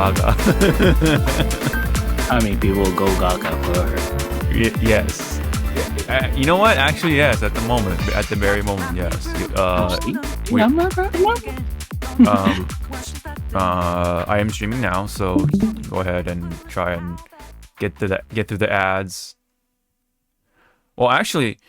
gaga. How many people go gaga for her? Yes. You know what? Actually, yes. At the moment, at the very moment, yes. I am streaming now, so go ahead and try and get through the ads. Well, actually,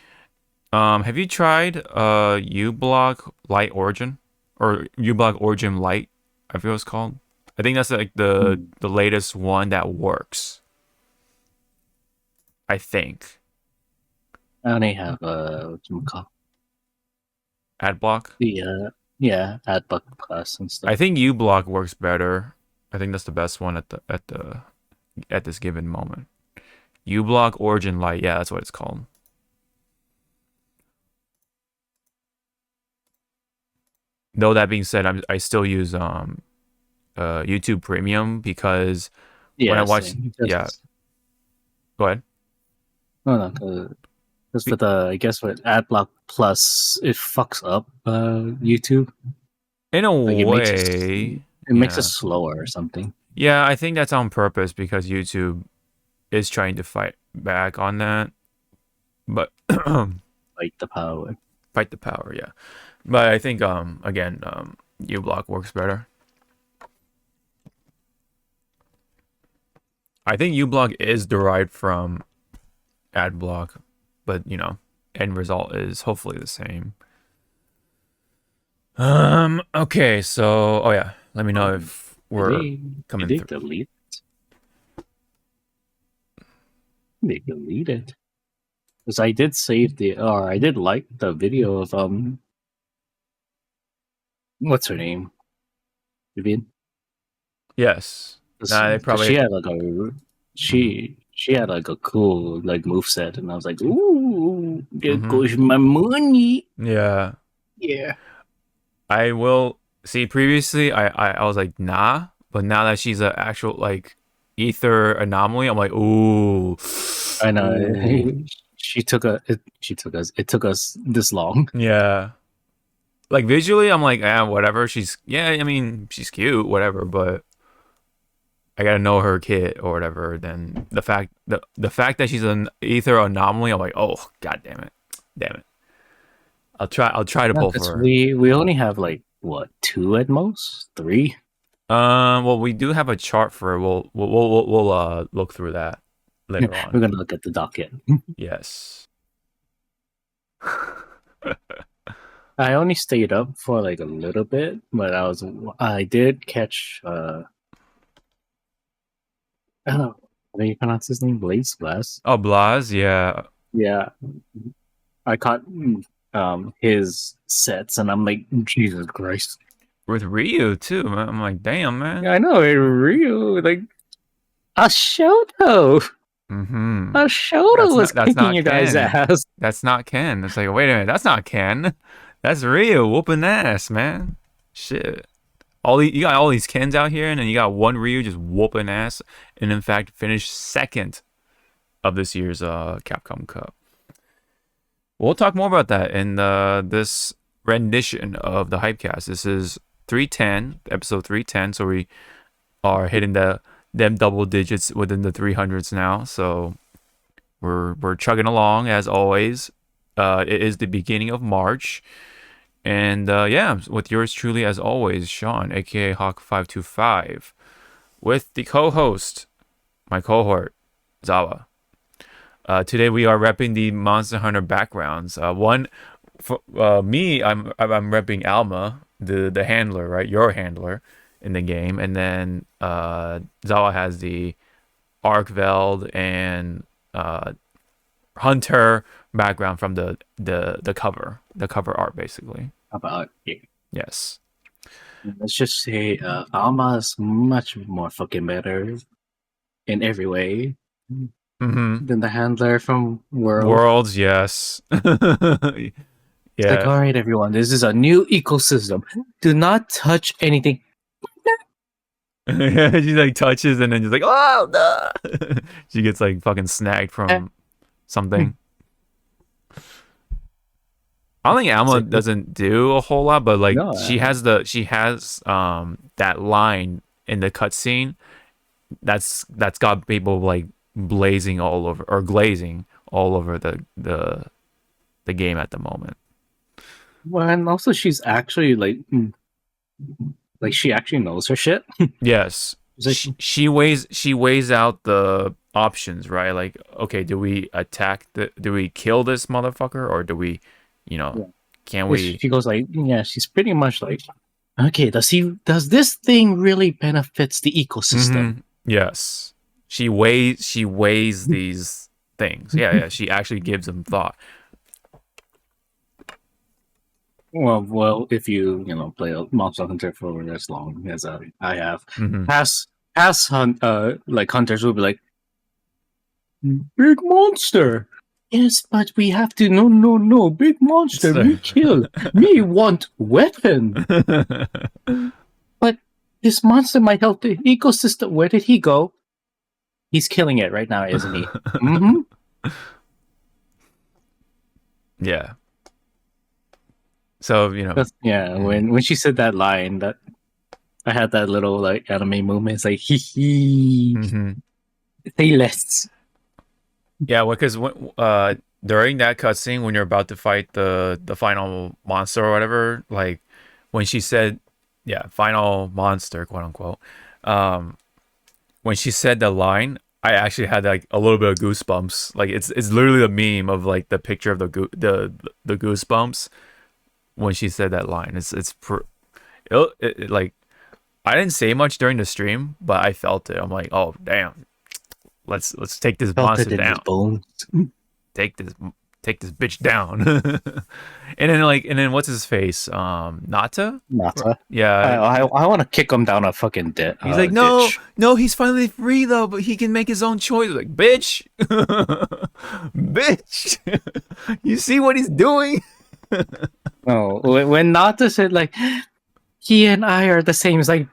have you tried uBlock Lite Origin or uBlock Origin Lite? I feel it's called. I think that's like the latest one that works. I think. I only have what you call Adblock. Yeah, Adblock Plus and stuff. I think uBlock works better. I think that's the best one at this given moment. uBlock Origin Lite, yeah, that's what it's called. Though that being said, I still use YouTube Premium because when I watch, yeah. Go ahead. No, because with I guess with AdBlock Plus, it fucks up YouTube. In a way, it makes it slower or something. Yeah, I think that's on purpose because YouTube is trying to fight back on that. But fight the power. Fight the power, yeah. But I think again, uBlock works better. I think uBlock is derived from AdBlock, but you know, end result is hopefully the same. Okay, so let me know if we're coming through. Delete it? They delete it. Because I did save I did like the video of what's her name? Vivian? Yes. Nah, they probably she had like she had like a cool like moveset, and I was like, ooh, there goes my money. Yeah. Yeah. I will see. Previously, I was like, nah, but now that she's an actual like ether anomaly, I'm like, ooh. I know. Ooh. It took us this long. Yeah. Like visually, I'm like, whatever. She's cute, whatever. But I gotta know her kid or whatever. Then the fact that she's an ether anomaly, I'm like, oh, god damn it. I'll try to pull for her. We only have like what, 2 at most, 3. Well, we do have a chart for it. We'll look through that later on. We're gonna look at the docket. Yes. I only stayed up for like a little bit, but I did catch I don't know how do you pronounce his name? Blas? Oh, Blas, yeah. Yeah. I caught his sets, and I'm like, Jesus Christ. With Ryu too, man. I'm like, damn, man. Yeah, I know, Ryu, like Ashoto. Ashoto was kicking your guys' ass. That's not Ken. It's like, wait a minute, that's not Ken. That's Ryu whooping ass, man. Shit. You got all these Kens out here, and then you got one Ryu just whooping ass, and in fact finished second of this year's Capcom Cup. We'll talk more about that in this rendition of the Hypecast. This is 310, episode 310. So we are hitting them double digits within the 300s now. So we're chugging along as always. It is the beginning of March, and with yours truly as always, Sean, aka Hawk525, with the co-host, my cohort, Zawa. Today we are repping the Monster Hunter backgrounds. One for me, I'm repping Alma, the handler, right? Your handler in the game, and then Zawa has the Arkveld and Hunter background from the cover art, basically. About yeah. Yes. Let's just say Alma is much more fucking better in every way. Than the handler from Worlds, yes. It's like, all right, everyone, this is a new ecosystem. Do not touch anything. She like touches and then just like, oh no. She gets like fucking snagged from something. I don't think Alma doesn't do a whole lot, but like she has that line in the cutscene, that's got people like blazing all over or glazing all over the game at the moment. Well, and also she's actually like she actually knows her shit. Yes, Like, she weighs out the options, right? Like, okay, do we do we kill this motherfucker, or do we, yeah. can we? She goes like, yeah, she's pretty much like, okay, does this thing really benefits the ecosystem? Yes, she weighs these things. Yeah, she actually gives them thought. Well, if you play a Monster Hunter for as long as I have, Mm-hmm. past like hunters will be like, big monster. Yes, but we have to. No, big monster. Me kill. Me want weapon. But this monster might help the ecosystem. Where did he go? He's killing it right now, isn't he? Mm-hmm. Yeah. So When she said that line, that I had that little like anime movement. It's like hee hee. Mm-hmm. Say less. Yeah, because during that cutscene when you're about to fight the final monster or whatever, like when she said, yeah, final monster, quote unquote, when she said the line, I actually had like a little bit of goosebumps. Like it's literally the meme of like the picture of the goosebumps when she said that line. Like I didn't say much during the stream, but I felt it. I'm like, oh damn, let's take this Felt monster it in his down. bones. Take this bitch down. and then what's his face? Nata? Yeah. I want to kick him down a fucking He's like, ditch. no, he's finally free though, but he can make his own choice. Like, bitch, bitch, you see what he's doing? No, when Nata said like, he and I are the same, it's like,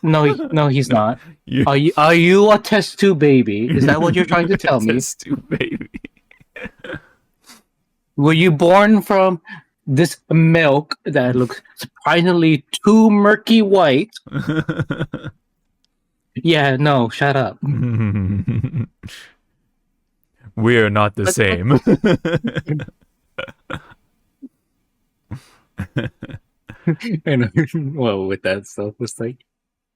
no, he's not. Are you a test tube baby? Is that what you're trying to tell me? Test tube baby. Were you born from this milk that looks surprisingly too murky white? Yeah, no, shut up. We're not the same. And well, with that stuff, it's like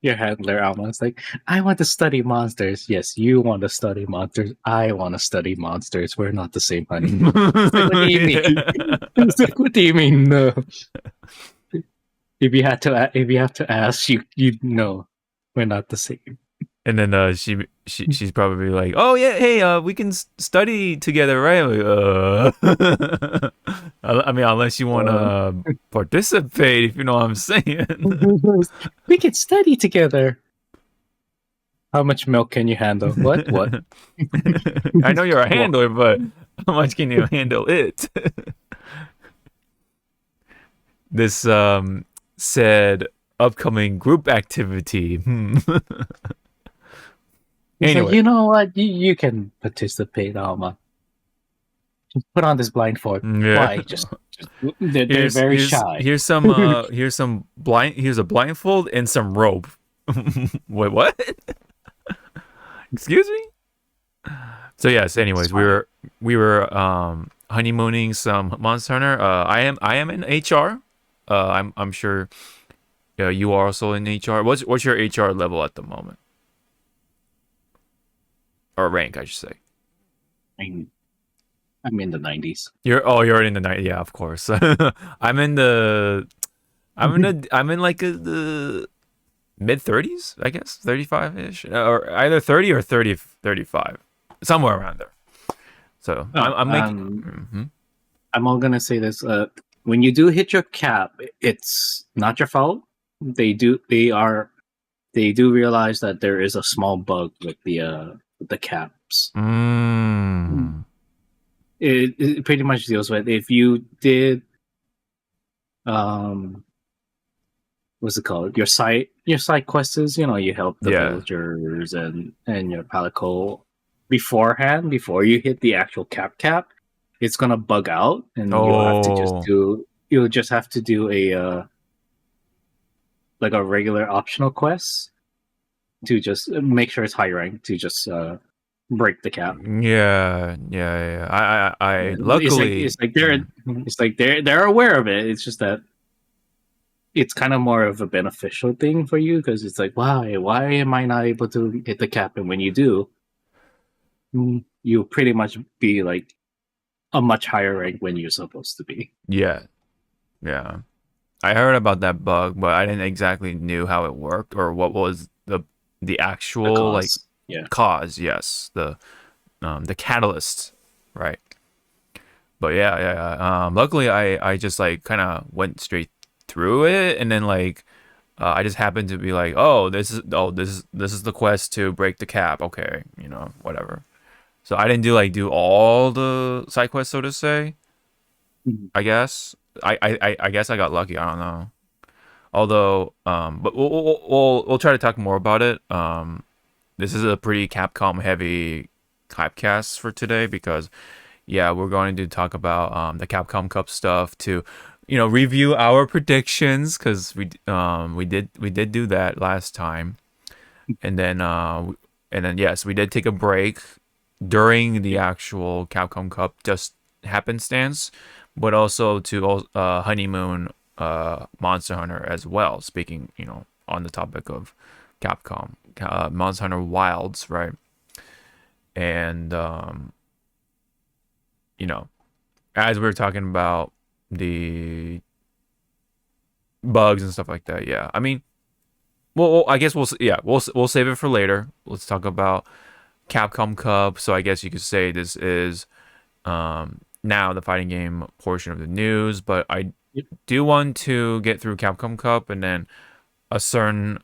your handler Alma's like, I want to study monsters. Yes, you want to study monsters. I want to study monsters. We're not the same, honey. It's like, what do you mean? It's like, what do you mean? No. If you have to ask, you know, we're not the same. And then she's probably like, oh yeah, hey, we can study together, right? Like, I mean, unless you want to participate, if you know what I'm saying. We can study together. How much milk can you handle? What? I know you're a handler, but how much can you handle it? This said upcoming group activity. Anyway, like, you know what? You can participate, Alma. Just put on this blindfold. Yeah. Why? Just they're very shy. Here's a blindfold and some rope. Wait, what? Excuse me? So yes, anyways, we were honeymooning some Monster Hunter. I am in HR. I'm sure you are also in HR. What's your HR level at the moment? Or rank, I should say. I'm in the 90s. You're already in the 90s. Yeah, of course. I'm in the mid 30s, I guess, 35ish, or either 30 or 35, somewhere around there. So I'm making. I'm all gonna say this. When you do hit your cap, it's not your fault. They do realize that there is a small bug with the caps. It pretty much deals with if you did what's it called? Your side quests, you help the villagers and your palico beforehand, before you hit the actual cap, it's gonna bug out and you'll just have to do a like a regular optional quest to just make sure it's high rank to just break the cap. Yeah, yeah, yeah. I Yeah, luckily. it's like they're aware of it. It's just that it's kind of more of a beneficial thing for you because it's like why am I not able to hit the cap? And when you do, you'll pretty much be like a much higher rank when you're supposed to be. Yeah, yeah. I heard about that bug, but I didn't exactly knew how it worked or what was the The actual like cause, yeah. cause. Yes, the catalyst, right? But yeah, yeah. Luckily, I just like kind of went straight through it, and then like I just happened to be like, this is the quest to break the cap. Okay, whatever. So I didn't do all the side quests, so to say. Mhm. I guess I guess I got lucky. I don't know. Although, but we'll try to talk more about it. This is a pretty Capcom heavy Hypecast for today because yeah, we're going to talk about the Capcom Cup stuff to review our predictions because we did do that last time, and then yes, we did take a break during the actual Capcom Cup, just happenstance, but also to honeymoon Monster Hunter as well. Speaking, on the topic of Capcom, Monster Hunter Wilds, right? And you know, as we were talking about the bugs and stuff like that, yeah. I mean, well, I guess we'll save it for later. Let's talk about Capcom Cup. So I guess you could say this is now the fighting game portion of the news, but I Yep. do want to get through Capcom Cup and then a certain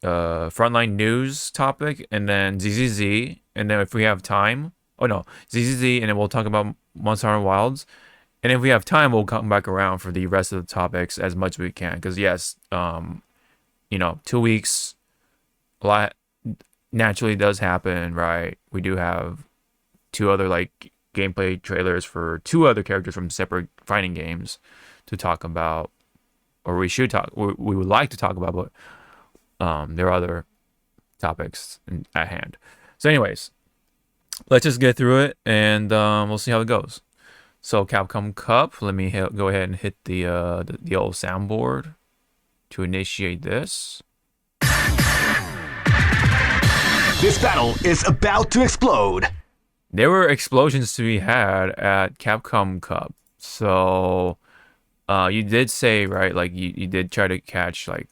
frontline news topic, and then ZZZ, and then if we have time, oh no, ZZZ, and then we'll talk about Monster Hunter Wilds, and if we have time, we'll come back around for the rest of the topics as much as we can. Because yes, 2 weeks, a lot naturally does happen, right? We do have two other like gameplay trailers for two other characters from separate fighting games to talk about, or we should talk. We would like to talk about, but there are other topics at hand. So, anyways, let's just get through it, and we'll see how it goes. So, Capcom Cup. Let me go ahead and hit the old soundboard to initiate this. This battle is about to explode. There were explosions to be had at Capcom Cup. So, you did say, right, like you did try to catch like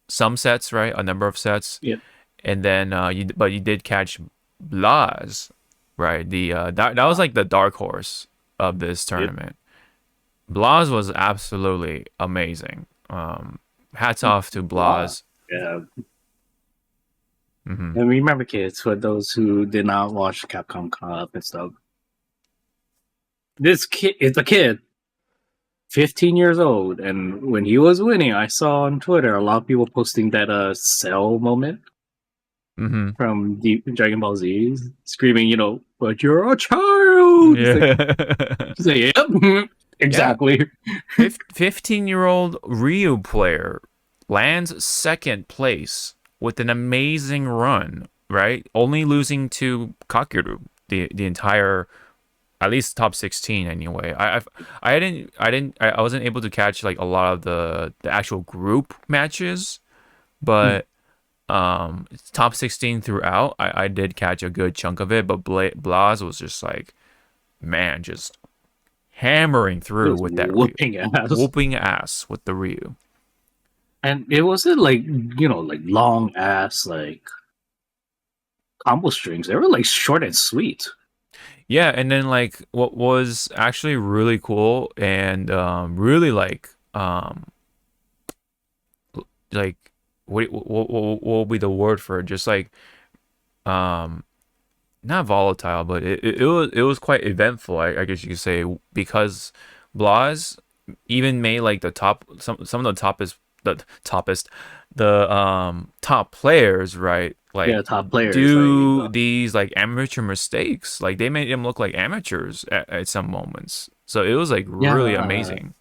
some sets, right? A number of sets. Yep. And then you did catch Blaz, right? That was like the dark horse of this tournament. Blaz was absolutely amazing. Hats off to Blaz. Yeah. Mm-hmm. And remember, kids, for those who did not watch Capcom Cup and stuff, this kid is a kid, 15 years old, and when he was winning, I saw on Twitter a lot of people posting that Cell moment Mm-hmm. from Dragon Ball Z, screaming, but you're a child. Yeah. He's like, yep, exactly. 15-year-old Ryu player lands second place with an amazing run, right? Only losing to Kakeru the entire, at least top 16 anyway. I wasn't able to catch like a lot of the actual group matches, but top 16 throughout, I did catch a good chunk of it. But Blaz was just like, man, just hammering through with that whooping ass with the Ryu. And it wasn't like like long ass like combo strings. They were like short and sweet. Yeah, and then like what was actually really cool and really like what will be the word for it? Just like not volatile, but it was quite eventful. I guess you could say, because Blaz even made like the top some of the top players, right? Like Yeah, top players do like, these like amateur mistakes. Like they made them look like amateurs at some moments. So it was like really amazing.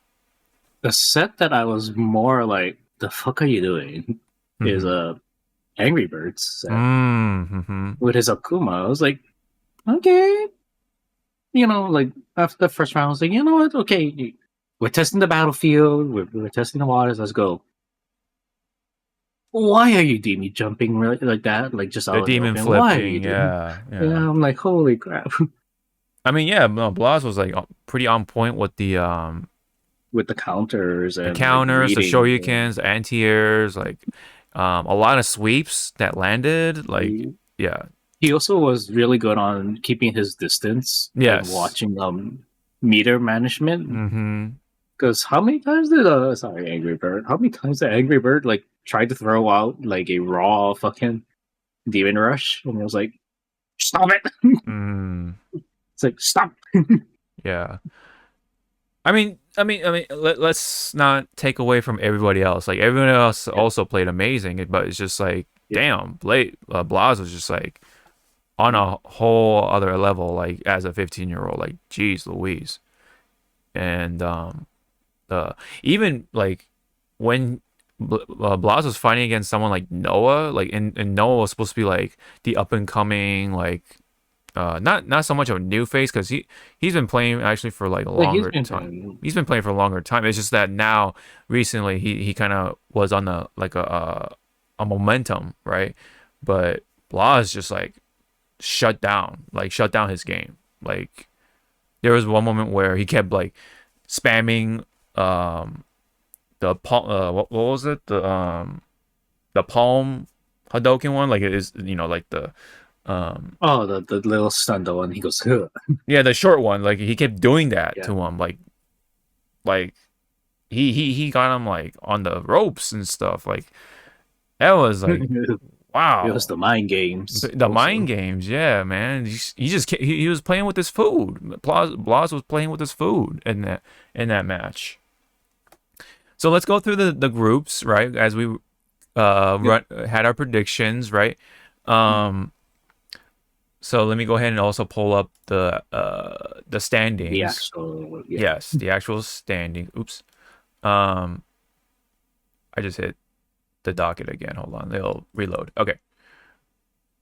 the set that I was more like, the fuck are you doing? Is a Angry Birds set Mm-hmm. with his Akuma. I was like, okay, like after the first round, I was like, you know what? Okay, we're testing the battlefield, we're testing the waters. Let's go. Why are you DB jumping like that? Like just The out in the demon open? Why are you flipping, doing? yeah, Yeah, yeah. I'm like, holy crap! I mean, yeah, no, Blas was like pretty on point with With the counters the and like counters, the reading. shoryukens, the anti-airs, like a lot of sweeps that landed. Like, yeah, He also was really good on keeping his distance and yes, watching meter management. mm-hmm. Because how many times did sorry Angry Bird? How many times did Angry Bird like try to throw out like a raw fucking demon rush, and it was like, stop it! Mm, It's like stop. yeah. Let's not take away from everybody else. Like everyone else Yeah, also played amazing, but it's just like, yeah. damn, Blas was just like on a whole other level. Like as a 15-year-old, like, geez, Louise, and even like when Blas was fighting against someone like Noah, like and Noah was supposed to be like the up and coming, like not so much of a new face because he's been playing actually for like a Like he's longer been time. playing. He's been playing for a longer time. It's just that now recently he kind of was on the like a momentum, right? But Blas just like shut down his game. Like there was one moment where he kept like spamming what was it, the palm Hadoken one, like it is, like the Oh, the little Stundo one. He goes, ugh. yeah, the short one, like he kept doing that Yeah. to him, like he got him like on the ropes and stuff. Like that was like, It was wow. the mind games. The mind Also, games, yeah, man. He just he was playing with his food. Blas was playing with his food in that match. So let's go through the groups, right? As we yeah. had our predictions, right? Um, so let me go ahead and also pull up the The standings. actual, yeah. Yes, the actual standing. Oops. Um, I just hit the docket again. Hold on, it'll reload. Okay,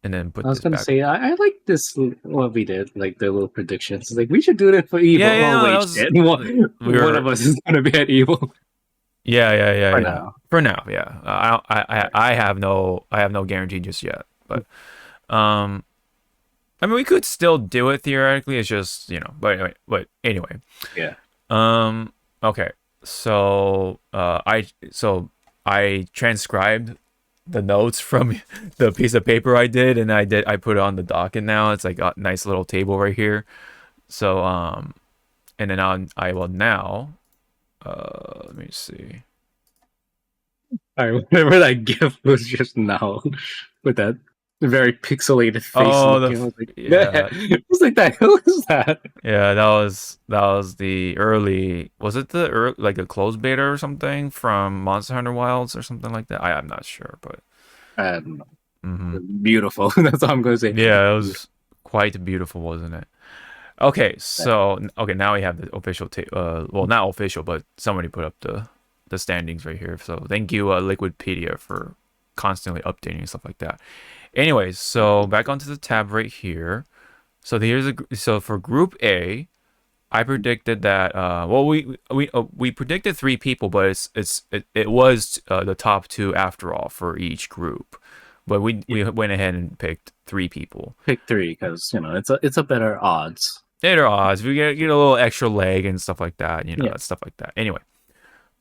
and then I put was this gonna back. say I like this what we did, like the little predictions. Like we should do that for Evo. Yeah, yeah, Oh no, that wait, was shit! we One of were. us is gonna be at Evo Yeah. for Yeah. now. For now, yeah. I have no guarantee just yet, but um, I mean, we could still do it theoretically. It's just but anyway. Yeah. Um. Okay. So I transcribed the notes from the piece of paper I did, and I put it on the docket now. It's like a nice little table right here. So and then I will now let me see. I remember that GIF was just now with that very pixelated face Oh, looking. I was like, yeah. it was like that. Who is that? Yeah, that was the early. Was it the early, like a closed beta or something from Monster Hunter Wilds or something like that? I'm not sure, but I don't know. hmm Beautiful. That's all I'm gonna say. yeah, it Beautiful. was quite beautiful, wasn't it? Okay, so okay, now we have the official. Well, not official, but somebody put up the standings right here. So thank you, Liquidpedia, for constantly updating and stuff like that. Anyways, so back onto the tab right here. So so for Group A. I predicted that. Well, we predicted three people, but it was the top two after all for each group. But Yeah. we went ahead and picked three people. Pick three because it's a better odds. They're odds. We get a little extra leg and stuff like that. Yeah. That stuff like that. Anyway,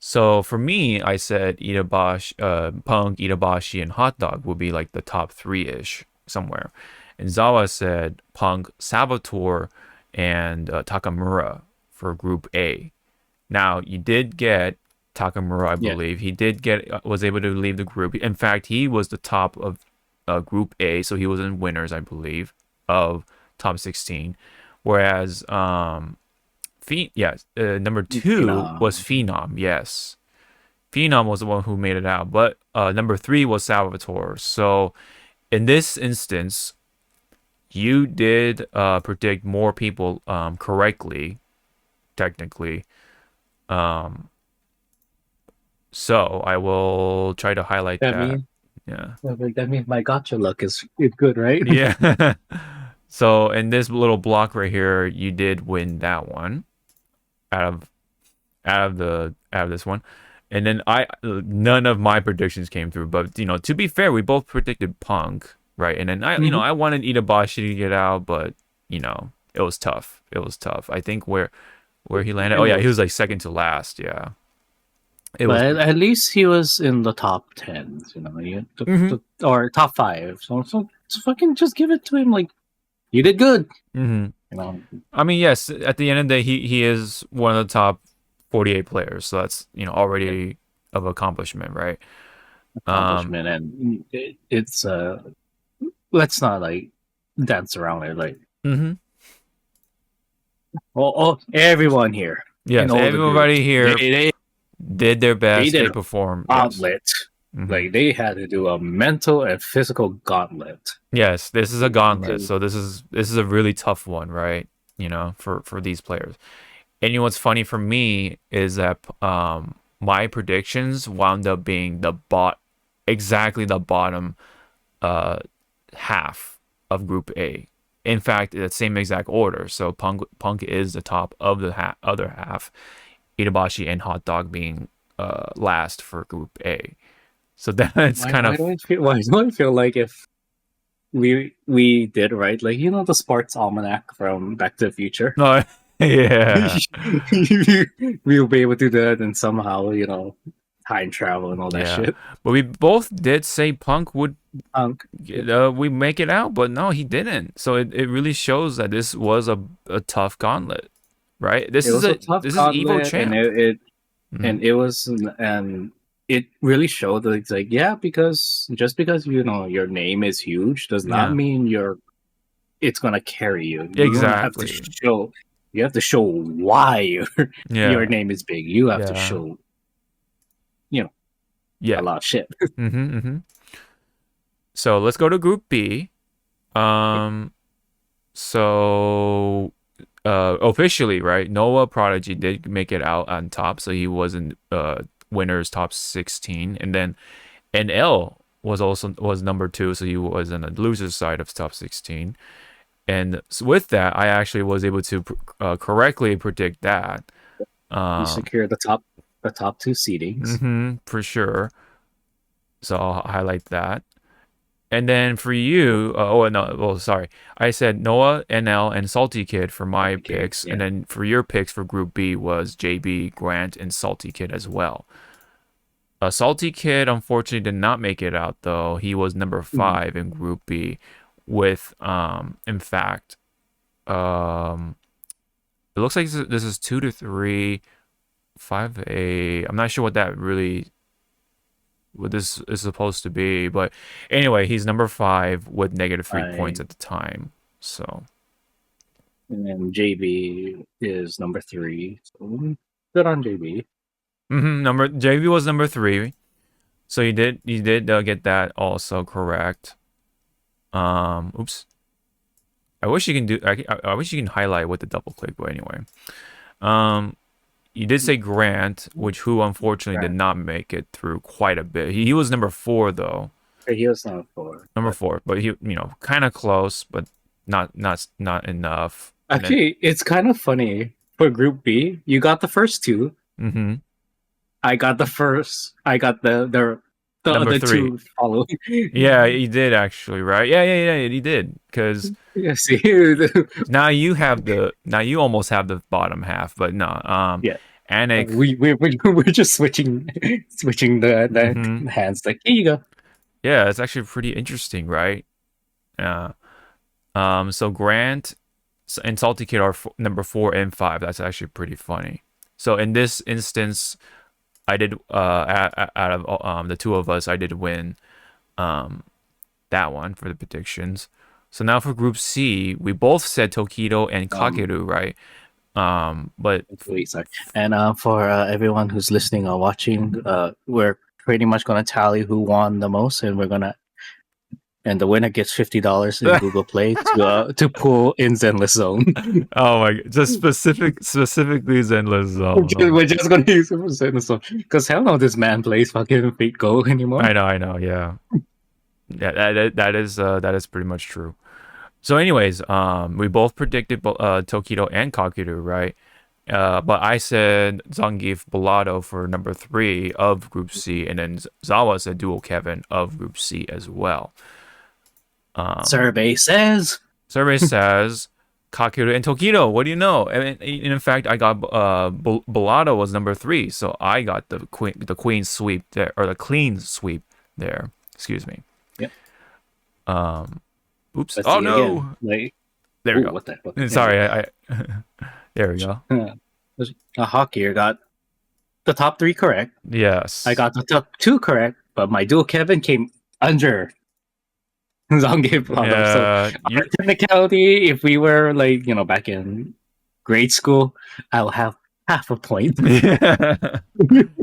so for me, I said Punk, Itabashi, and Hot Dog would be like the top three ish somewhere, and Zawa said Punk, Saboteur, and Takamura for Group A. Now you did get Takamura, I Yeah. believe. He did get was able to leave the group. In fact, he was the top of Group A, so he was in winners, I believe, of top 16. Whereas number two was Phenom. Phenom. Yes, Phenom was the one who made it out, but number three was Salvatore. So in this instance, you did predict more people correctly, technically. So I will try to highlight That that. means Yeah. that means my gotcha luck is good, right? Yeah. So in this little block right here, you did win that one out of out of this one. And then none of my predictions came through, but to be fair, we both predicted Punk, right? And then Mhm. I wanted Itabashi to get out, but it was tough. It was tough. I think where he landed. It Oh yeah, he was, was like second to last. Yeah. It was but pretty. at least he was in the top 10s, Mhm. or top 5. So fucking just give it to him. Like, you did good, Mhm. you know. I mean, yes, at the end of the day, he is one of the top 48 players, so that's already of accomplishment, right? Um, Accomplishment, and it's let's not like dance around it. Like, mhm. everyone here in Yes, all the groups, everybody they here they did their they best. did They a performed. Yes. gauntlet. Hmm. Like, they had to do a mental and physical gauntlet. Yes, this is a gauntlet, Okay. so this is a really tough one, right? For these players. And what's funny for me is that my predictions wound up being exactly the bottom uh half of Group A. In fact, the same exact order. So Punk is the top of the other half. Itabashi and Hot Dog being last for Group A. So that's kind Why of do I feel? Why do I feel like if we did right, like, the sports almanac from Back to the Future, no, yeah, we'll be able to do that and somehow time travel and all that yeah. shit. But we both did say Punk would Punk. we make it out, but no, he didn't. So it really shows that this was a tough gauntlet, right? This It is was a a tough this is Evo gauntlet, and champ. Hmm. it really showed that it's like, yeah, because just because your name is huge does not Yeah, mean it's gonna carry you. You're gonna have to exactly. show. You have to show why your Yeah, name is big. You have to yeah, show you know a yeah. lot of shit. Mm-hmm. So let's go to Group B. Um, so officially, right? Noah Prodigy did make it out on top, so he was in winners top 16, and then NL was number 2, so he was on the losers side of top 16. And with that, I actually was able to correctly predict that. You Um, secure the top two seedings. for sure. So I'll highlight that. And then for you, oh no, well, sorry, I said Noah, NL, and Salty Kid for my Okay, picks, and yeah. then for your picks for Group B was JB, Grant, and Salty Kid as well. Salty Kid unfortunately did not make it out though. He was number Mhm. 5 in Group B, with in fact, um, it looks like this is 2 to 3, 5A. I'm not sure what this is supposed to be, but anyway, he's number 5 with -3 points I at the time. So And then JB is number 3. So good on JB. number JB was number 3, so you did get that also correct. Oops. I wish you can do. I wish you can highlight with the double click, but anyway. Um, you did say Grant, who unfortunately did Right. not make it through quite a bit. He was number 4 though. He was number 4. Number But 4, but he kind of close, but not enough. And then actually, it's kind of funny for Group B. You got the first two. mm-hmm, I got the first. I got the number other 3. two following. Yeah, he did actually, right? Yeah, he did. Because Yeah, see, now you almost have the bottom half, but no. yeah. Anik. We're just switching Mm-hmm. the hands. Like, here you go. Yeah, it's actually pretty interesting, right? Uh, so Grant and Salty Kid are number 4 and 5. That's actually pretty funny. So in this instance, I did out of the two of us, I did win that one for the predictions. So now for Group C, we both said Tokido and Kakeru, right? But Wait, sorry. And for everyone who's listening or watching, we're pretty much gonna tally who won the most, and we're gonna and the winner gets $50 in Google Play to pull in Zenless Zone. Oh my god, just specifically Zenless Zone. We're just gonna use it for Zenless Zone because hell no, this man plays fucking Fate Go anymore. I know, yeah. That is pretty much true. So anyways, we both predicted Tokido and Kakeru, right? But I said Zangief Bellado for number 3 of Group C, and then Zawa said Dual Kevin of Group C as well. Survey says Kakeru and Tokido. What do you know? And in fact, I got Bellado was number 3, so I got the queen sweep there, or the clean sweep there. Excuse me. Yep. Oops. Let's oh see no. Again. Like, there we go. What the Sorry, I there we go. A Hawkier got the top 3 correct. Yes. I got the top 2 correct, but my dual Kevin came under Zangief Bellado. Yeah, So our technicality, if we were like, back in grade school, I'll have half a point.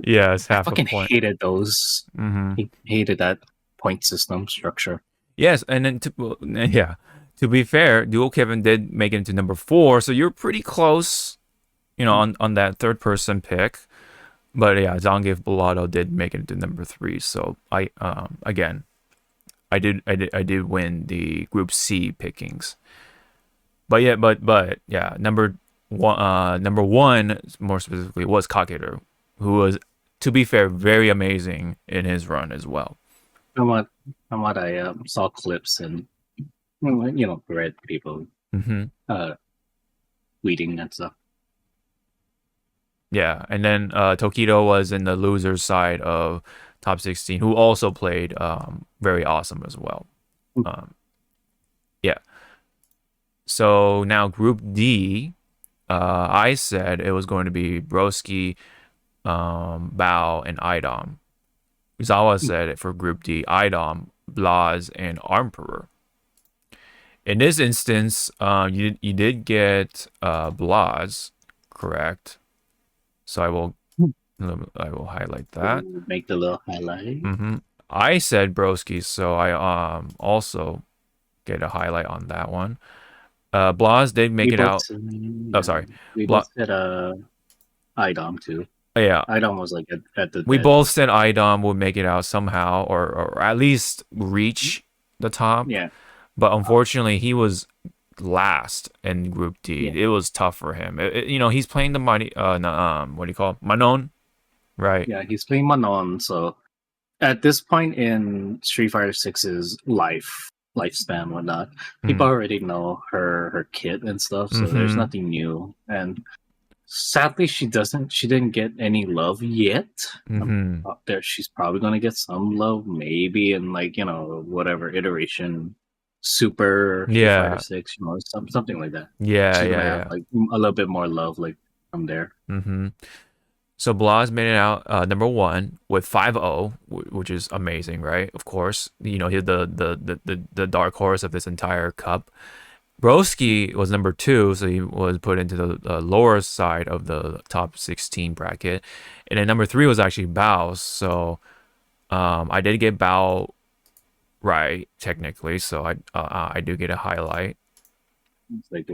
Yes, half I a fucking point. hated those. Mm-hmm. Hated that point system structure. Yes, and then to be fair, Dual Kevin did make it into number 4, so you're pretty close, on that third person pick. But yeah, Zangief Bellado did make it into number 3. So I did win the Group C pickings. But yeah, number one more specifically was Kakeru, who was, to be fair, very amazing in his run as well. From what I saw clips and read people tweeting and stuff. Yeah, and then Tokido was in the loser's side of top 16, who also played very awesome as well. Yeah. So now Group D, I said it was going to be Broski, Bao, and Idom. Zawa said it for Group D, Idom, Blaz, and Emperor. In this instance, you did get Blaz, correct? So I will highlight that. Make the little highlight. Mm-hmm. I said Broski, so I also get a highlight on that one. Blaz did make it out. Sorry. We both said Idom too. Yeah. Idom was like at the. We both said Idom would make it out somehow, or at least reach the top. Yeah. But unfortunately, he was last in Group D. Yeah. It was tough for him. He's playing the mighty. What do you call it? Manon, right? Yeah, he's playing Manon. So at this point in Street Fighter 6's lifespan, whatnot, people already know her kit and stuff. So there's nothing new. And sadly, she didn't get any love yet. Up there, she's probably gonna get some love, maybe in whatever iteration. Super Fighter 6, something like that. Yeah. Have, a little bit more love from there. So Blaz made it out number 1 with 5-0, which is amazing, right? Of course, he's the dark horse of this entire cup. Broski was number 2, so he was put into the lower side of the top 16 bracket, and then number 3 was actually Bao. So I did get Bao right, technically, so I do get a highlight. It's like,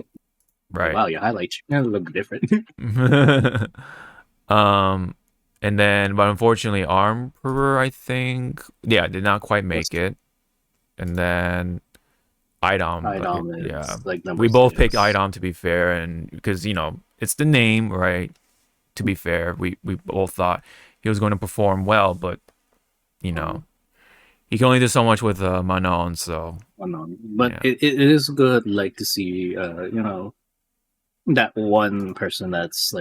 right. Wow, your highlights look different. And then, but unfortunately, Emperor, I think, did not quite make it. And then Idom, we both picked Idom, to be fair, and because it's the name, right? To be fair, we both thought he was going to perform well, but he can only do so much with Manon, so. Manon. But yeah. it is good, to see, that one person that's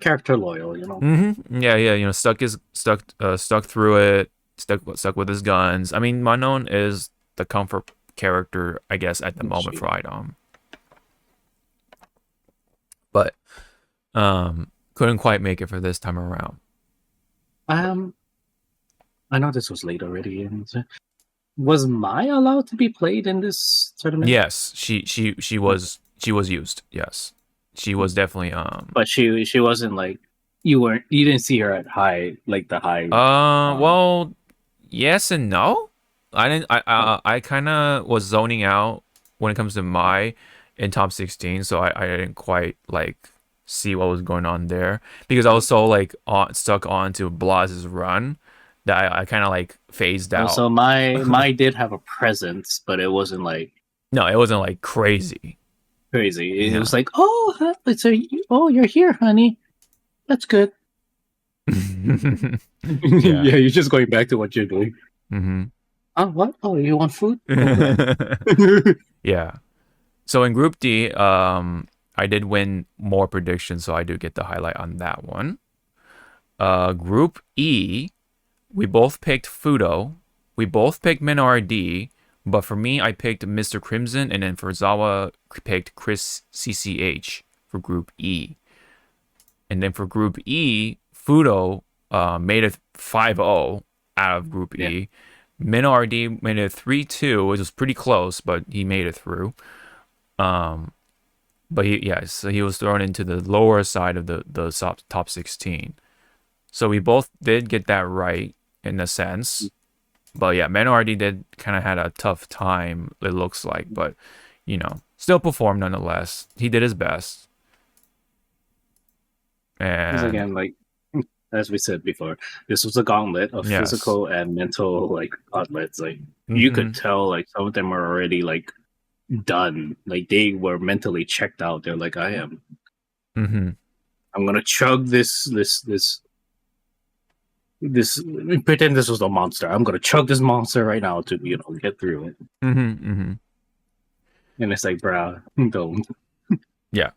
character loyal, Yeah. Stuck through it, stuck with his guns. I mean, Manon is the comfort character, I guess, at the moment for Idom. But couldn't quite make it for this time around. I know this was late already. And was Mai allowed to be played in this tournament? Yes, she was used. Yes, she was definitely. But she wasn't you didn't see her at the high. Well, yes and no. I didn't. I kind of was zoning out when it comes to my in top 16, so I didn't quite like see what was going on there because I was so like stuck on to Blaz's run that I kind of like phased out. Also, my did have a presence, but it wasn't like No, it wasn't like crazy. crazy. It Yeah. was like, oh, oh, you're here, honey. That's good. Yeah. Yeah, you're just going back to what you're doing. hmm Oh, what? Oh, you want food? Okay. Yeah. So in Group D, I did win more predictions, so I do get the highlight on that one. Group E, we both picked Fudo. We both picked MinRD, but for me, I picked Mr. Crimson, and then for Zawa, picked Chris CCH for Group E. And then for Group E, Fudo made it 5-0 out of Group E. MinRD made it 3-2, which was pretty close, but he made it through. But so he was thrown into the lower side of the top 16. So we both did get that right in a sense. But yeah, MinRD did kind of had a tough time, it looks like, but still performed nonetheless. He did his best. Because And again, like as we said before, this was a gauntlet of Yes. physical and mental like gauntlets. Like you could tell, like some of them are already like done. Like they were mentally checked out. They're like, I am. Mm-hmm. I'm gonna chug this. Pretend this was a monster. I'm gonna chug this monster right now to get through it. Mm-hmm. Mm-hmm. And it's like, bruh, don't. Yeah.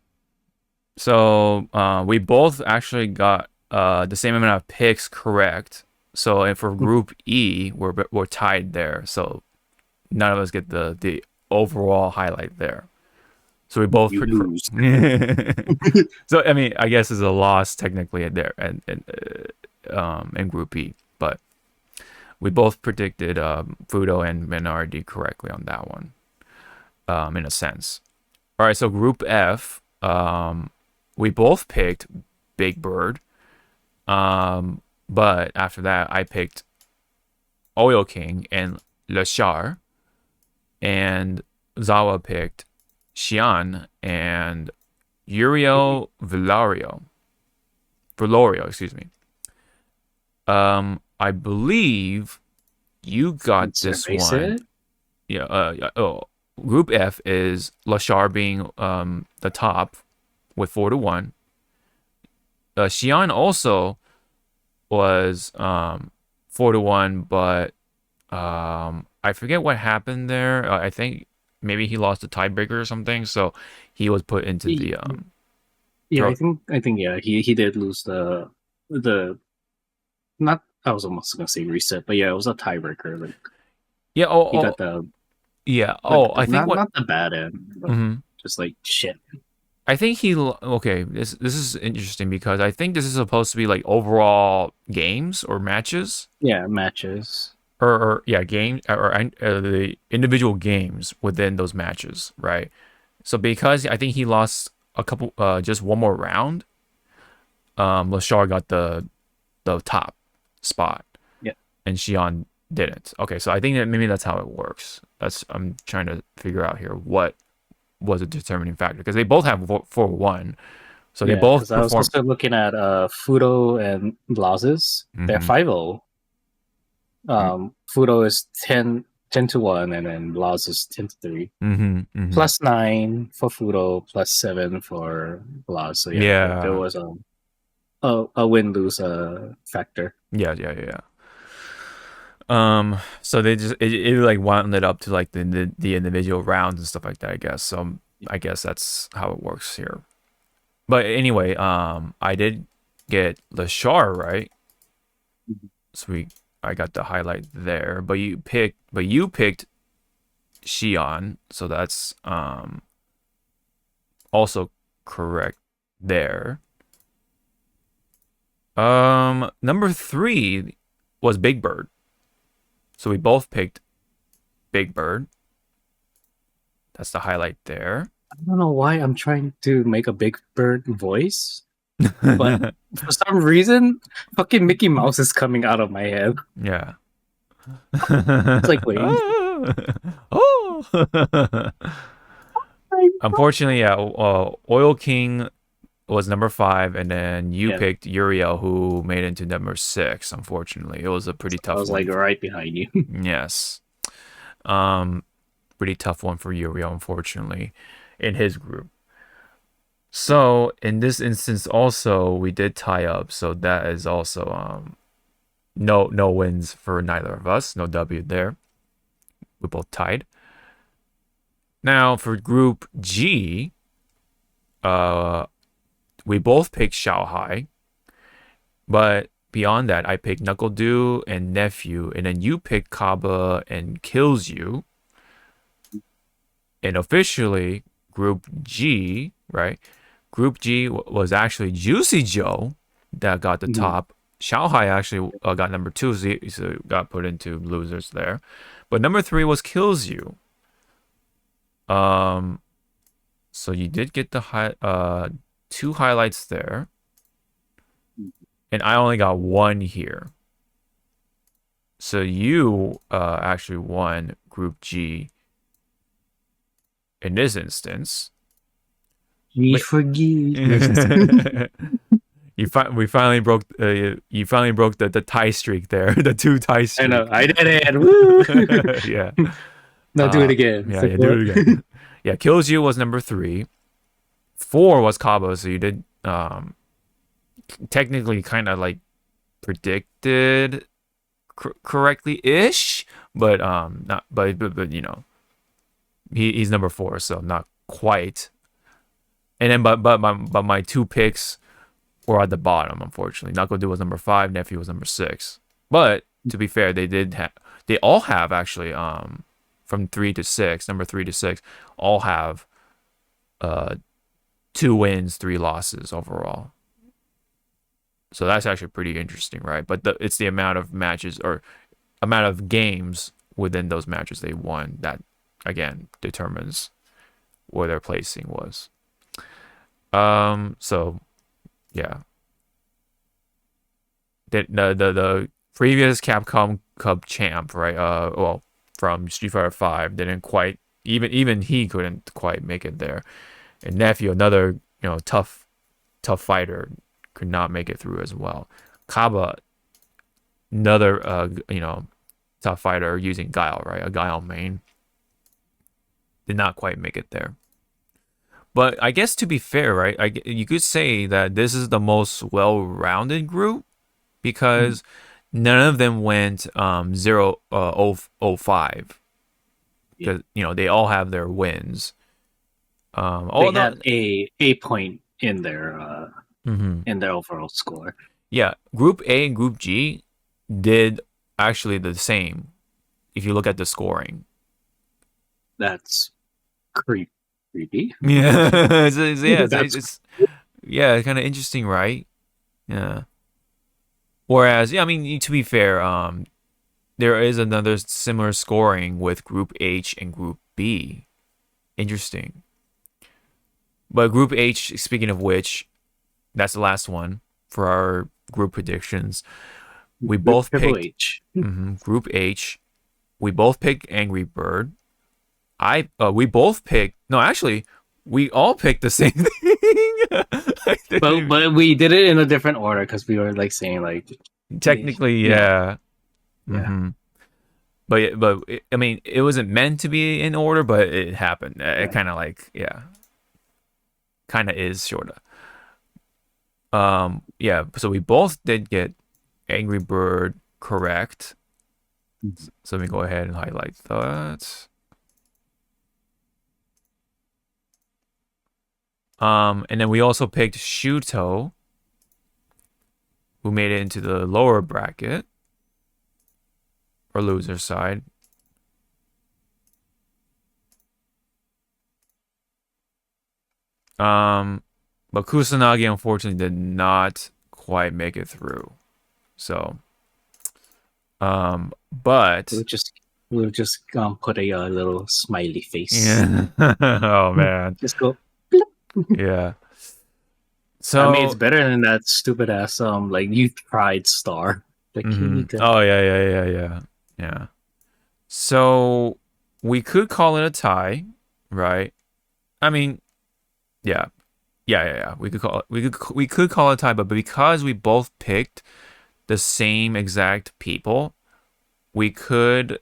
So we both actually got the same amount of picks correct. So for Group E, we're tied there. So none of us get the overall highlight there. So we both You lose. So I mean, I guess it's a loss technically there and in Group E, but we both predicted Fudo and MinRD correctly on that one. In a sense. All right, so Group F, we both picked Big Bird. But after that, I picked Oil King and Le Char, and Zawa picked Xian and Uriel Velorio, excuse me. I believe you got this one. Yeah. Group F is Lashar being the top with 4-1. Xian also was 4-1, but I forget what happened there. I think maybe he lost a tiebreaker or something, so he was put into the Yeah, I think yeah, he did lose the not. I was almost gonna say reset, but yeah, it was a tiebreaker. Like yeah. he got the Yeah. like, I think not the bad end, but Mhm. just like shit. I think okay. This is interesting because I think this is supposed to be like overall games or matches. Yeah, matches. Or yeah, game or the individual games within those matches, right? So because I think he lost a couple, just one more round, Lashar got the top spot, Yeah, and Xian didn't. Okay, so I think that maybe that's how it works. I'm trying to figure out here what was a determining factor because they both have 4-1, so they both I was also looking at Fudo and Blazes. They're 5-0. Fudo is 10-1, and then Blaz is 10-3. Plus 9 for Fudo, plus 7 for Blaz. So yeah, there was a win-lose factor. Yeah. So they just it like wound it up to like the individual rounds and stuff like that, I guess. So I guess that's how it works here. But anyway, I did get Lashar right. So I got the highlight there. But you picked Xian, so that's also correct there. Number 3 was Big Bird. So we both picked Big Bird. That's the highlight there. I don't know why I'm trying to make a Big Bird voice, but for some reason, fucking Mickey Mouse is coming out of my head. Yeah. It's like, wait. Oh. Unfortunately, yeah, Oil King was number 5, and then you Yeah, picked Uriel, who made it into number 6. Unfortunately, it was a pretty I tough was like one. right behind you. Yes, um, pretty tough one for Uriel, unfortunately, in his group. So in this instance, also we did tie up, so that is also no wins for neither of us, no W there. We both tied. Now for Group G, uh, we both picked Shanghai, but beyond that, I picked Knuckle Dew and Nephew, and then you picked Kaba and Kills You. And officially, Group G, right? Group G was actually Juicy Joe that got the Mhm. top. Shanghai actually got number 2, so got put into losers there. But number 3 was Kills You. Um, so you did get the 2 highlights there, and I only got 1 here. So you actually won Group G in this instance. We Wait. forgive. We finally broke you finally broke the tie streak there, the 2 tie I streak. know. I did it. Woo! Yeah. Now do it again. It's Yeah, like, yeah, what? do it again. Yeah, Kills You was number 3. 4 was Cabo, so you did technically kind of like predicted correctly ish, but not but you know, he's number 4, so not quite. And then but my 2 picks were at the bottom, unfortunately. Knuckle Dew was number 5, Nephew was number 6. But to be fair, they all have actually from 3 to 6, number 3 to 6, all have 2 wins, 3 losses overall. So that's actually pretty interesting, right? But it's the amount of matches or amount of games within those matches they won that again determines where their placing was. So yeah. The previous Capcom Cup champ, right? Well, from Street Fighter 5 didn't quite even he couldn't quite make it there. And Nephew, another tough fighter, could not make it through as well. Kaba, another tough fighter using Guile, right? A Guile main, did not quite make it there. But I guess to be fair, right? You could say that this is the most well-rounded group because none of them went 0-0-5 Yeah. because they all have their wins. They had a point in their Mhm. in their overall score. Yeah, Group A and Group G did actually the same. If you look at the scoring, That's creepy. yeah, That's it's kind of interesting, right? Yeah. Whereas, yeah, I mean, to be fair, there is another similar scoring with Group H and Group B. Interesting. But Group H, speaking of which, that's the last one for our group predictions. We both Triple picked H. Group H. We both picked Angry Bird. We both picked. No, actually, we all picked the same thing. But we did it in a different order because we were like saying like Technically, yeah. Yeah. Mm-hmm. But I mean, it wasn't meant to be in order, but it happened. It kind of like kind of is sorta. Yeah. So we both did get Angry Bird correct. So let me go ahead and highlight that. And then we also picked Shuto, who made it into the lower bracket or loser side. But Kusanagi unfortunately did not quite make it through. So, but we'll just put a little smiley face. yeah. Oh man. Just go. Yeah. So I mean, it's better than that stupid ass like you tried star. Like, oh yeah. Yeah. So we could call it a tie, right? I mean, yeah. Yeah. We could call it a tie, but because we both picked the same exact people, we could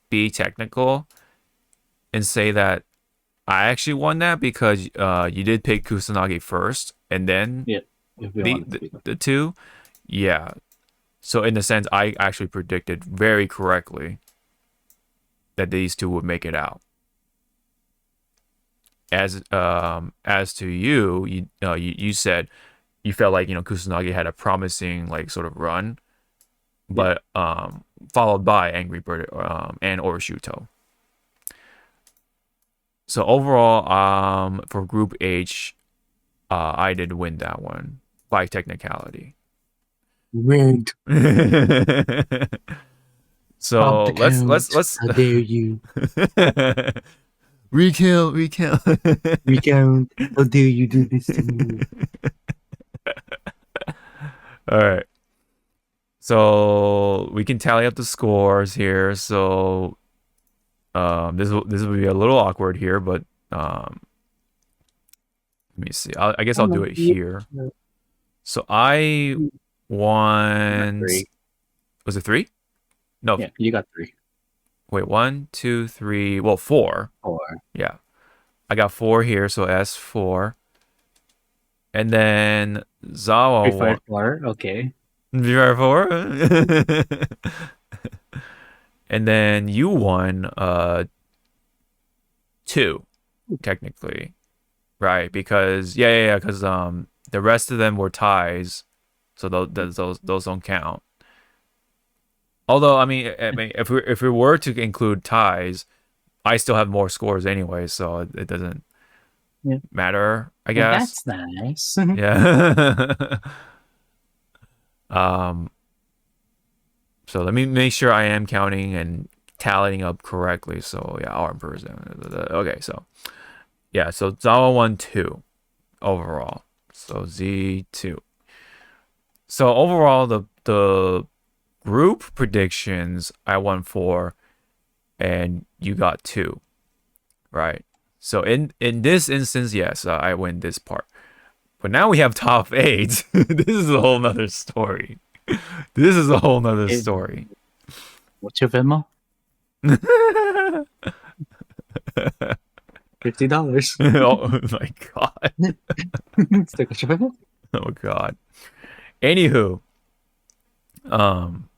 be technical and say that I actually won that because you did pick Kusanagi first and then Yeah, if we the, want it to the be that. the two. Yeah. So in a sense, I actually predicted very correctly that these two would make it out. As to you said you felt like Kusanagi had a promising like sort of run, Yeah. but followed by Angry Bird and Oroshuto. So overall, for Group H, I did win that one by technicality. Rigged. Stop So the let's count. How dare you? recount. Recount. How dare you do this to me? All right. So we can tally up the scores here. So this will be a little awkward here, but let me see. I guess I'll do it here. So I You got won. 3. Was it 3? No, Yeah, you got 3. wait. 1, 2, 3. Well, 4. 4. Yeah, I got 4 here. So S4, and then Zawa 3, won. 5, 4. Okay. 4. And then you won 2 technically, right? Because because the rest of them were ties, so those don't count. Although I mean if we were to include ties, I still have more scores anyway, so it doesn't Yeah. matter, I Well, guess. that's nice. Yeah. um. So let me make sure I am counting and tallying up correctly. So yeah, arm person. Okay, so yeah, so Zawa won 2 overall. So Z2. So overall, the group predictions I won 4, and you got 2, right? So in this instance, yes, I win this part. But now we have top 8. This is a whole nother story. This is a whole nother Hey, story. what's your Venmo? $50. Oh my god. It's like, what's your Venmo? Oh god. Anywho, um,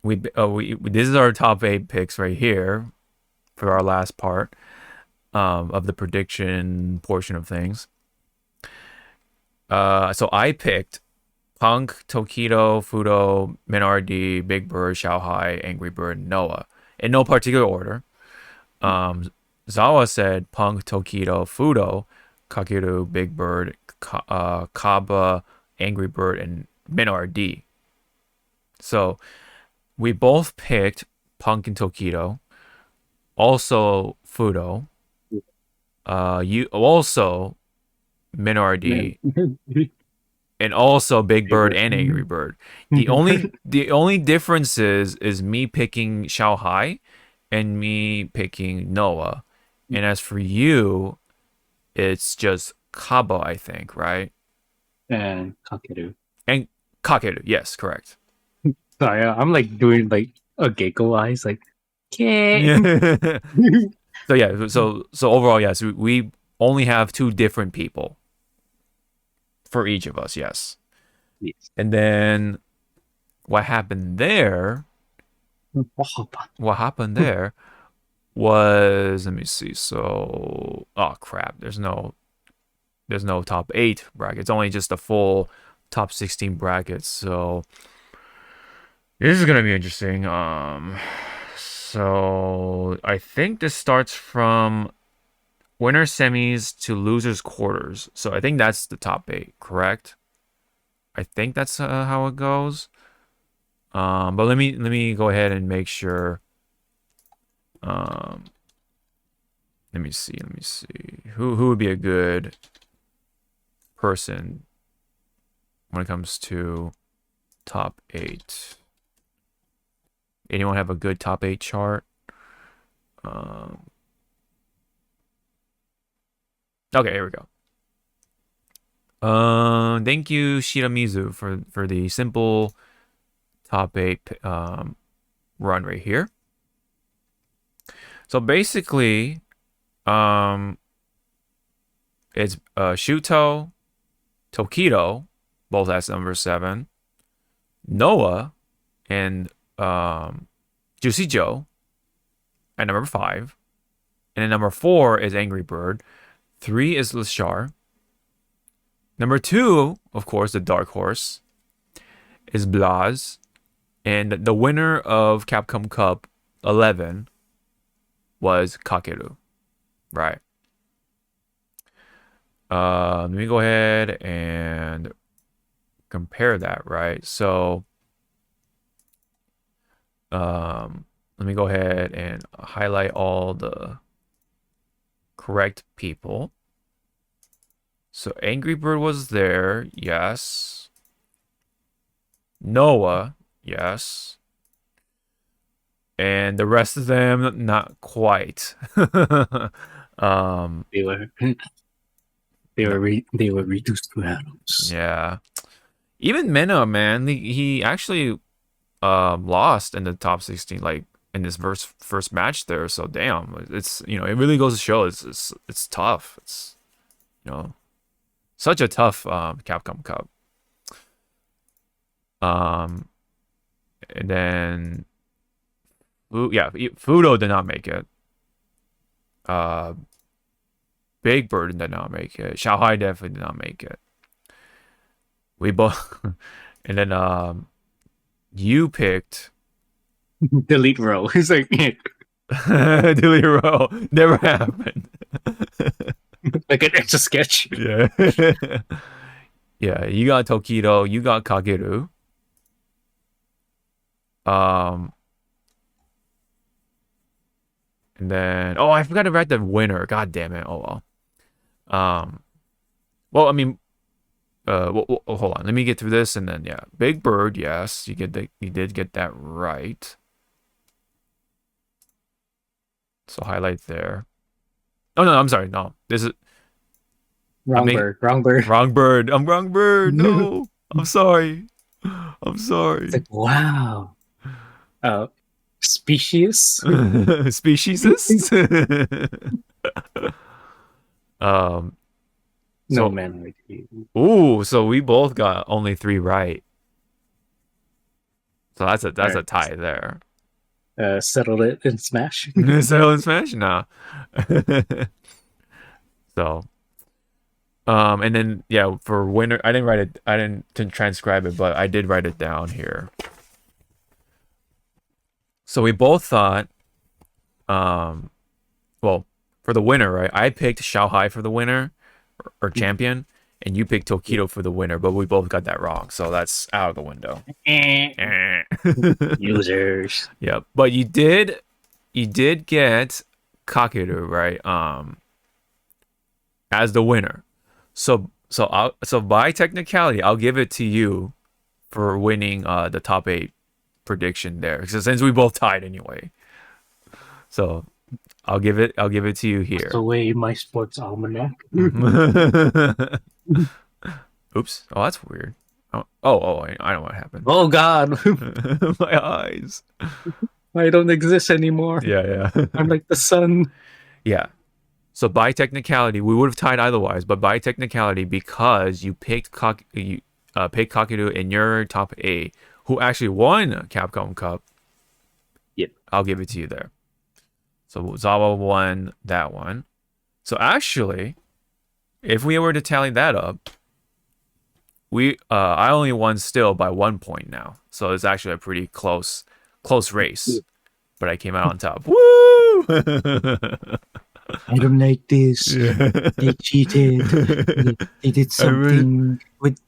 we this is our top 8 picks right here for our last part of the prediction portion of things. So I picked Punk, Tokido, Fudo, Minardi, Big Bird, Xiaohai, Angry Bird, Noah in no particular order. Um, Zawa said Punk, Tokido, Fudo, Kakeru, Big Bird, Kaba, Angry Bird, and Minardi. So we both picked Punk and Tokido. Also Fudo. You also Minardi, and also Big Bird and Angry Bird. The only difference is me picking Xiaohai and me picking Noah. And as for you, it's just Kaba, I think, right? And Kakeru. And Kakeru, yes, correct. Sorry, I'm like doing like a gecko eyes, like, okay. Yeah. So yeah, so overall, yes, we only have 2 different people for each of us, yes. Yes. And then what happened there? What happened there was, let me see. So, oh crap, there's no top 8 bracket. It's only just a full top 16 brackets. So this is gonna be interesting. So I think this starts from winner semis to losers quarters. So I think that's the top 8, correct? I think that's how it goes. But let me go ahead and make sure. Um, let me see. Who would be a good person when it comes to top 8. Anyone have a good top 8 chart? Okay, here we go. Thank you, Shiramizu, for the simple top 8 run right here. So basically, it's Shuto, Tokido, both at number 7, Noah, and Juicy Joe at number 5, and then number 4 is Angry Bird, 3 is Lashar, number 2, of course, the dark horse, is Blaz, and the winner of Capcom Cup 11 was Kakeru. Right. Let me go ahead and compare that, right? So, let me go ahead and highlight all the correct people. So, Angry Bird was there, yes. Noah, yes. And the rest of them, not quite. They were reduced to atoms. Yeah. Even Mena, man, he actually lost in the top 16, like in this first match there. So damn, it's it really goes to show it's tough. It's such a tough Capcom Cup. And then Fudo did not make it. Big Bird did not make it. Xiaohai definitely did not make it. We both, and then you picked Delete row. It's like delete row. Never happened. like an extra sketch. Yeah. Yeah, you got Tokido, you got Kageru. And then I forgot to write the winner. God damn it. Oh well. Well, I mean, hold on. Let me get through this, and then Big Bird. Yes, you did get that right. So highlight there. Oh no, I'm sorry. No, this is Wrong bird. Wrong bird. I'm wrong bird. No, I'm sorry. I'm sorry. It's like, wow. Species. Speciesist. No man like you. Ooh, so we both got only 3 right. So that's a tie there. Settled it in Smash. Settle and Smash? Nah. So, and then for winner, I didn't write it. I didn't transcribe it, but I did write it down here. So we both thought, well, for the winner, right? I picked Xiaohai for the winner or champion, and you picked Tokido for the winner, but we both got that wrong, so that's out of the window. Users. Yeah, but you did get Kakeru, right? As the winner. So by technicality, I'll give it to you for winning the top 8 prediction there, because since we both tied anyway. So I'll give it to you here. That's the way my sports almanac. Oops. Oh, that's weird. I know what happened. Oh God. My eyes. I don't exist anymore. Yeah. I'm like the sun. Yeah. So by technicality, we would have tied otherwise, but by technicality, because you picked Kakeru in your top 8, who actually won Capcom Cup. Yep. I'll give it to you there. So Zawa won that one. So actually, if we were to tally that up, I only won still by 1 point now. So it's actually a pretty close race. But I came out on top. Woo! I don't like this. Yeah. They cheated. They did something with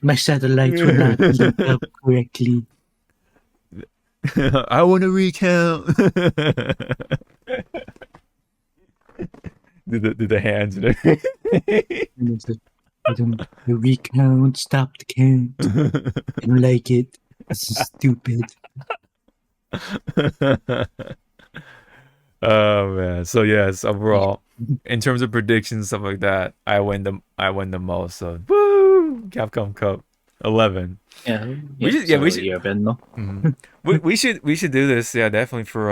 my satellites were not lit up correctly. I want to recount. did the hands. The recount, stop the count. I don't like it. This is stupid. Oh man. So yes, overall, in terms of predictions, stuff like that, I win the most. So woo! Capcom Cup 11. Yeah, We yeah. should yeah, we So should you're Ben, no? mhm. we should do this, yeah, definitely for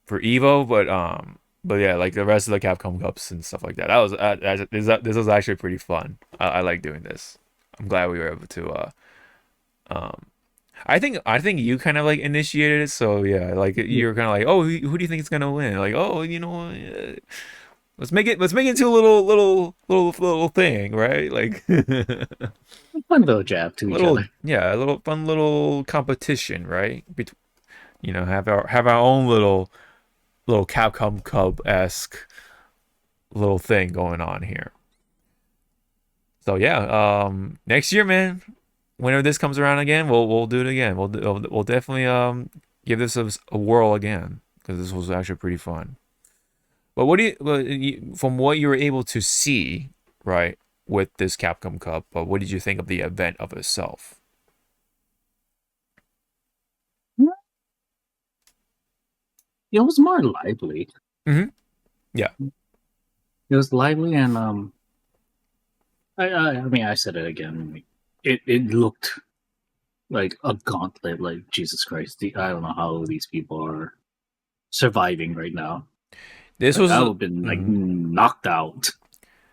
Evo, but yeah, like the rest of the Capcom Cups and stuff like that. That was this was actually pretty fun. I like doing this. I'm glad we were able to um I think you kind of like initiated it, so yeah, like Yeah. you're kind of like, oh, who do you think is gonna win? Like, oh, let's make it into a little thing, right? Like, Fun little jab to each little other. yeah, a little fun little competition, right? Have our own little Capcom Cup esque little thing going on here. So yeah, next year, man, whenever this comes around again, we'll do it again. We'll definitely give this a whirl again because this was actually pretty fun. But from what you were able to see, right, with this Capcom Cup, what did you think of the event of itself? It was more lively. Mm-hmm. Yeah. It was lively, and I mean, I said it again. Like, it looked like a gauntlet. Like Jesus Christ, I don't know how these people are surviving right now. This Like was. I would have been like Mhm. knocked out,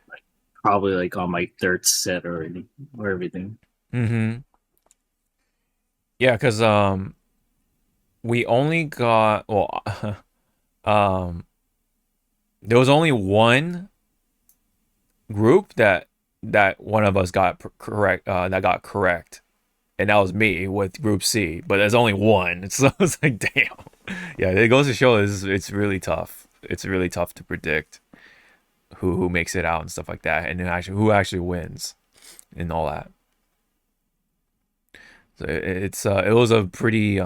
like probably like on my third set or everything. Mm-hmm. Yeah, because we only got um there was only one group that one of us got correct that got correct, and that was me with Group C. But there's only one, so it's like damn. Yeah, it goes to show it's really tough. It's really tough to predict who makes it out and stuff like that, and who actually wins and all that. So it was a pretty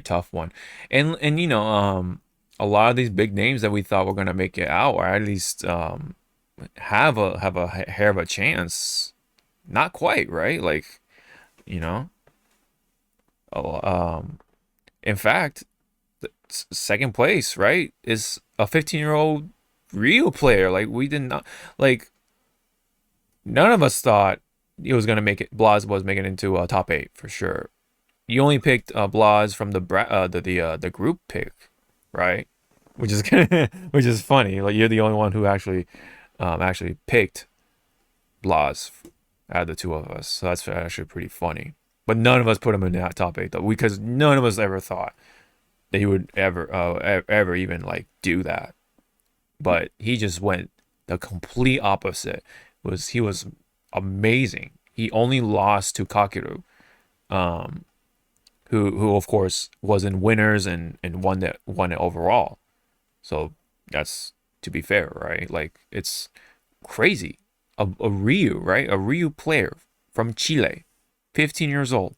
tough one, and a lot of these big names that we thought were gonna make it out, or at least have a hair of a chance. Not quite, right? Like, you know, oh, in fact, second place, right, is a 15-year-old Ryu player. Like, we did not, like, none of us thought he was gonna make it. Blas was making it into a top 8 for sure. You only picked Blas from the group pick, right? Which is which is funny. Like, you're the only one who actually picked Blas out of the two of us. So that's actually pretty funny. But none of us put him in that top 8 though, because none of us ever thought that he would ever even like do that. But he just went the complete opposite. He was amazing. He only lost to Kakeru, um, who of course was in winners and won it overall. So that's, to be fair, right? Like, it's crazy. A Ryu, right? A Ryu player from Chile, 15 years old.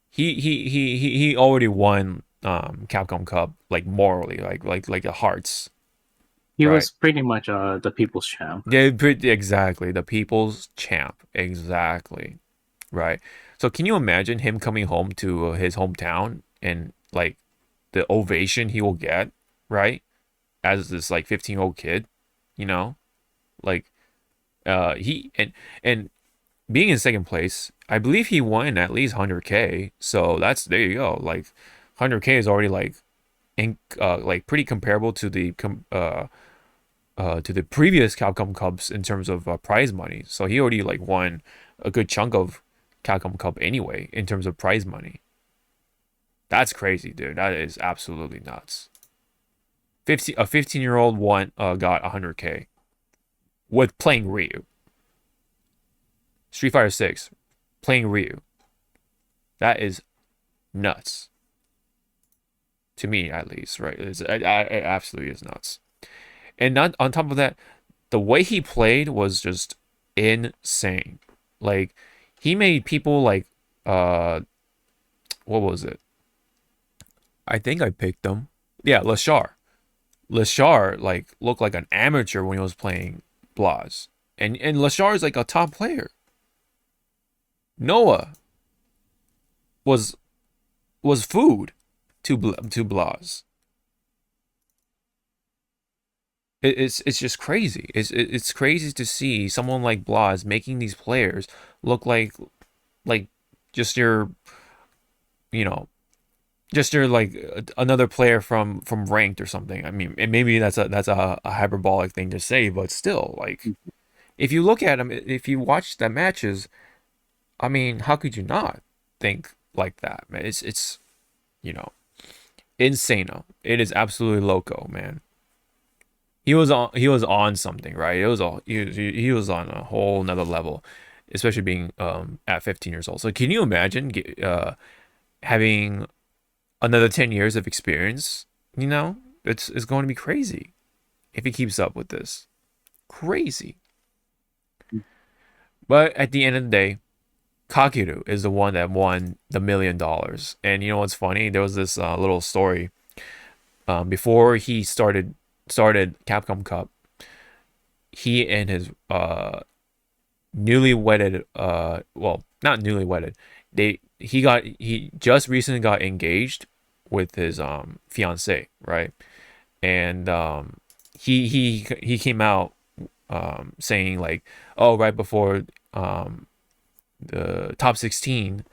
He already won Capcom Cup, like, morally, like the hearts, He right? was pretty much the people's champ. Yeah, exactly, the people's champ, exactly, right? So can you imagine him coming home to his hometown and like the ovation he will get, right? As this like 15-year-old kid, you know, like he and being in second place, I believe he won at least 100K. So that's, there you go. Like 100K is already like pretty comparable to the previous Capcom Cups in terms of prize money. So he already like won a good chunk of Capcom Cup anyway in terms of prize money. That's crazy, dude. That is absolutely nuts. A 15-year-old got 100K with playing Ryu. Street Fighter 6 playing Ryu. That is nuts. To me, at least, right? It absolutely is nuts. And not on top of that, the way he played was just insane. Like, he made people like what was it? I think I picked him. Yeah, Lashar. Lashar like looked like an amateur when he was playing Blas. And Lashar is like a top player. Noah was was food to Blas. It's just crazy. It's crazy to see someone like Blas making these players look like just your, you know, just your like another player from ranked or something. I mean, and maybe that's a hyperbolic thing to say, but still, like, if you look at them, if you watch the matches, I mean, how could you not think like that, man? It's you know, insano. It is absolutely loco, man. He was on something, right? It was all he was on a whole nother level, especially being at 15 years old. So can you imagine having another 10 years of experience? You know, it's going to be crazy if he keeps up with this. Crazy. But at the end of the day, Kakeru is the one that won the $1 million. And you know what's funny? There was this little story before he started Capcom Cup. He and his newly wedded, well, not newly wedded, he just recently got engaged with his fiance, right? And he came out saying like, oh, right before the top 16,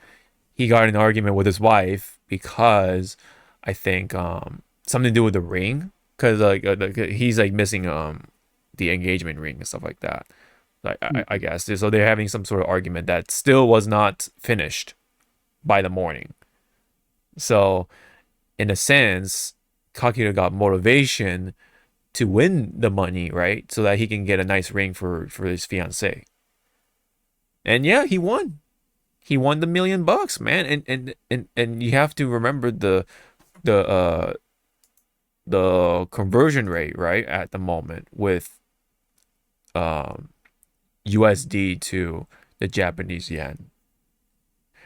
he got in an argument with his wife because I think something to do with the ring, because he's like missing the engagement ring and stuff like that. Like I guess so they're having some sort of argument that still was not finished by the morning. So in a sense, Kakira got motivation to win the money, right? So that he can get a nice ring for his fiance. And yeah, he won. He won the $1 million, man. And you have to remember the conversion rate, right, at the moment with USD to the Japanese yen.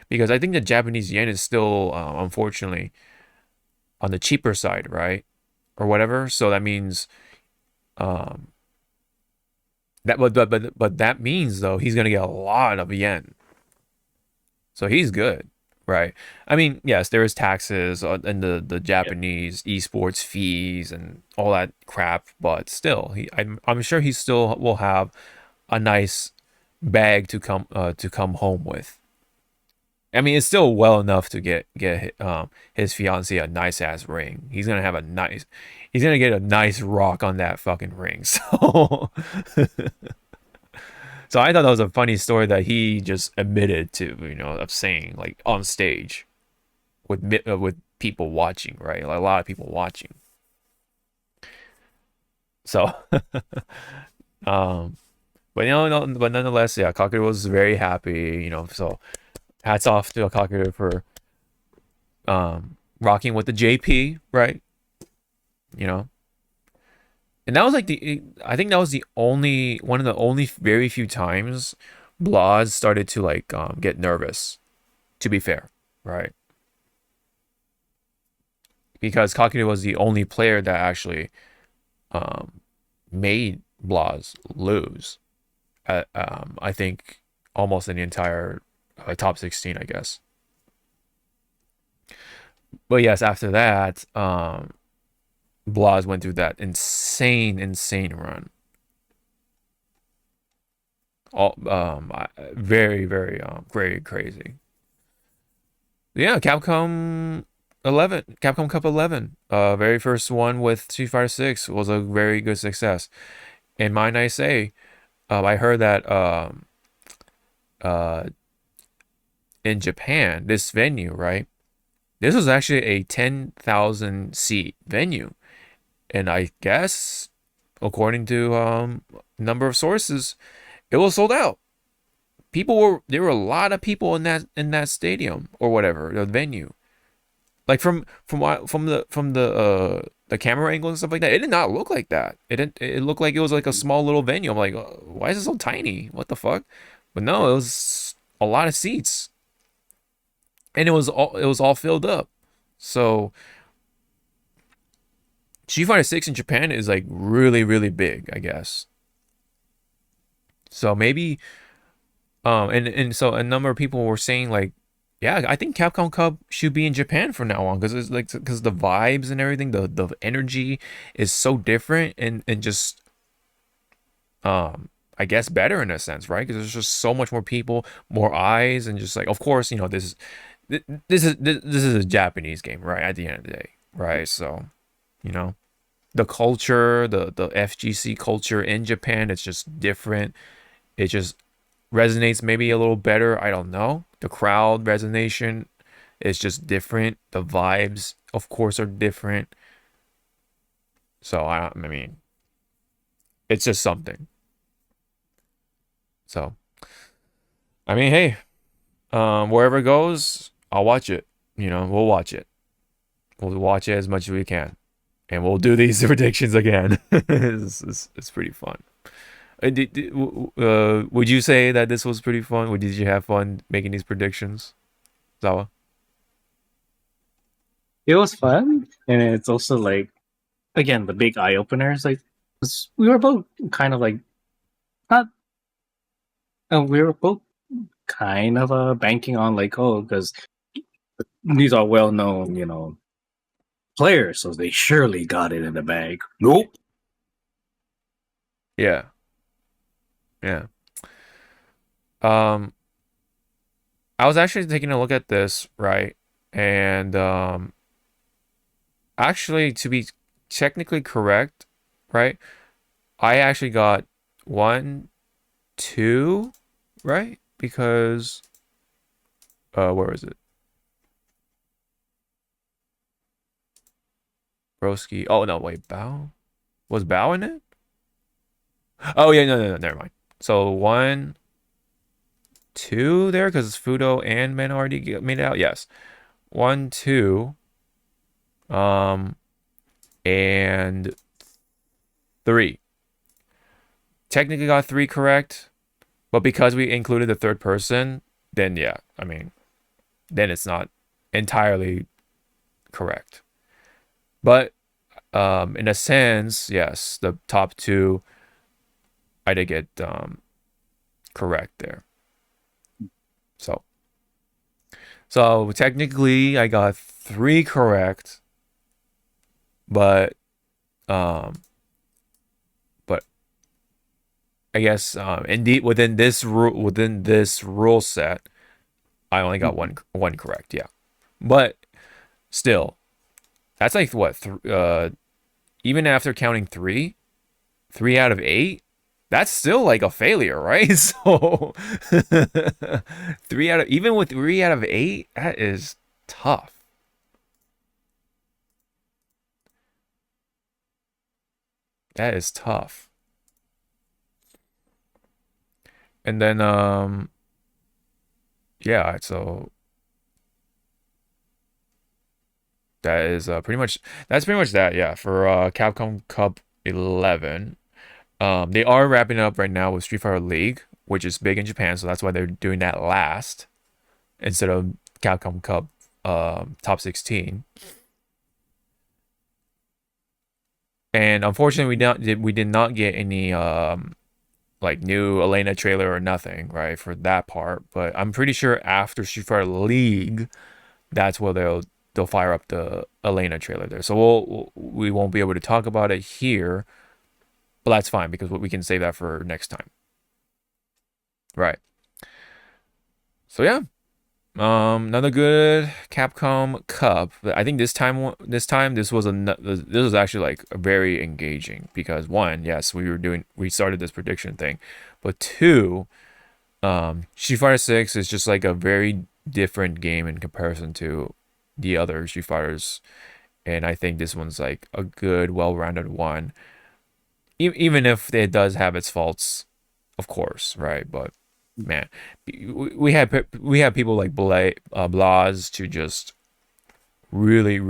Because I think the Japanese yen is still unfortunately on the cheaper side, right? Or whatever. So that means but that means though he's gonna get a lot of yen. So he's good, right? I mean, yes, there is taxes and the Japanese esports fees and all that crap, but still, I'm sure he still will have a nice bag to come home with. I mean, it's still well enough to get his fiance a nice ass ring. He's gonna get a nice rock on that fucking ring. So so I thought that was a funny story that he just admitted to, of saying like on stage with people watching, right? Like a lot of people watching. So, but but nonetheless, yeah, Kakeru was very happy, So hats off to Kakeru for rocking with the JP, right? And that was like I think that was one of the only very few times Blas started to like get nervous, to be fair, right? Because Kakeru was the only player that actually made Blas lose at, I think almost in the entire top 16, I guess. But yes, after that, Blas went through that insane run. All very, very, very crazy. Yeah, Capcom Cup 11, very first one with Street Fighter 6 was a very good success. And mind I say, I heard that in Japan, this venue, right? This was actually a 10,000 seat venue. And I guess, according to number of sources, it was sold out. There were a lot of people in that stadium or whatever, the venue. Like from the camera angle and stuff like that, it did not look like that. It looked like it was like a small little venue. I'm like, why is it so tiny? What the fuck? But no, it was a lot of seats. And it was all filled up. So Street Fighter 6 in Japan is like really, really big, I guess. So maybe and so a number of people were saying like Yeah, I think Capcom Cup should be in Japan from now on because it's like because the vibes and everything, the energy is so different and just I guess better in a sense, right? Because there's just so much more people, more eyes, and just like of course this is a Japanese game, right? At the end of the day, right? So you know the culture, the FGC culture in Japan, it's just different. It just resonates maybe a little better. I don't know. The crowd resonation is just different. The vibes, of course, are different. So I mean, it's just something. So I mean, hey, wherever it goes, I'll watch it. We'll watch it. We'll watch it as much as we can, and we'll do these predictions again. It's pretty fun. Would you say that this was pretty fun? Or did you have fun making these predictions, Zawa? It was fun, and it's also like again the big eye openers. Like 'cause we were both kind of like not. We were both kind of banking on like because these are well known, players, so they surely got it in the bag. Nope. Yeah, yeah. Um, I was actually taking a look at this, right? And actually, to be technically correct, right? I actually got one, two, right? Because where is it? Broski. Oh no, wait, Bow? Was Bow in it? Oh yeah, no, never mind. So one, two there because Fudo and Men already made it out. Yes, one, two, um, and three. Technically got three correct, but because we included the third person, then yeah, I mean, then it's not entirely correct. But in a sense, yes, the top two I did get correct there. So technically I got three correct, but um but I guess indeed within this rule set, I only got one correct. Yeah, but still, that's like what even after counting three out of eight, that's still like a failure, right? So even with 3 out of 8, that is tough. That is tough. And then yeah, so that is pretty much that, yeah, for Capcom Cup 11. They are wrapping up right now with Street Fighter League, which is big in Japan, so that's why they're doing that last instead of Capcom Cup top 16. And unfortunately, we did not get any like new Elena trailer or nothing, right, for that part. But I'm pretty sure after Street Fighter League, that's where they'll fire up the Elena trailer there. So we won't be able to talk about it here, but that's fine because we can save that for next time. Right. So yeah. Another good Capcom Cup. But I think this time this was actually like very engaging because one, yes, we started this prediction thing, but two, Street Fighter 6 is just like a very different game in comparison to the other Street Fighters, and I think this one's like a good, well-rounded one. Even if it does have its faults, of course, right? But man, we have people like Blas to just really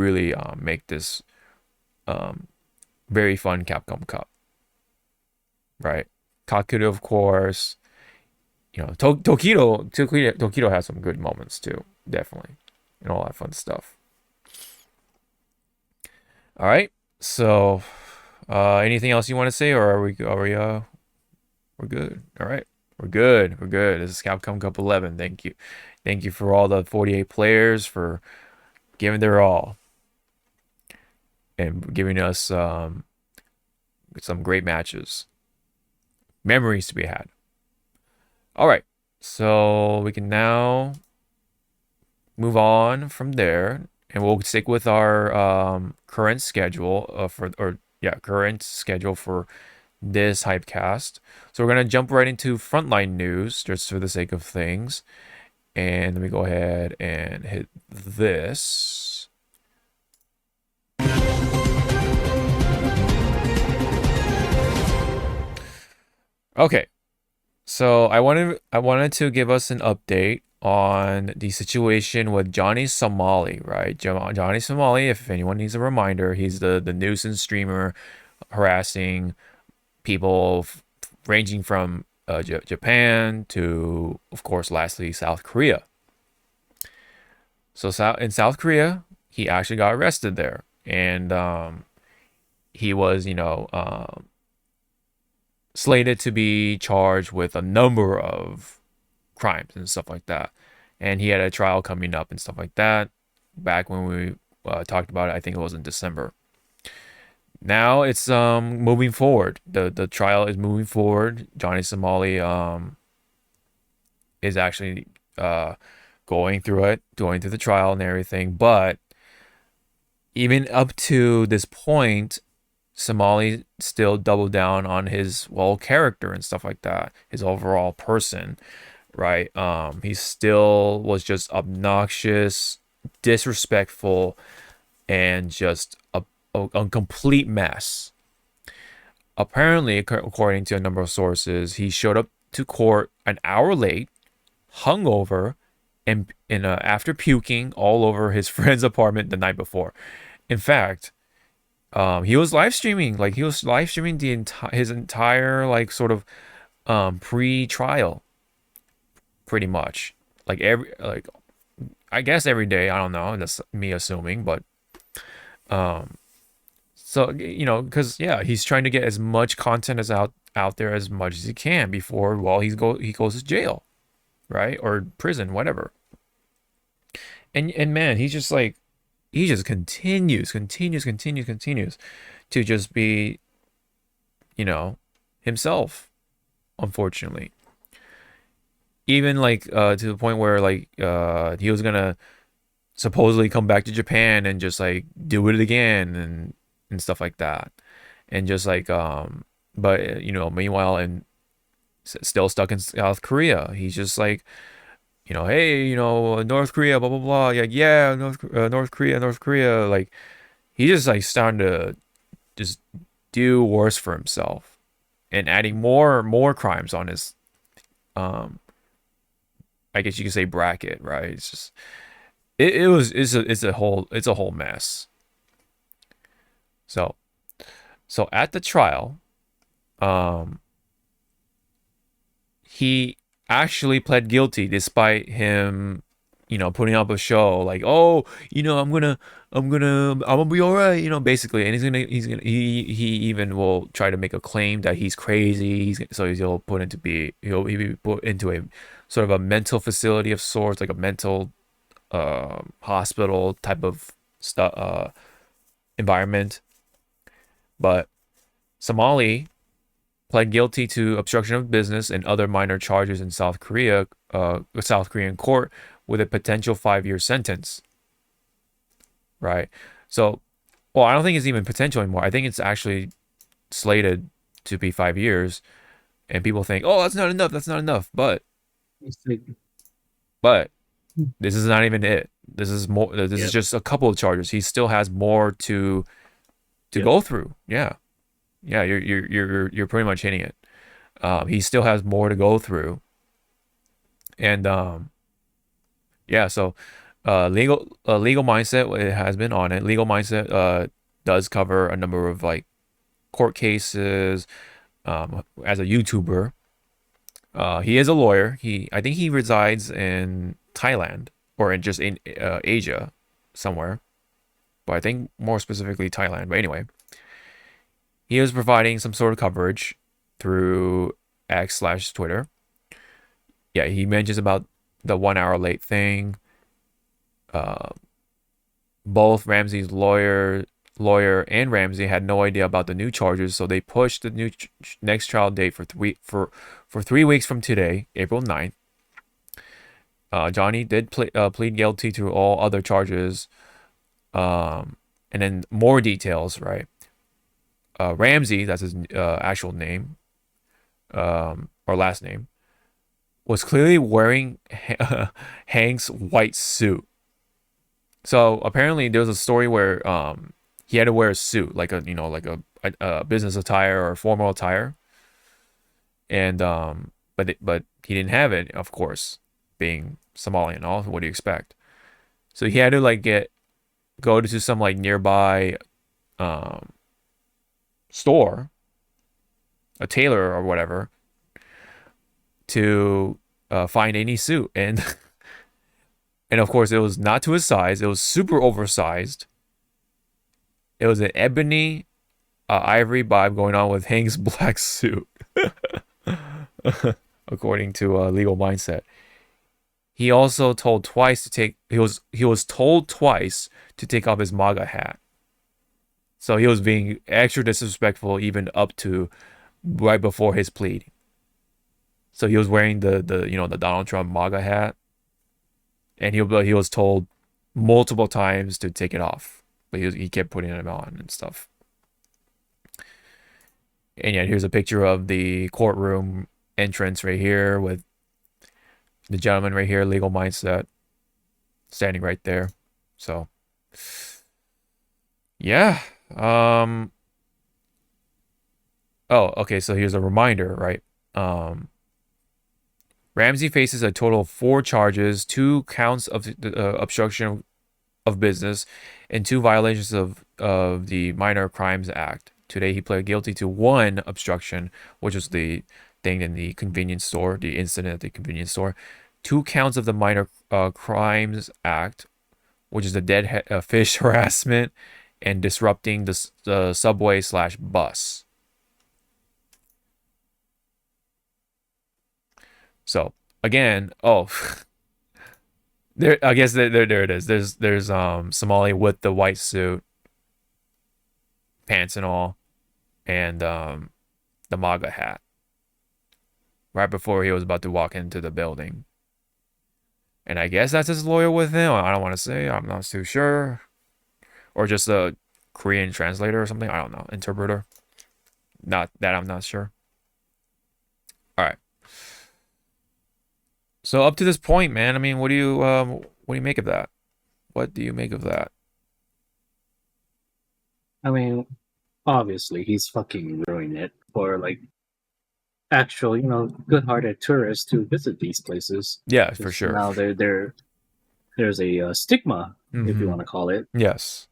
make this very fun Capcom Cup, right? Kakudo, of course. Tokido has some good moments too, definitely, and all that fun stuff. All right, so anything else you want to say, or we're good? All right. We're good. This is Capcom Cup 11. Thank you. Thank you for all the 48 players for giving their all and giving us some great matches. Memories to be had. All right. So we can now move on from there, and we'll stick with our current schedule current schedule for this Hypecast. So we're gonna jump right into frontline news just for the sake of things, and let me go ahead and hit this. Okay, so I wanted to give us an update on the situation with Johnny Somali, right? Johnny Somali, if anyone needs a reminder, he's the nuisance streamer harassing people ranging from Japan to, of course, lastly, South Korea. So in South Korea, he actually got arrested there, and he was, slated to be charged with a number of crimes and stuff like that. And he had a trial coming up and stuff like that. Back when we talked about it, I think it was in December. Now it's moving forward. The trial is moving forward. Johnny Somali is actually going through the trial and everything. But even up to this point, Somali still doubled down on his character and stuff like that, his overall person, right? He still was just obnoxious, disrespectful, and just a complete mess. Apparently, according to a number of sources, he showed up to court an hour late, hungover, and after puking all over his friend's apartment the night before. In fact, he was live streaming, his entire sort of pre-trial, pretty much, I guess every day. I don't know, that's me assuming, but so because he's trying to get as much content as out there as much as he can before he goes to jail, right, or prison, whatever. And man, he just continues to just be, himself, unfortunately. Even to the point where he was gonna supposedly come back to Japan and just do it again and stuff like that. And just but meanwhile, and still stuck in South Korea, he's just hey, North Korea, blah blah blah. Yeah, North Korea. He just starting to just do worse for himself, and adding more crimes on his, I guess you could say, bracket, right? It's just it's a whole mess. So at the trial, he actually pled guilty despite him, putting up a show I'm gonna be all right, basically. And he even will try to make a claim that he's crazy. He'll be put into a sort of a mental facility of sorts, like a mental hospital type of stuff, environment. But Somali pled guilty to obstruction of business and other minor charges in South Korean court, with a potential 5-year sentence. Right. So, I don't think it's even potential anymore. I think it's actually slated to be 5 years, and people think, oh, that's not enough. That's not enough. But this is not even it. This is more. This is just a couple of charges. He still has more to go through. Yeah. You're pretty much hitting it. He still has more to go through, and so legal mindset, it has been on it. Legal mindset does cover a number of court cases. As a YouTuber, he is a lawyer. I think he resides in Thailand, or in Asia somewhere, but I think more specifically Thailand. But anyway, he was providing some sort of coverage through X/Twitter. Yeah, he mentions about the 1 hour late thing. Both Ramsey's lawyer and Ramsey had no idea about the new charges, so they pushed the new next trial date for 3 weeks from today, April 9th. Johnny did plead guilty to all other charges. And then more details, right? Ramsey, that's his actual name, or last name, was clearly wearing Hank's white suit. So apparently there was a story where he had to wear a suit, like a business attire or formal attire, and but he didn't have it, of course, being Somali and all. What do you expect? So he had to like go to some like nearby store, a tailor or whatever, to find any suit, and and of course it was not to his size. It was super oversized. It was an ebony ivory vibe going on with Hank's black suit, according to Legal Mindset. He also told twice to take. He was told twice to take off his MAGA hat. So he was being extra disrespectful even up to right before his plea. So he was wearing the Donald Trump MAGA hat, and he was told multiple times to take it off, but he kept putting it on and stuff. And yeah, here's a picture of the courtroom entrance right here with the gentleman right here, Legal Mindset, standing right there. So yeah. Oh, okay, so here's a reminder, right? Ramsey faces a total of 4 charges, 2 counts of obstruction of business, and 2 violations of the Minor Crimes Act. Today, he pled guilty to 1 obstruction, which was the thing in the convenience store, the incident at the convenience store. 2 counts of the Minor Crimes Act, which is the dead fish harassment and disrupting the subway/bus. So again, there. I guess there it is. There's Somali with the white suit, pants and all, and the MAGA hat. Right before he was about to walk into the building, and I guess that's his lawyer with him. I don't want to say. I'm not too sure, or just a Korean translator or something. I don't know, interpreter. Not that I'm not sure. All right. So up to this point, man, I mean, what do you make of that? What do you make of that? I mean, obviously, he's fucking ruining it for like actual, good-hearted tourists to visit these places. Yeah, for sure. Now there's a stigma, if you want to call it, Yes.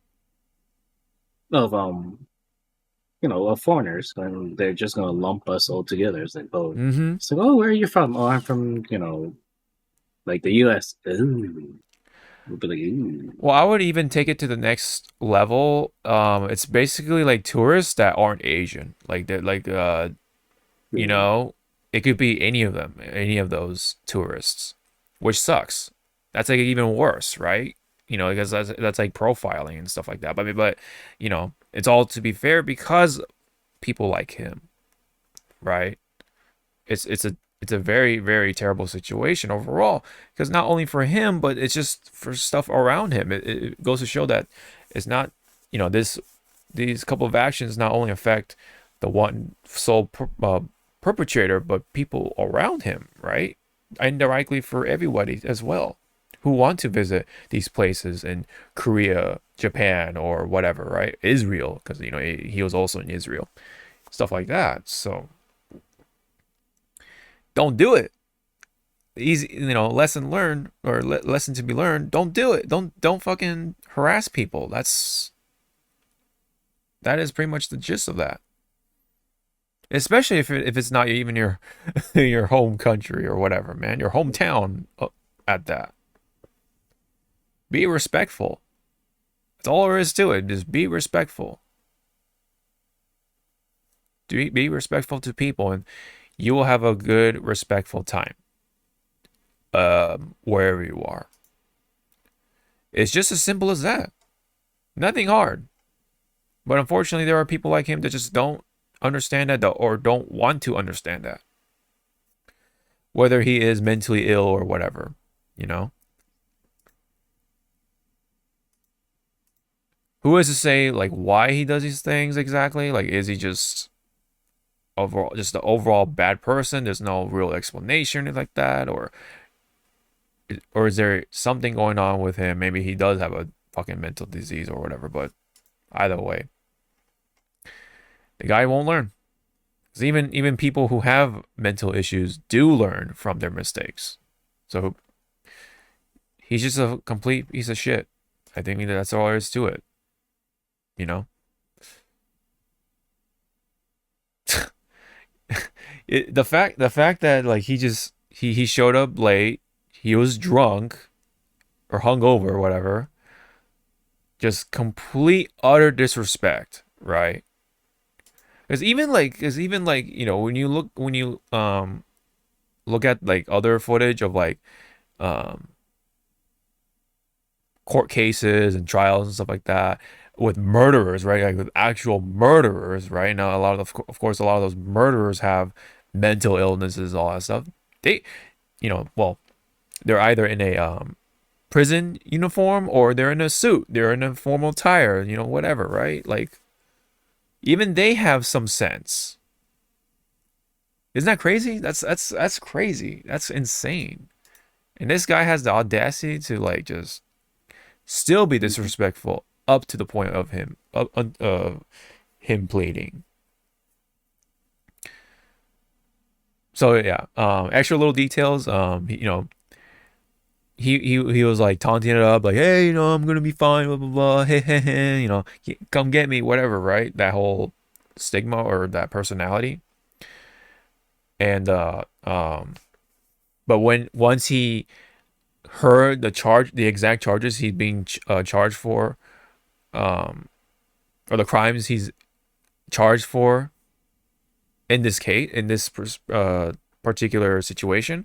of of foreigners, and they're just gonna lump us all together. It's like, it's like, oh, where are you from? Oh, I'm from, like the U.S. Ooh. We'll be like, ooh. Well, I would even take it to the next level. It's basically like tourists that aren't Asian. Like they're like it could be any of them, any of those tourists, which sucks. That's like even worse, right? Because that's like profiling and stuff like that. But it's all to be fair because people like him, right? It's a very, very terrible situation overall, because not only for him, but it's just for stuff around him. It goes to show that it's not, these couple of actions not only affect the one sole perpetrator, but people around him, right? Indirectly for everybody as well, who want to visit these places in Korea, Japan, or whatever, right? Israel, because he was also in Israel, stuff like that. So don't do it. Easy, lesson learned, or lesson to be learned. Don't do it. Don't fucking harass people. That is pretty much the gist of that. Especially if it's not even your your home country or whatever, man. Your hometown at that. Be respectful. That's all there is to it. Just be respectful. Be respectful to people, and you will have a good, respectful time. wherever you are. It's just as simple as that. Nothing hard. But unfortunately, there are people like him that just don't understand that or don't want to understand that. Whether he is mentally ill or whatever, you know? Who is to say, like, why he does these things exactly? Like, is he just overall just an overall bad person? There's no real explanation like that, or is there something going on with him? Maybe he does have a fucking mental disease or whatever. But either way, the guy won't learn. Because even people who have mental issues do learn from their mistakes. So he's just a complete piece of shit. I think that's all there is to it. You know? The fact that like he showed up late, he was drunk or hungover or whatever, just complete utter disrespect, right? Because even like you know, when you look at like other footage of like court cases and trials and stuff like that with murderers, right? Like with actual murderers, right? Now, of course, a lot of those murderers have mental illnesses, all that stuff. They, you know, well, they're either in a prison uniform or they're in a suit. They're in a formal attire, you know, whatever, right? Like, even they have some sense. Isn't that crazy? That's crazy. That's insane. And this guy has the audacity to like just still be disrespectful up to the point of him pleading. So yeah, extra little details. You know, he was like taunting it up, like, hey, you know, I'm gonna be fine, blah blah blah, hey hey hey, you know, come get me, whatever, right? That whole stigma or that personality. And but once he heard the exact charges he's being charged for, or the crimes he's charged for in this case, in this particular situation,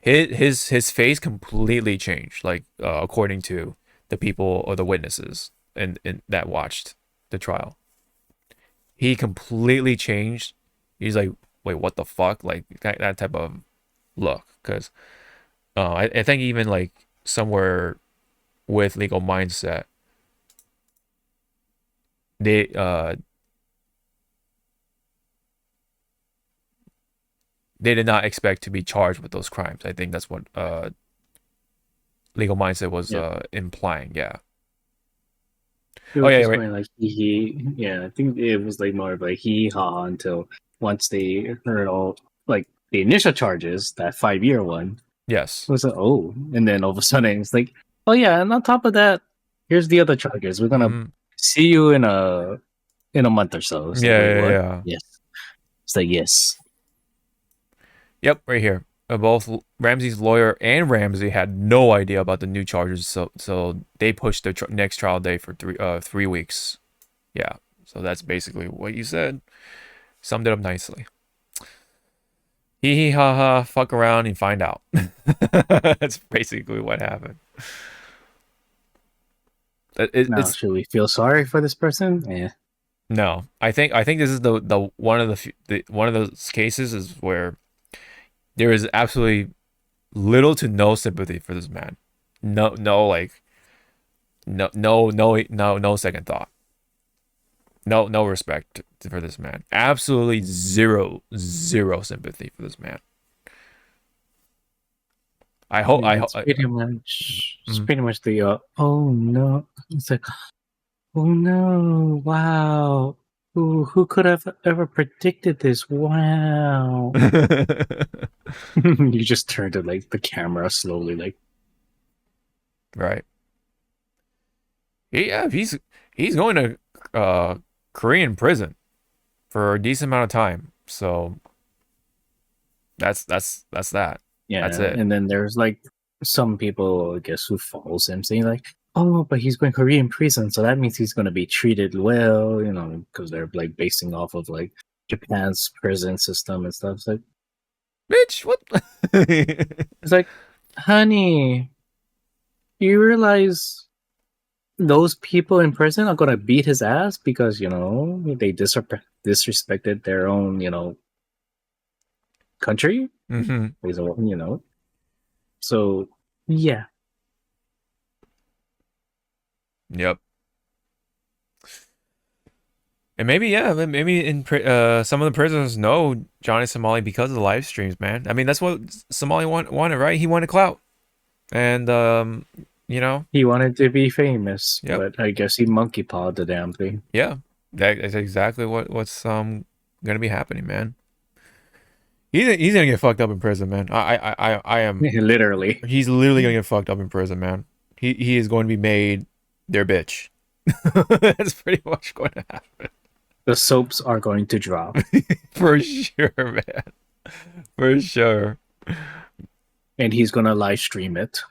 his face completely changed, like according to the people or the witnesses and that watched the trial. He completely changed. He's like, wait, what the fuck? Like that type of look. Because I think even like somewhere with legal mindset, they did not expect to be charged with those crimes. I think that's what legal mindset was implying. Yeah. Oh yeah, right. Like I think it was like more of like hee haw until once they heard all like the initial charges, that 5-year one. Yes. It was like, oh, and then all of a sudden it's like, oh yeah, and on top of that, here's the other charges. We're gonna see you in a month or so. It's yeah. Yes. It's like yes. Yep, right here. Both Ramsey's lawyer and Ramsey had no idea about the new charges, so they pushed the next trial day for 3 weeks. Yeah, so that's basically what you said. Summed it up nicely. Hee hee ha ha, fuck around and find out. That's basically what happened. Now, should we feel sorry for this person? Yeah. No, I think this is the one of those cases is where there is absolutely little to no sympathy for this man. No second thought. No respect for this man. Absolutely zero sympathy for this man. It's pretty much the oh no. It's like, oh no, wow. Who could have ever predicted this? Wow. You just turn to like the camera slowly, like right. Yeah, he's going to Korean prison for a decent amount of time. So that's that. Yeah, that's it. And then there's like some people, I guess, who follows him saying like, oh, but he's going Korean prison, so that means he's going to be treated well, because they're like basing off of like Japan's prison system and stuff. So Bitch, what? It's like, honey, you realize those people in prison are gonna beat his ass because they disrespected their own country. Hmm. So yeah, Yep. And maybe, yeah, maybe some of the prisoners know Johnny Somali because of the live streams, man. I mean, that's what Somali wanted, right? He wanted clout, and you know, he wanted to be famous, yep, but I guess he monkey pawed the damn thing. yeah, that's exactly what's gonna be happening, man. He's gonna get fucked up in prison, man. I am. Literally, He's literally gonna get fucked up in prison, man. He is going to be made their bitch. That's pretty much going to happen. the soaps are going to drop, For sure, man. For sure. and he's gonna live stream it.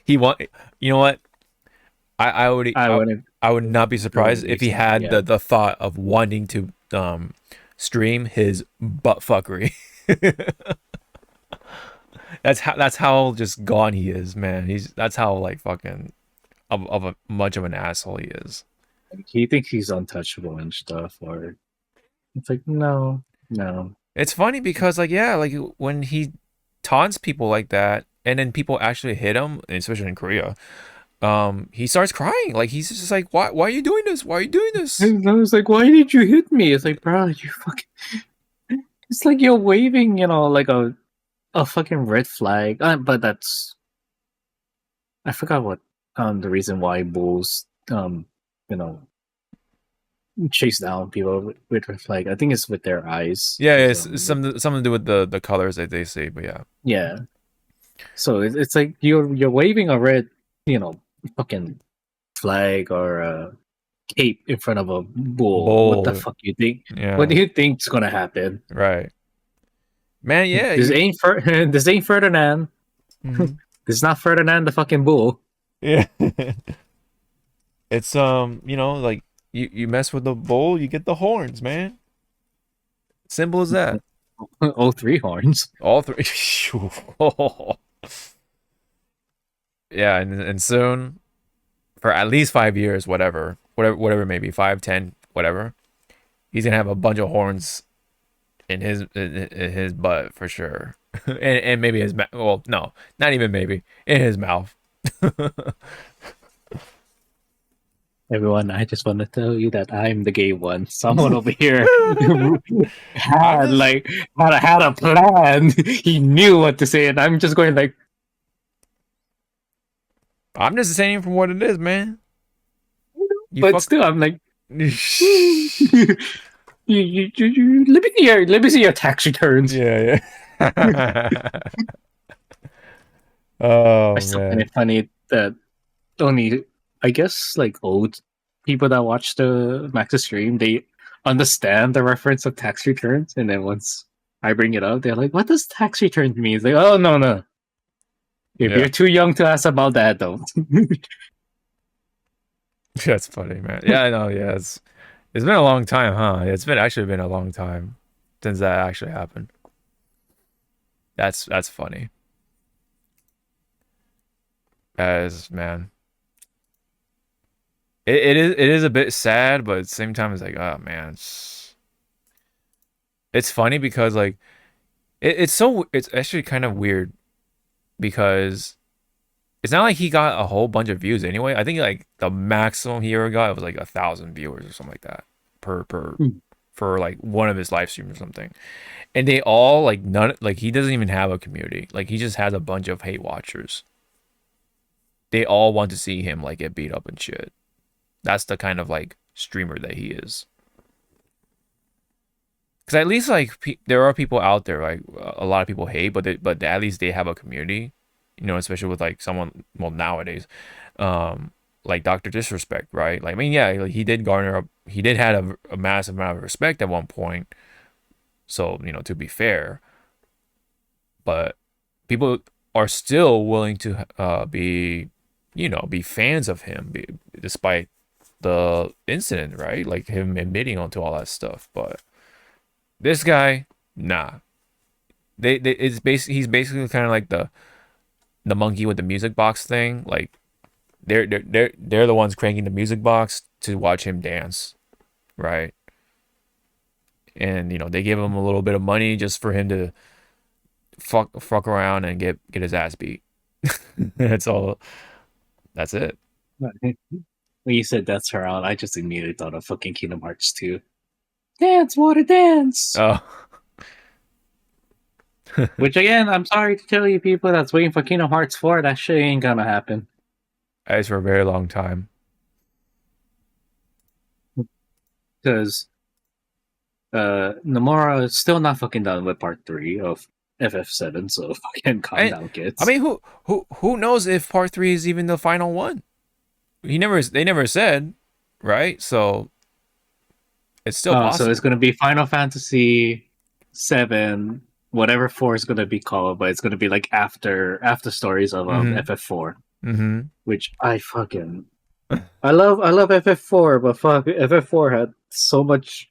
He want. You know what? I would. I wouldn't. I would not be surprised if he had Yeah. the thought of wanting to stream his butt fuckery. That's how just gone he is, man. That's how like fucking of a much of an asshole he is. He thinks he's untouchable and stuff, or it's like no, no. It's funny because like yeah, like when he taunts people like that and then people actually hit him, especially in Korea, he starts crying. Like he's just like, why are you doing this? Why are you doing this? And I was like, why did you hit me? It's like, bro, you fucking. It's like you're waving, like a fucking red flag. But that's I forgot what the reason why bulls you know chase down people with red flag. I think it's with their eyes. Yeah, 'Cause, it's something to do with the colors that they see, but yeah. yeah. So it's like you're waving a red, fucking flag or a cape in front of a bull. What the Bull. fuck you think? Yeah. What do you think's gonna happen? Right. Man, yeah. This ain't this ain't Ferdinand. Mhm. This is not Ferdinand the fucking bull. Yeah. It's like you mess with the bull, you get the horns, man. Simple as that. Oh, three horns. All three. Yeah, and soon, for at least 5 years, whatever, maybe 5, 10, whatever, he's gonna have a bunch of horns in his butt for sure, and maybe his mouth. Well, no, not even maybe in his mouth. Everyone, I just want to tell you that I'm the gay one. Someone over here had a plan. He knew what to say, and I'm just going like, I'm just saying from what it is, man. but still, I'm like, you, let me see your tax returns. Yeah. Oh I still man. find it funny that only, I guess, like old people that watch the Max's stream, they understand the reference of tax returns, and then once I bring it up, they're like, "What does tax returns mean?" It's like, "Oh no. If Yeah. you're too young to ask about that, don't." That's funny, man. Yeah, I know. Yeah, it's been a long time, huh? It's actually been a long time since that actually happened. That's funny. As man, it is a bit sad, but at the same time, it's like, oh man, it's funny because like it's actually kind of weird because it's not like he got a whole bunch of views anyway. I think like the maximum he ever got was like 1,000 viewers or something like that per for like one of his live streams or something. And they all like none like he doesn't even have a community. Like he just has a bunch of hate watchers. They all want to see him like get beat up and shit. That's the kind of like streamer that he is. Because at least like there are people out there like a lot of people hate, but at least they have a community, especially with like someone nowadays, like Doctor Disrespect, right? Like I mean, yeah, like he did had a massive amount of respect at one point. So to be fair, but people are still willing to be fans of him despite the incident, right? Like him admitting onto all that stuff, but. This guy, Nah. He's basically kind of like the monkey with the music box thing. Like they're the ones cranking the music box to watch him dance, right? And they give him a little bit of money just for him to fuck around and get his ass beat. That's all. That's it. When you said that's around, I just immediately thought of fucking Kingdom Hearts 2. Dance, water, dance! Oh, Which again, I'm sorry to tell you people that's waiting for Kingdom Hearts 4, that shit ain't gonna happen. as for a very long time. Because Nomura is still not fucking done with part 3 of FF7, so fucking calm down, kids. I mean, who knows if part 3 is even the final one? They never said, right? So it's still possible. So it's gonna be Final Fantasy 7, whatever 4 is gonna be called, but it's gonna be like after stories of FF4. Mm-hmm. Which I fucking I love FF4, but fuck, FF4 had so much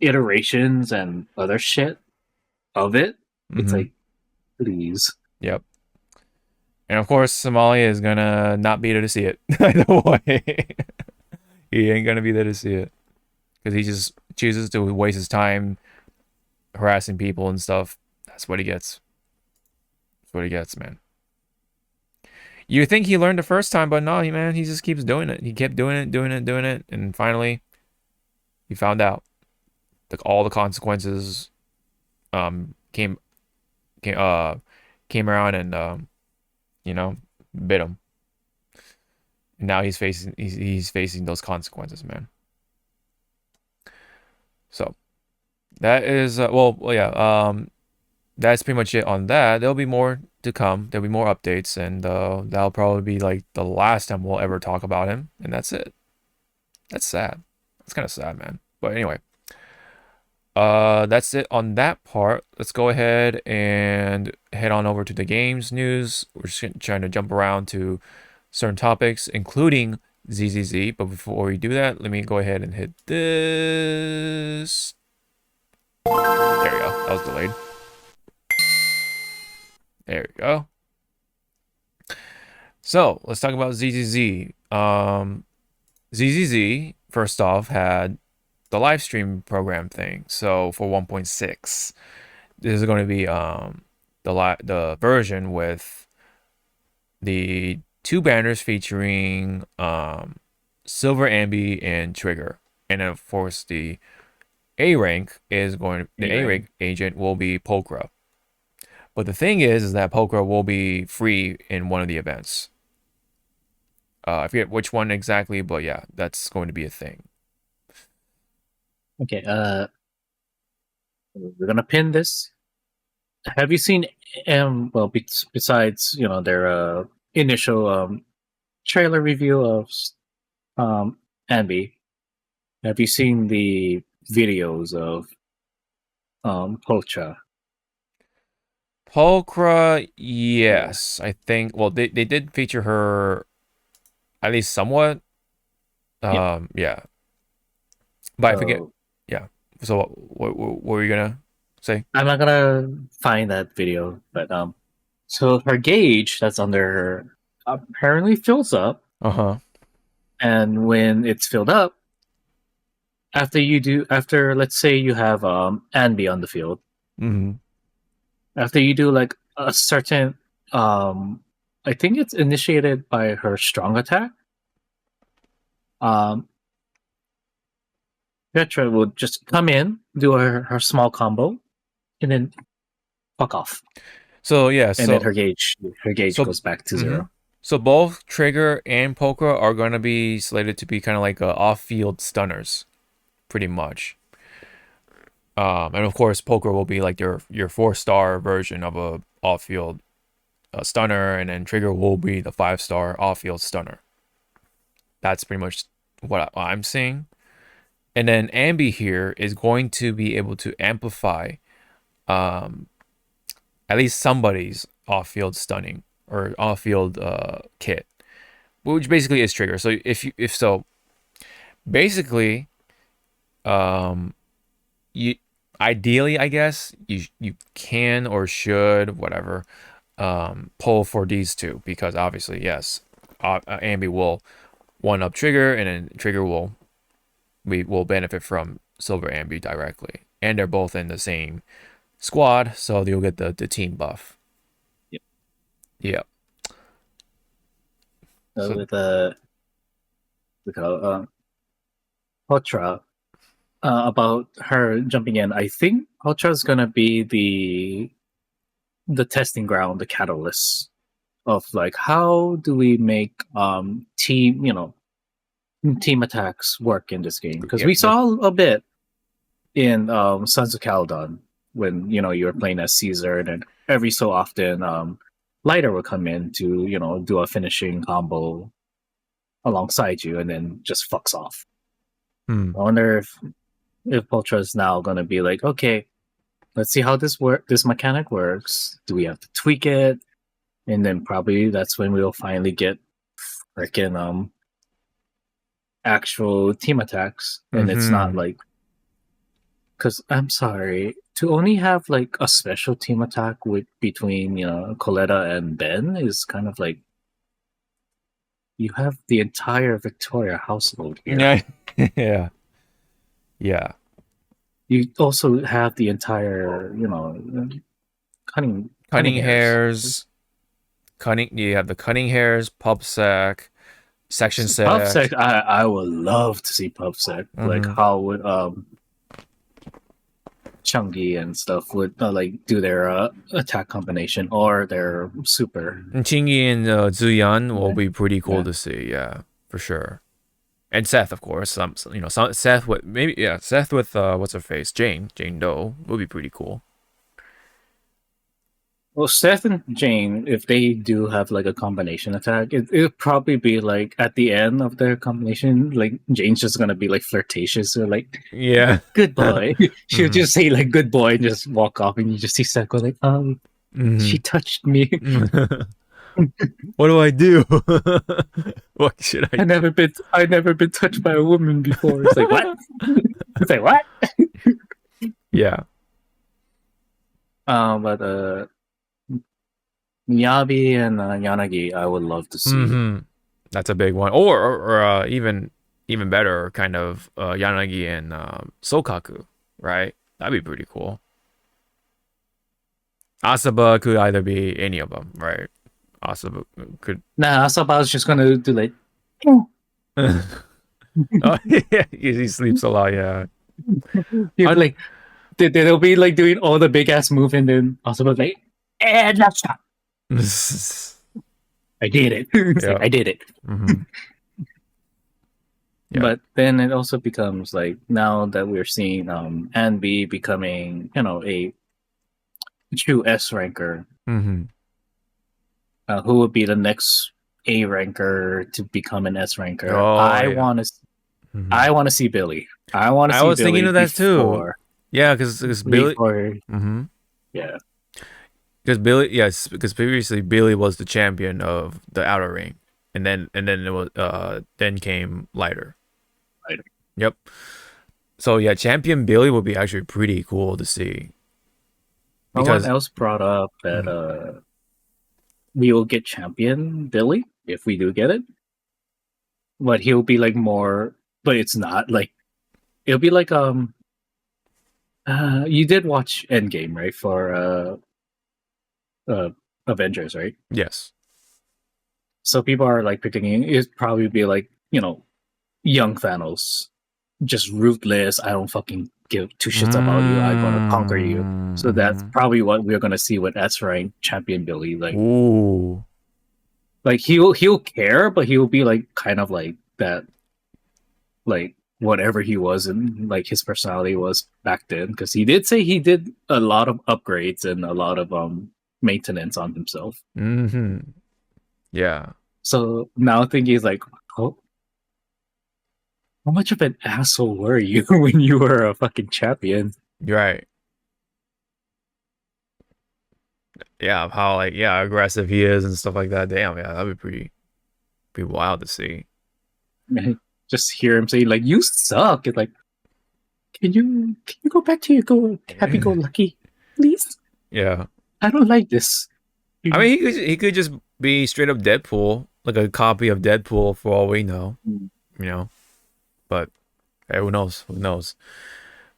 iterations and other shit of it. It's like, please. Yep. And of course, Somali is gonna not be there to see it either way. He ain't gonna be there to see it because he just chooses to waste his time harassing people and stuff. That's what he gets. That's what he gets, man. You think he learned the first time, but no, man, he just keeps doing it. He kept doing it, and finally, he found out. Like all the consequences, came around and bit him. And now he's facing those consequences, man. So that is that's pretty much it on that. There'll be more to come. There'll be more updates, and that'll probably be like the last time we'll ever talk about him, and that's it. That's sad. That's kind of sad, man. But anyway, that's it on that part. Let's go ahead and head on over to the games news. We're just trying to jump around to certain topics, including ZZZ. But before we do that, let me go ahead and hit this. There we go. That was delayed. There we go. So let's talk about ZZZ. ZZZ first off had the live stream program thing. So for 1.6, this is going to be the version with the two banners featuring Silver Anby and Trigger, and then of course the A rank agent will be Pulchra. But the thing is that Pulchra will be free in one of the events. I forget which one exactly, but yeah, that's going to be a thing. Okay, we're gonna pin this. Have you seen besides their initial trailer review of Anby, have you seen the videos of Pulchra? Pulchra, yes. I think, well, they did feature her at least somewhat. Yeah. But I forget. Yeah. So what were you gonna say? I'm not gonna find that video, but so her gauge that's under her apparently fills up. And when it's filled up, after let's say you have Anby on the field. After you do like a certain I think it's initiated by her strong attack. Petra will just come in, do her small combo, and then fuck off. So yeah, and then her gauge goes back to 0. So both Trigger and Pulchra are going to be slated to be kind of like off-field stunners, pretty much. And of course, Pulchra will be like your 4-star version of a off-field stunner, and then Trigger will be the 5-star off-field stunner. That's pretty much what I'm seeing. And then Anby here is going to be able to amplify at least somebody's off-field stunning or off-field kit, which basically is Trigger. So basically, ideally, I guess you can or should whatever pull for these two because obviously yes, Anby will one up Trigger and then Trigger will benefit from Silver Anby directly, and they're both in the same squad, so you'll get the team buff. Yep. Yeah. So with Pulchra, about her jumping in, I think Pulchra is gonna be the testing ground, the catalyst of like how do we make team attacks work in this game, because we saw a bit in Sons of Caledon when you were playing as Caesar, and then every so often Lighter would come in to do a finishing combo alongside you and then just fucks off. I wonder if Pulchra is now gonna be like, okay, let's see how this mechanic works. Do we have to tweak it? And then probably that's when we'll finally get freaking actual team attacks, and it's not like, because I'm sorry, to only have like a special team attack between Coletta and Ben is kind of like, you have the entire Victoria household here. Yeah. Yeah. You also have the entire cunning hairs. You have the cunning hairs, Pubsec, section sec. Pubsec, I would love to see Pubsec. Like how would Chungi and stuff would like do their attack combination or their super. And Chingy and Zuyan will be pretty cool to see, yeah, for sure. And Seth, of course. Seth with what's her face, Jane Doe would be pretty cool. Well, Seth and Jane, if they do have like a combination attack, it'll probably be like at the end of their combination, like Jane's just gonna be like flirtatious or like, yeah, good boy. She'll just say like good boy and just walk off, and you just see Seth go like, she touched me. What do I do? What should I? I've never been touched by a woman before. It's like what? It's like what? Yeah. But Miyabi and Yanagi, I would love to see. That's a big one. Or even better, kind of Yanagi and Sokaku, right? That'd be pretty cool. Asaba could either be any of them, right? Asaba could. Nah, Asaba is just gonna do like. Oh yeah, he sleeps a lot. Yeah. Like they'll be like doing all the big ass move, and then Asaba's like, and now stop. I did it. Like, I did it. Yeah. But then it also becomes like, now that we're seeing Anby becoming a true S ranker, who would be the next A ranker to become an S ranker? I want to see Billy. I want to see. I was thinking of that too. Yeah, because Billy. Yeah. Because previously Billy was the champion of the outer ring, and then it was then came Lighter. Yep. So yeah, champion Billy would be actually pretty cool to see. Because someone else brought up that we will get champion Billy if we do get it, but he'll be like more. But it's not like, it'll be like you did watch Endgame, right? For Avengers, right? Yes. So people are like predicting it'd probably be like young Thanos, just ruthless. I don't fucking give two shits about you. I'm gonna conquer you. So that's probably what we're gonna see with S rank champion Billy. Like, ooh, like he'll care, but he'll be like kind of like that, like whatever he was and like his personality was back then. Because he did say he did a lot of upgrades and a lot of maintenance on himself. Yeah. So now thinking is like, how much of an asshole were you when you were a fucking champion? Right. Yeah, how aggressive he is and stuff like that. Damn, yeah, that'd be pretty wild to see. Just hear him say like, "You suck." It's like, can you go back to your happy go lucky, please? Yeah. I don't like this. I mean, he could just be straight up Deadpool, like a copy of Deadpool for all we know, Mm. you know. But hey, who knows? Who knows?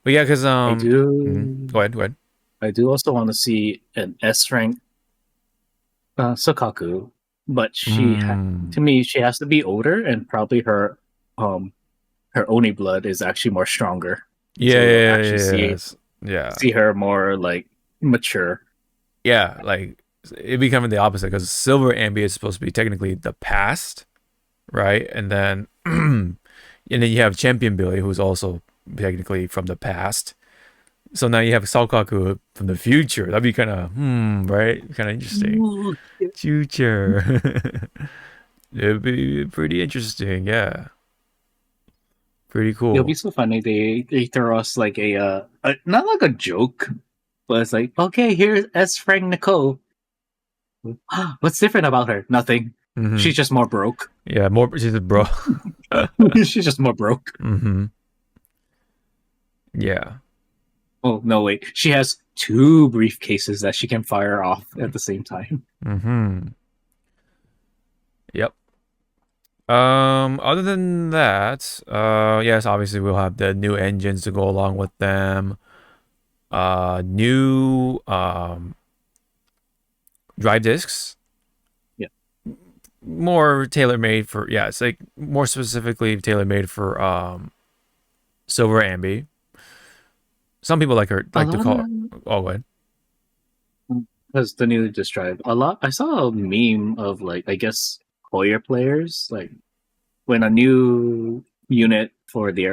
But yeah, because I do. go ahead, go ahead. I do also want to see an S rank Sakaku, but Mm. to me, she has to be older, and probably her Oni blood is actually more stronger, Yeah, so we'll yeah, actually yeah, yes. Yeah, see her more like mature. yeah. Like it becoming the opposite because Silver Anby is supposed to be technically the past, right? And then and then you have Champion Billy, who's also technically from the past. So now you have Salkaku from the future. That'd be kind of right? Kind of interesting. Ooh, Future. It'd be pretty interesting. Yeah, pretty it'll be cool. so funny. They throw us like a not like a joke, but it's like, okay, here's S Frank Nicole. What's different about her? Nothing. Hmm. She's just more broke. Yeah, more she's a bro. She's just more broke. Hmm. Yeah. Oh no, wait. She has two briefcases that she can fire off at the same time. Hmm. Yep. Other than that, yes, obviously we'll have the new engines to go along with them. New drive discs, Yeah. more tailor made for yeah, it's like more specifically tailor made for Silver Ambi. Some people A like to lot call of oh go ahead. Because the new disc drive. A lot I saw a meme of like I guess Hoyer players, like when a new unit for the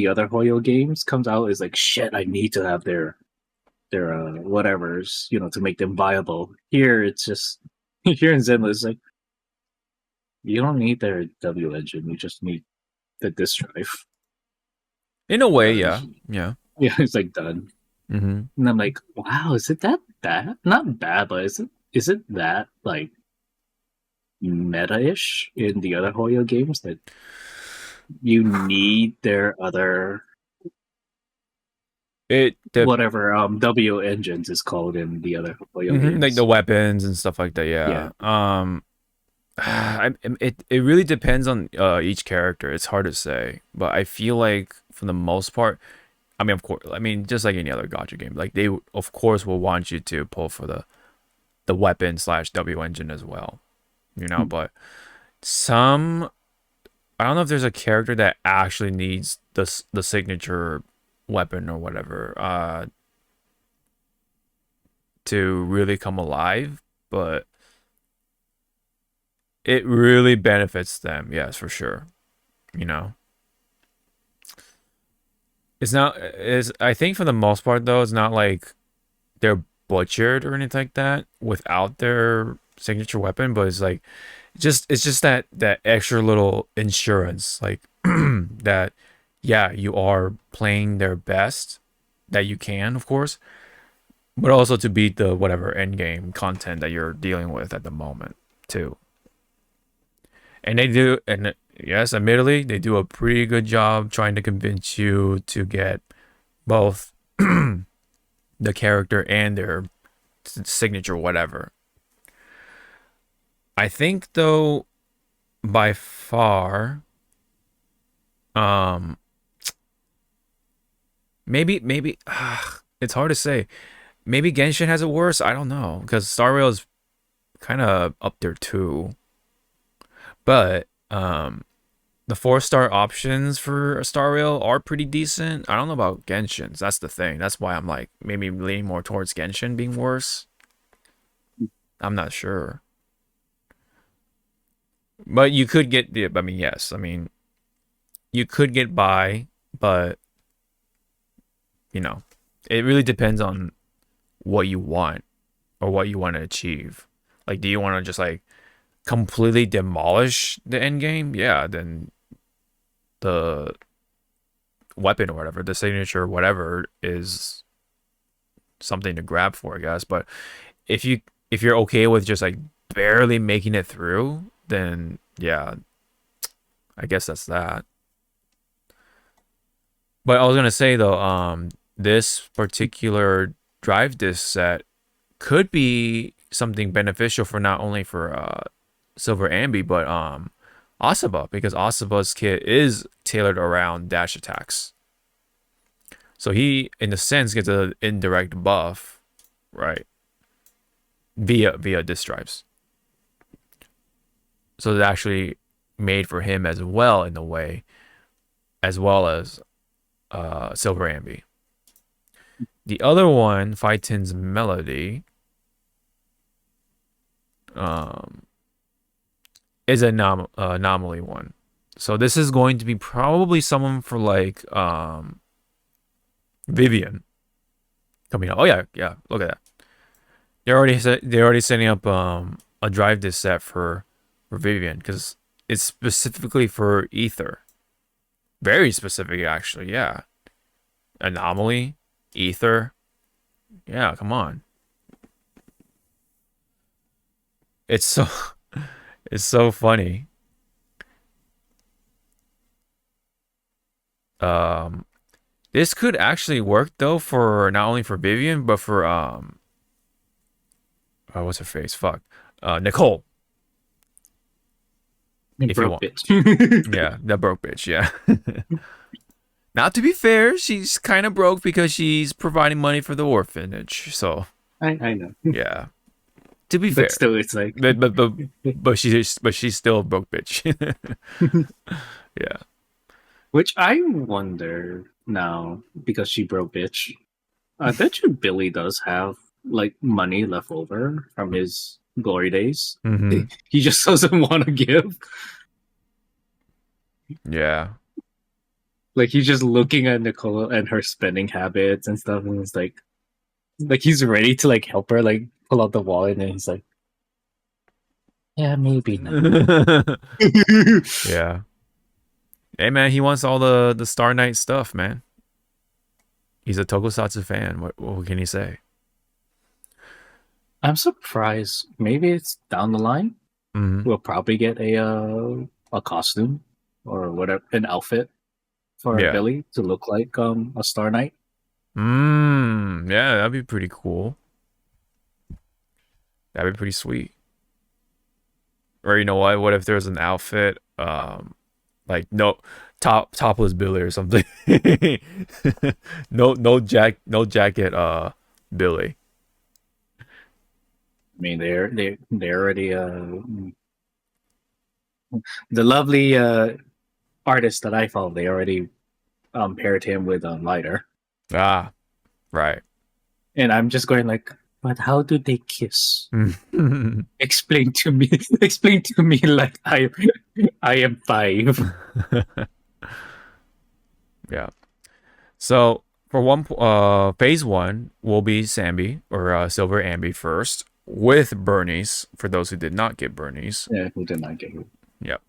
other Hoyo games comes out is like shit, I need to have their whatevers, to make them viable. Here it's just here in Zenless it's like you don't need their W engine, you just need the disk drive. In a way, Uh, yeah. Yeah. yeah, it's like done. Mm-hmm. And I'm like, wow, is it that bad? Not bad, but is it that like meta-ish in the other Hoyo games that you need their other It the whatever W engines is called in the other Hoyo like the games? weapons and stuff like that, Yeah. yeah. It really depends on each character. It's hard to say, but I feel like for the most part, I mean, of course, I mean, just like any other gotcha game, like they of course will want you to pull for the weapon slash W engine as well, But some, I don't know if there's a character that actually needs the signature weapon or whatever to really come alive, but it really benefits them, yes, for sure. You know, it's not. Is I think for the most part though, it's not like they're butchered or anything like that without their signature weapon, but it's like it's just that extra little insurance, like that. Yeah, you are playing their best that you can, of course, but also to beat the whatever end game content that you're dealing with at the moment too. And they do, and yes, admittedly, they do a pretty good job trying to convince you to get both the character and their signature whatever. I think though, by far, um, maybe it's hard to say. Maybe Genshin has it worse. I don't know because Star Rail is kind of up there too. But the 4-star options for a Star Rail are pretty decent. I don't know about Genshin's. That's the thing. That's why I'm like maybe leaning more towards Genshin being worse. I'm not sure. But you could get the. I mean, yes. I mean, you could get by, but you know, it really depends on what you want or what you want to achieve. Like, do you want to just like completely demolish the end game? Yeah, then the weapon or whatever, the signature, whatever, is something to grab for, I guess. But if you if you're okay with just like barely making it through, then yeah, I guess that's that. But I was gonna say though, this particular drive disc set could be something beneficial for not only for Silver Anby, but Asaba, because Asaba's kit is tailored around dash attacks. So he, in a sense, gets an indirect buff, right? Via disc drives. So it's actually made for him as well in a way, as well as Silver Anby. The other one, Phyton's Melody, is an anomaly one. So this is going to be probably someone for like Vivian coming out. Oh yeah, look at that. They're already setting up a drive disc set for Vivian because it's specifically for Ether. Very specific actually, yeah. Anomaly, Ether. Yeah, come on. It's so funny. This could actually work though for not only for Vivian but for what's her face? Fuck. Nicole. If you want. Bitch. Yeah, the broke bitch, yeah. Not to be fair, she's kind of broke because she's providing money for the orphanage. So I know. yeah. To be fair. But still, it's like... But she's still a broke bitch. Yeah. Which I wonder now, because she broke bitch. I bet you Billy does have like money left over from his glory days. Mm-hmm. He just doesn't want to give. Yeah. Like he's just looking at Nicole and her spending habits and stuff, and it's like he's ready to like help her like pull out the wallet, and he's like, yeah, maybe not. Yeah. Hey man, he wants all the Star Knight stuff, man. He's a Tokusatsu fan. What can he say? I'm surprised. Maybe it's down the line. Mm-hmm. We'll probably get a costume or whatever, an outfit for Billy to look like a Star Knight. Yeah, that'd be pretty cool. That'd be pretty sweet. Or you know what? What if there's an outfit, like no topless Billy or something? no jacket, Billy. I mean, they're already the lovely artist that I follow. They already paired him with Lighter. Ah, right. And I'm just going like, but how do they kiss? Explain to me. Explain to me like I am 5. Yeah. So for phase 1 will be Samby or Silver Anby first with Bernice. For those who did not get Bernice. Yeah, who did not get her? Yep.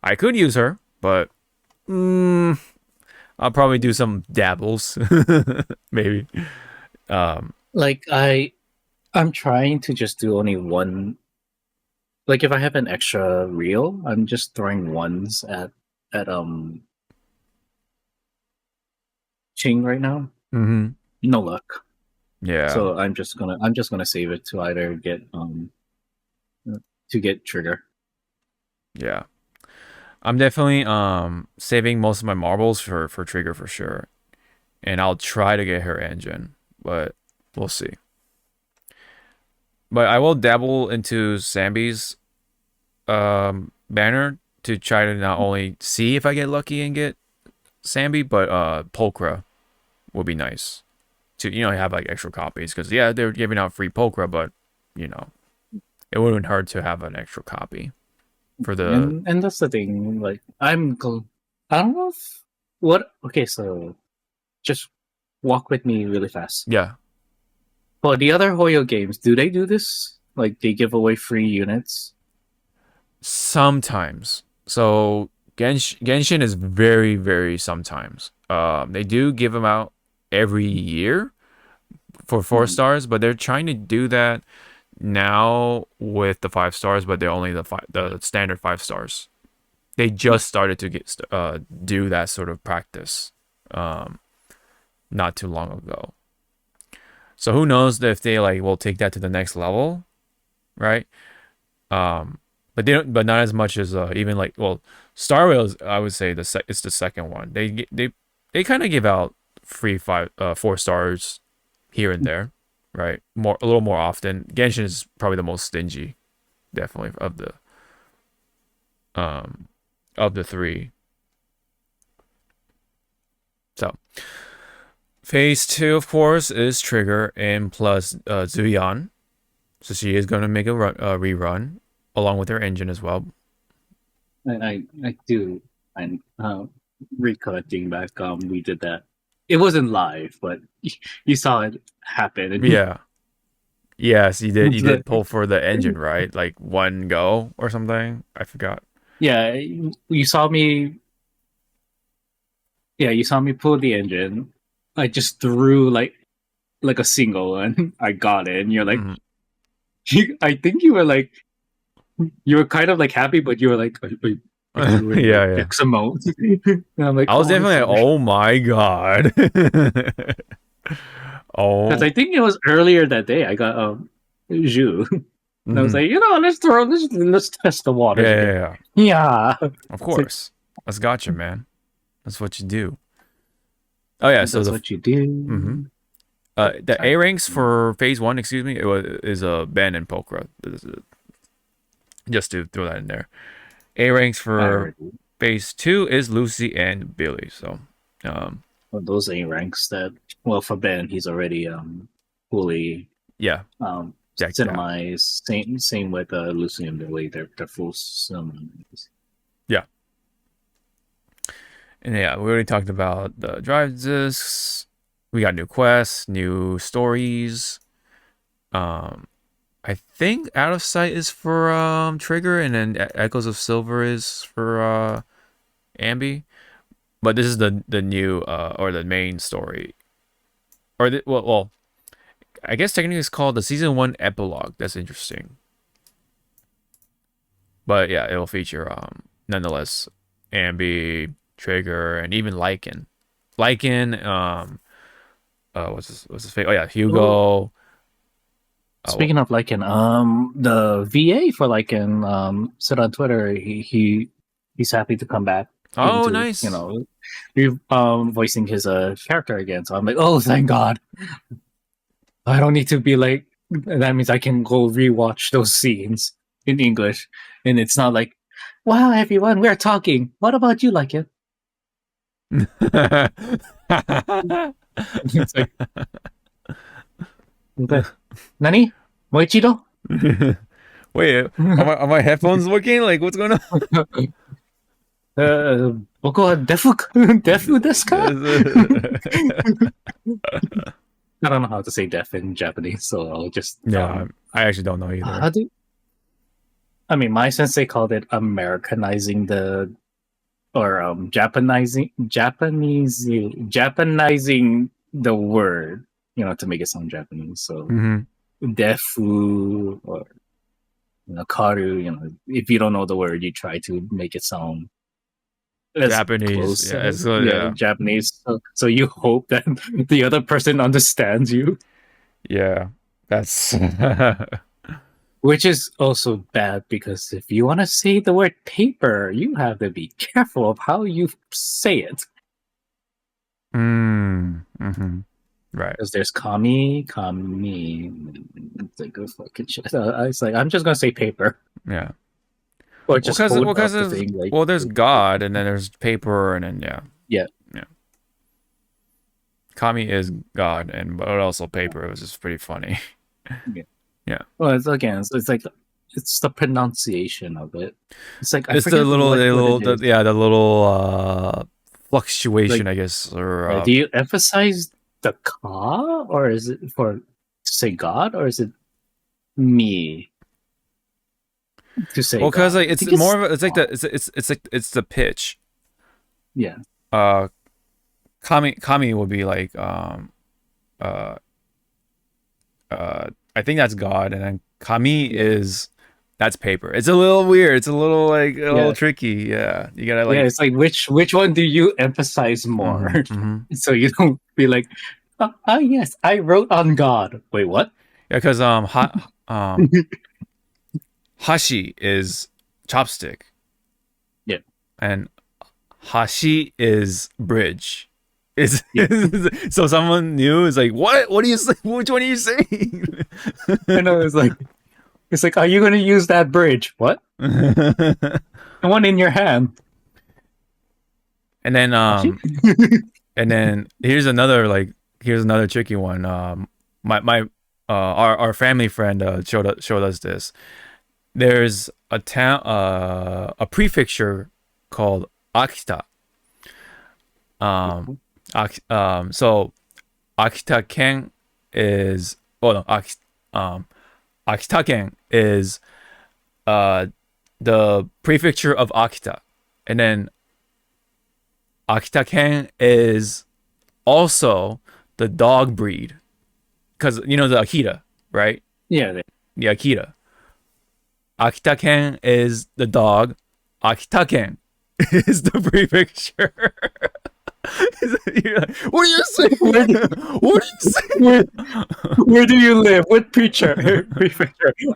I could use her, but I'll probably do some dabbles, maybe. Like I'm trying to just do only one. Like if I have an extra reel, I'm just throwing ones at Ching right now. Mm-hmm. No luck. Yeah. So I'm just gonna save it to either get Trigger. Yeah. I'm definitely saving most of my marbles for Trigger for sure. And I'll try to get her engine, but we'll see. But I will dabble into Samby's banner to try to not only see if I get lucky and get Samby, but Pulchra would be nice to have like extra copies, because they're giving out free Pulchra, but it wouldn't hurt to have an extra copy for the and that's the thing. Like I don't know if what. Okay, so just walk with me really fast. Yeah. For the other Hoyo games, do they do this? Like they give away free units? Sometimes. So Genshin is very, very sometimes. They do give them out every year for 4 stars, but they're trying to do that now with the 5 stars, but they're only the standard 5 stars. They just started to do that sort of practice. not too long ago. So who knows if they like will take that to the next level, right? But they don't, but not as much as even like, well, Star Wars, I would say it's the second one. They kind of give out 4 stars here and there, right? A little more often. Genshin is probably the most stingy, definitely of the 3. So phase 2, of course, is Trigger and plus Zuyan. So she is going to make a rerun along with her engine as well. I do. And recollecting back, we did that. It wasn't live, but you saw it happen. And Yeah. Yes, you did. You did pull for the engine, right? Like 1 go or something. I forgot. Yeah, you saw me. Yeah, you saw me pull the engine. I just threw like a single, and I got it. And you're like, I think you were like, you were kind of like happy, but you were like, Yeah. mode. And I'm like, I was definitely like, oh my god. Oh, because I think it was earlier that day. I got Zhu. And I was like, let's test the water. Yeah. Of course, that's gotcha, man. That's what you do. Oh yeah, so that's what you do. The A ranks for phase 1, excuse me, is Ben and Pulchra. Just to throw that in there. A ranks for phase 2 is Lucy and Billy. So, well, those A ranks that, well, for Ben, he's already fully cinemized. Same with Lucy and Billy. They're full cinemized. Yeah. And yeah, we already talked about the drive discs. We got new quests, new stories. I think Out of Sight is for Trigger, and then Echoes of Silver is for Anby. But this is the new or the main story, or well, I guess technically it's called the season 1 epilogue. That's interesting. But yeah, it will feature nonetheless Anby, Trigger, and even Lycan. What's his face? Oh yeah, Hugo. Speaking of Lycan, the VA for Lycan said on Twitter he's happy to come back. Oh, nice. Voicing his character again. So I'm like, oh, thank God. I don't need to be like. That means I can go rewatch those scenes in English, and it's not like, wow, everyone, we're talking. What about you, Lycan? It's like, Nani? Moichiro? Wait, are my headphones working? Like, what's going on? 僕はデフですか? I don't know how to say deaf in Japanese, so I'll just... I actually don't know either. I mean, my sensei called it Americanizing Japanizing the word, to make it sound Japanese. So, defu or karu, if you don't know the word, you try to make it sound Japanese. Japanese. So you hope that the other person understands you. Yeah, that's... Which is also bad, because if you want to say the word paper, you have to be careful of how you say it. Right. Because there's kami. It's like, oh, fucking shit. I was like, I'm just going to say paper. Yeah. Or just there's God, and then there's paper, and then yeah. Kami is God, but also paper. It was just pretty funny. Yeah. Well, it's like it's the pronunciation of it. It's like it's the little fluctuation, like, I guess. Or do you emphasize the ka, or is it for say God, or is it me to say? Well, because like it's more of it's like the pitch. Yeah. Kami would be like I think that's God, and then kami is that's paper. It's a little weird. It's a little like a little Yeah. tricky. Yeah, you gotta Yeah, like. it's like which one do you emphasize more? So you don't be like, yes, I wrote on God. Wait, what? Yeah, because hashi is chopstick, Yeah. and hashi is bridge. Is Yeah. so someone new is like, what do you say? Which one are you saying? I know it's like, are you gonna use that bridge? What? The one in your hand. And then and then here's another tricky one. My our family friend showed us this. There's a town a prefecture called Akita. So Akita Ken is Akita Ken is the prefecture of Akita, and then Akita Ken is also the dog breed, because you know the Akita, right? Yeah. The Akita. Akita Ken is the dog. Akita Ken is the prefecture. You're like, what are you saying? What are you saying? Where do you live? What prefecture?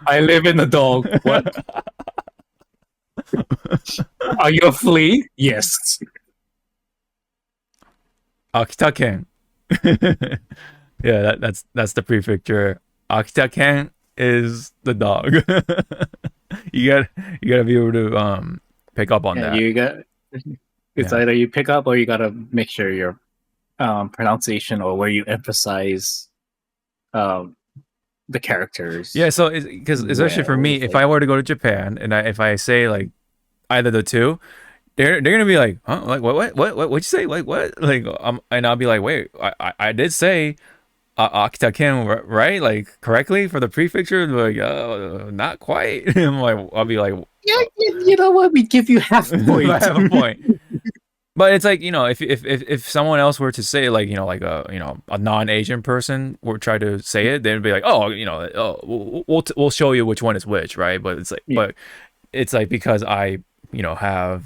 I live in the dog. What? Are you a flea? Yes. Akita Ken. Yeah, that's the prefecture. Akita Ken is the dog. You gotta be able to pick up on that. You got. It's either you pick up or you gotta make sure your pronunciation or where you emphasize the characters. Yeah, so because especially for me, if I were to go to Japan and if I say like either the two, they're gonna be like, huh? Like what'd you say? Like what? Like and I'll be like, wait, I did say Akita Ken, right? Like correctly for the prefecture. Like not quite. I'll be like, Yeah, you know what? We give you half a point. half a point. But it's like, you know, if someone else were to say like, you know, like a non-Asian person were try to say it, they'd be like, oh, you know, we'll show you which one is which, right? But it's like, but it's like because I, you know, have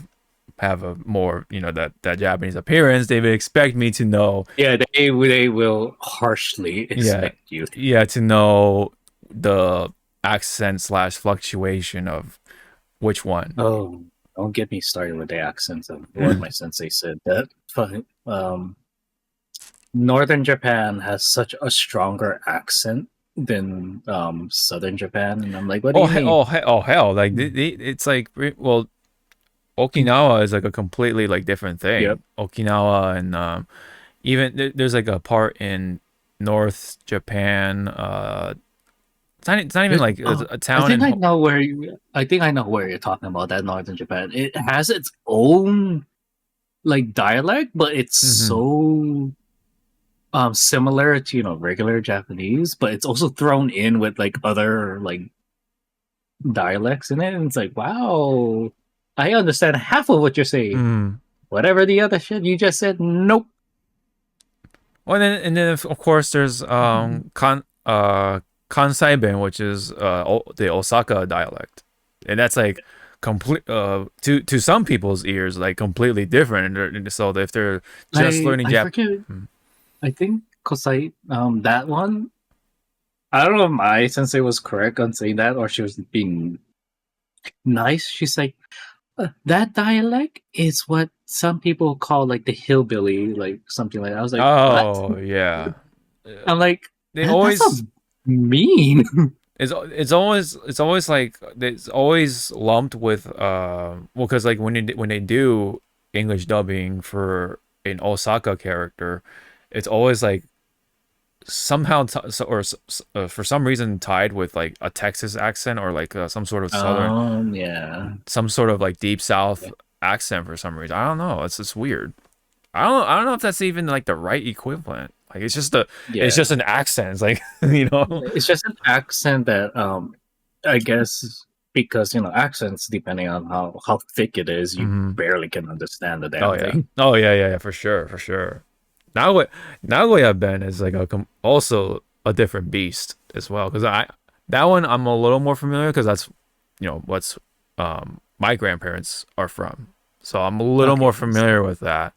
a more, you know, that Japanese appearance, they would expect me to know. Yeah, they will harshly expect you. Yeah, to know the accent / fluctuation of which one. Oh, don't get me started with the accents of what my sensei said. That Northern Japan has such a stronger accent than Southern Japan, and I'm like, what do you mean? Hell! Like it's like, well, Okinawa is like a completely like different thing. Yep. Okinawa and even there's like a part in North Japan. It's not even like a town. I think I know where you're talking about. That Northern Japan, it has its own like dialect, but it's so similar to, you know, regular Japanese, but it's also thrown in with like other like dialects in it, and it's like, wow, I understand half of what you're saying. Whatever the other shit you just said, nope. Well, and then of course there's Kansai-ben, which is the Osaka dialect, and that's like complete to some people's ears like completely different. And so if they're just learning Japanese, I think Kosai that one. I don't know if my sensei was correct on saying that or she was being nice. She's like, that dialect is what some people call like the hillbilly, like something like that. I was like, oh what? Yeah. I'm like, they always that's mean. it's always like it's always lumped with well, because like when they do English dubbing for an Osaka character, it's always like somehow for some reason tied with like a Texas accent or like some sort of southern some sort of like deep south accent for some reason. I don't know, it's just weird. I don't know if that's even like the right equivalent. Like it's just it's just an accent. It's like, you know, it's just an accent that I guess because, you know, accents, depending on how thick it is, you barely can understand the damn thing. Oh yeah, for sure. Nagoya Ben is like also a different beast as well, because that one I'm a little more familiar because what's my grandparents are from. So I'm a little Okay. more familiar with that.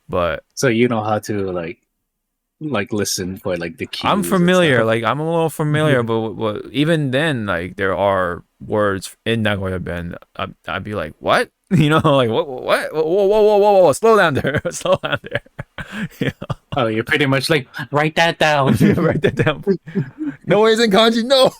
But So you know how to like listen for like the cues I'm and familiar, stuff. like I'm a little familiar, but even then, like there are words in Nagoya Ben, I'd be like, what? Like what? Whoa, whoa, whoa, whoa, whoa, slow down there, slow down there. Yeah, Oh, you're pretty much like write that down. write that down. No ways in kanji, no.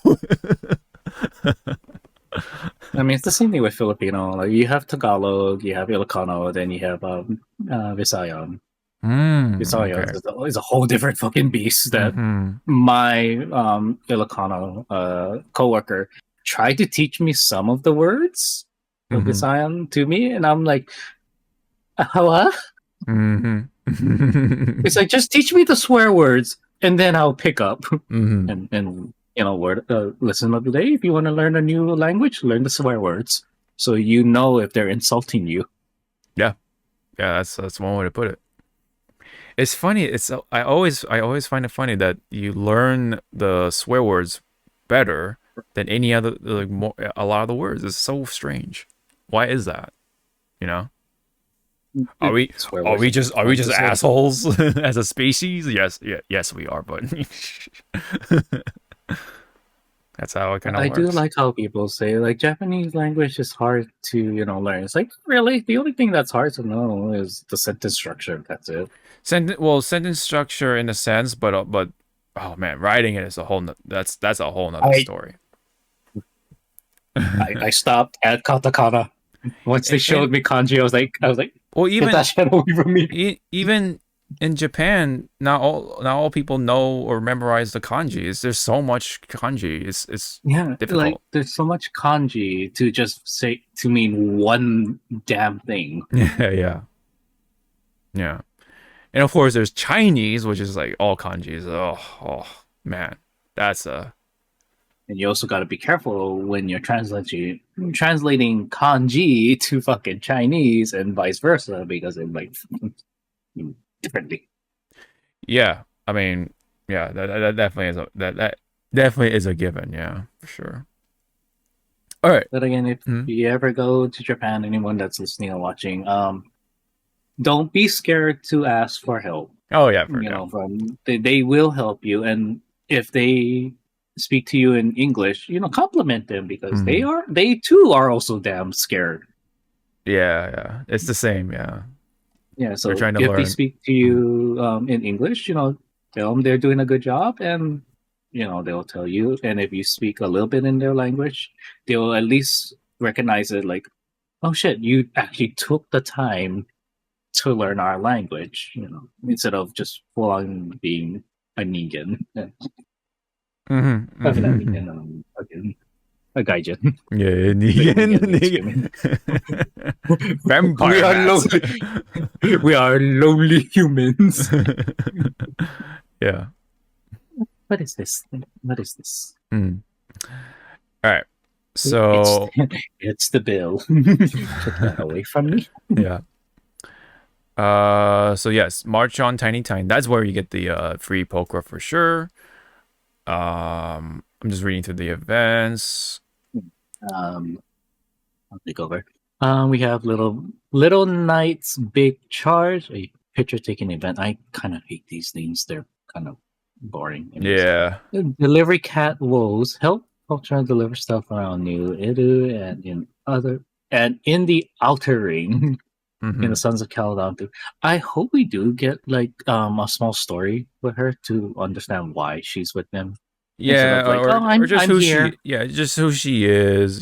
I mean, it's the same thing with Filipino. Like you have Tagalog, you have Ilocano, then you have Visayan. Visayan Okay. is a whole different fucking beast that Mm-hmm. my Ilocano coworker tried to teach me some of the words of Mm-hmm. Visayan to me, and I'm like, what? Mm-hmm. It's like just teach me the swear words, and then I'll pick up Mm-hmm. and word listen of the day. If you want to learn a new language, learn the swear words, so you know if they're insulting you. Yeah, that's one way to put it. It's funny. I always find it funny that you learn the swear words better than any other, like a lot of the words. It's so strange. Why is that? You know? Are we Swear are words we just are we just just like- assholes as a species? Yes we are, but that's how it kind of I works. do like how people say like Japanese language is hard to learn. It's like really the only thing that's hard to know is the sentence structure. That's it. Sentence structure in a sense, but oh man, writing it is a whole that's a whole nother I- story. I stopped at katakana once they showed me kanji. I was like, Well, get even that shit away from me. even in Japan, not all people know or memorize the kanji. There's so much kanji. It's Yeah, difficult. like there's so much kanji to just say to mean one damn thing. Yeah. And of course, there's Chinese, which is like all kanjis. Oh man, that's a And you also got to be careful when you're translating kanji to fucking Chinese and vice versa because it might differently. yeah. I mean, yeah, that definitely is that definitely is a given. Yeah, for sure. All right. But again, if Mhm. you ever go to Japan, anyone that's listening or watching, don't be scared to ask for help. Oh yeah, They will help you, and if they speak to you in English, compliment them because they too are also damn scared. yeah. It's the same. Yeah. Yeah, so They're trying to if learn. they speak to you in English, tell them they're doing a good job, and they'll tell you. And if you speak a little bit in their language, they'll at least recognize it. Like, oh shit, you actually took the time to learn our language. Instead of just full on being a Negan. Mm-hmm. Fucking a Negan, fucking a gaijin. Yeah, Negan. Vampire We are bats. we are lonely humans. Yeah. What is this? What is this? Mm. All right. So It's the bill. Took that away from me. yeah. So yes, March on Tiny Time. That's where you get the free Pulchra for sure. I'm just reading through the events. I'll take over. We have little Knights Big Charge, a picture taking event. I kind of hate these things. They're kind of boring. Yeah. Delivery Cat Woes help Pulchra deliver stuff around New Edu and in the Outer Ring. Mm-hmm. In the Sons of Caledon too. I hope we do get like a small story with her to understand why she's with them. Yeah, Like, or just I'm who here. just who she is,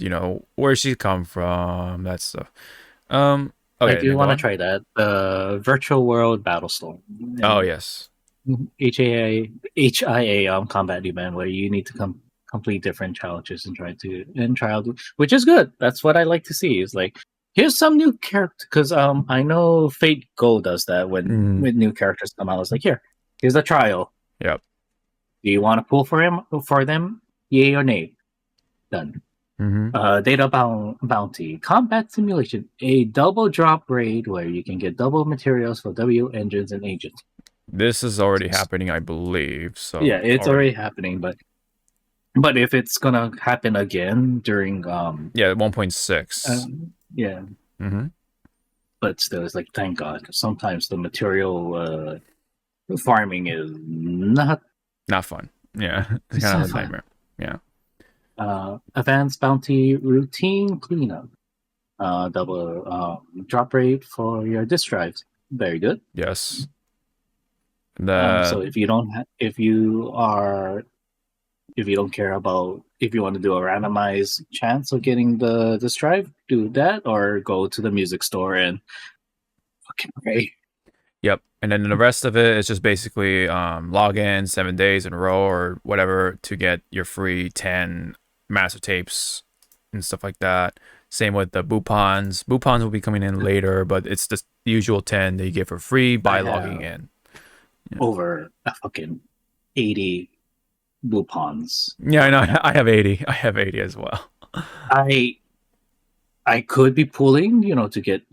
where she's come from, that stuff. Okay, I do then want go to on. try that. The Virtual World Battlestorm. Oh yes. HIA combat event where you need to complete different challenges and try out, which is good. That's what I like to see. Is like here's some new character because I know Fate Go does that when new characters come out. It's like here's a trial. Yep. Do you want to pull for them? Yay or nay? Done. Data bounty, combat simulation, a double drop raid where you can get double materials for W engines and agents. This is already happening, I believe. So yeah, it's already happening, but But if it's gonna happen again during Yeah, 1.6. yeah, Mm-hmm. but still, it's like thank God. 'Cause sometimes the material farming is Not fun. Yeah, it's it's kind not of a fun. nightmare. Yeah. Advanced bounty routine cleanup. Double drop rate for your disk drives. Very good. Yes. So The if you don't, if you don't care about if you want to do a randomized chance of getting the disk drive, do that or go to the music store and fucking pray. Yep. And then the rest of it is just basically log in 7 days in a row or whatever to get your free 10 master tapes and stuff like that. Same with the Boupons. Boupons will be coming in later, but it's the usual 10 that you get for free I by logging have in. Yeah, over a fucking 80 Boupons. yeah, I know. I have 80. I have 80 as well. I I could be pulling, to get,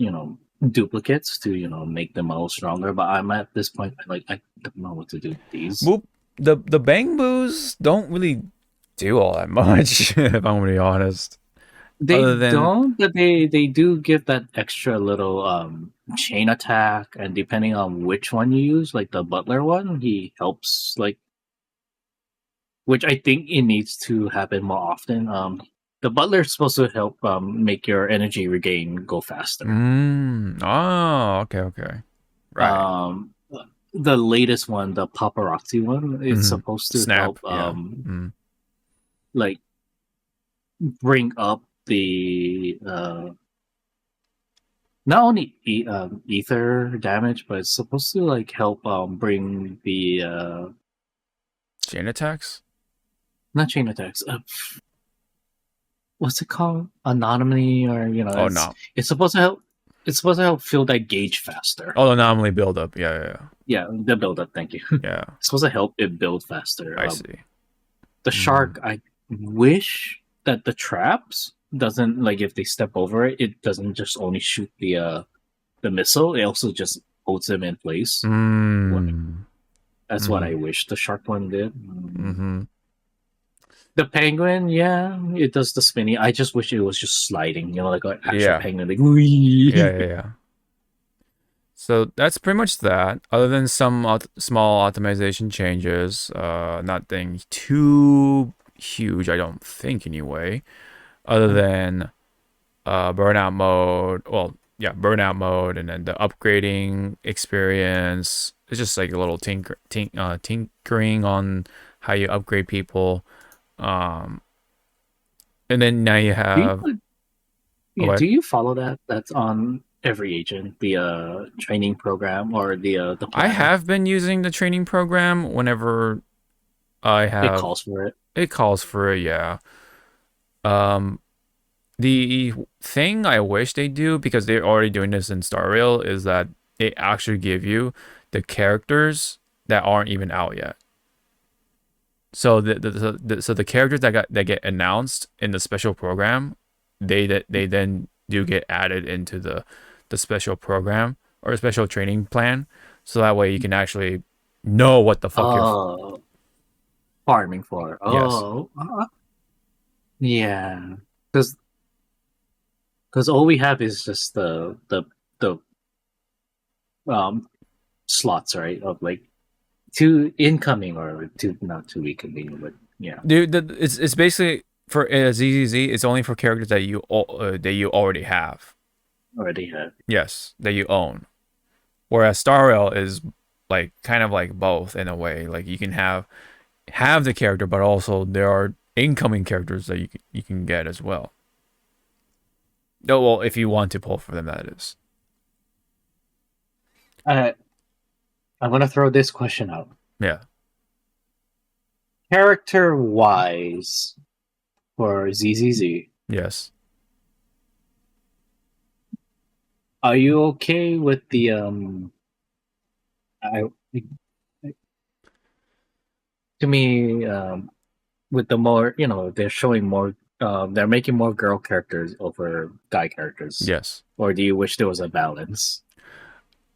duplicates to, make them all stronger, but I'm at this point like I don't know what to do with these. Boop. The Bang Boos don't really do all that much, if I'm gonna be honest. They Other than don't, but they do give that extra little chain attack, and depending on which one you use, like the Butler one, he helps like which I think it needs to happen more often. The Butler's supposed to help make your energy regain go faster. oh, okay. Right. Um, the latest one, the paparazzi one, it's Mm-hmm. supposed to Snap. help Yeah. like bring up the not only ether damage, but it's supposed to like help bring the Chain attacks. not chain attacks. What's it called? Anonymity, or Oh it's no. it's supposed to help. It's supposed to help fill that gauge faster. Oh, anomaly buildup. Yeah. Yeah, the build up. Thank you. Yeah. It's supposed to help it build faster. I see. The shark, I wish that the traps doesn't like if they step over it, it doesn't just only shoot the missile. It also just holds them in place. That's what I wish the shark one did. The penguin, yeah, it does the spinning. I just wish it was just sliding, like an actual penguin. Like, Yeah. So that's pretty much that. Other than some small optimization changes, nothing too huge, I don't think, anyway. Other than burnout mode. Well, yeah, burnout mode, and then the upgrading experience. It's just like a little tinkering on how you upgrade people. And then now you have. Do you follow that? That's on every agent, the training program or the I planner. have been using the training program whenever I have. It calls for it. It calls for it, yeah. The thing I wish they do, because they're already doing this in Star Rail, is that they actually give you the characters that aren't even out yet. So the characters that get announced in the special program, they then do get added into the special program or a special training plan, so that way you can actually know what the fuck you're farming for. Yeah, because all we have is just the slots, right? Of like two incoming or two, not two incoming, but yeah. Dude, it's basically for ZZZ. It's only for characters that you already have. Already have. Yes, that you own. Whereas Star Rail is like kind of like both in a way. Like you can have the character, but also there are incoming characters that you can get as well. No, well, if you want to pull for them, that is. I'm gonna throw this question out. Yeah. Character wise, for ZZZ. Yes. Are you okay with the to me with the more, they're showing more they're making more girl characters over guy characters. Yes. Or do you wish there was a balance?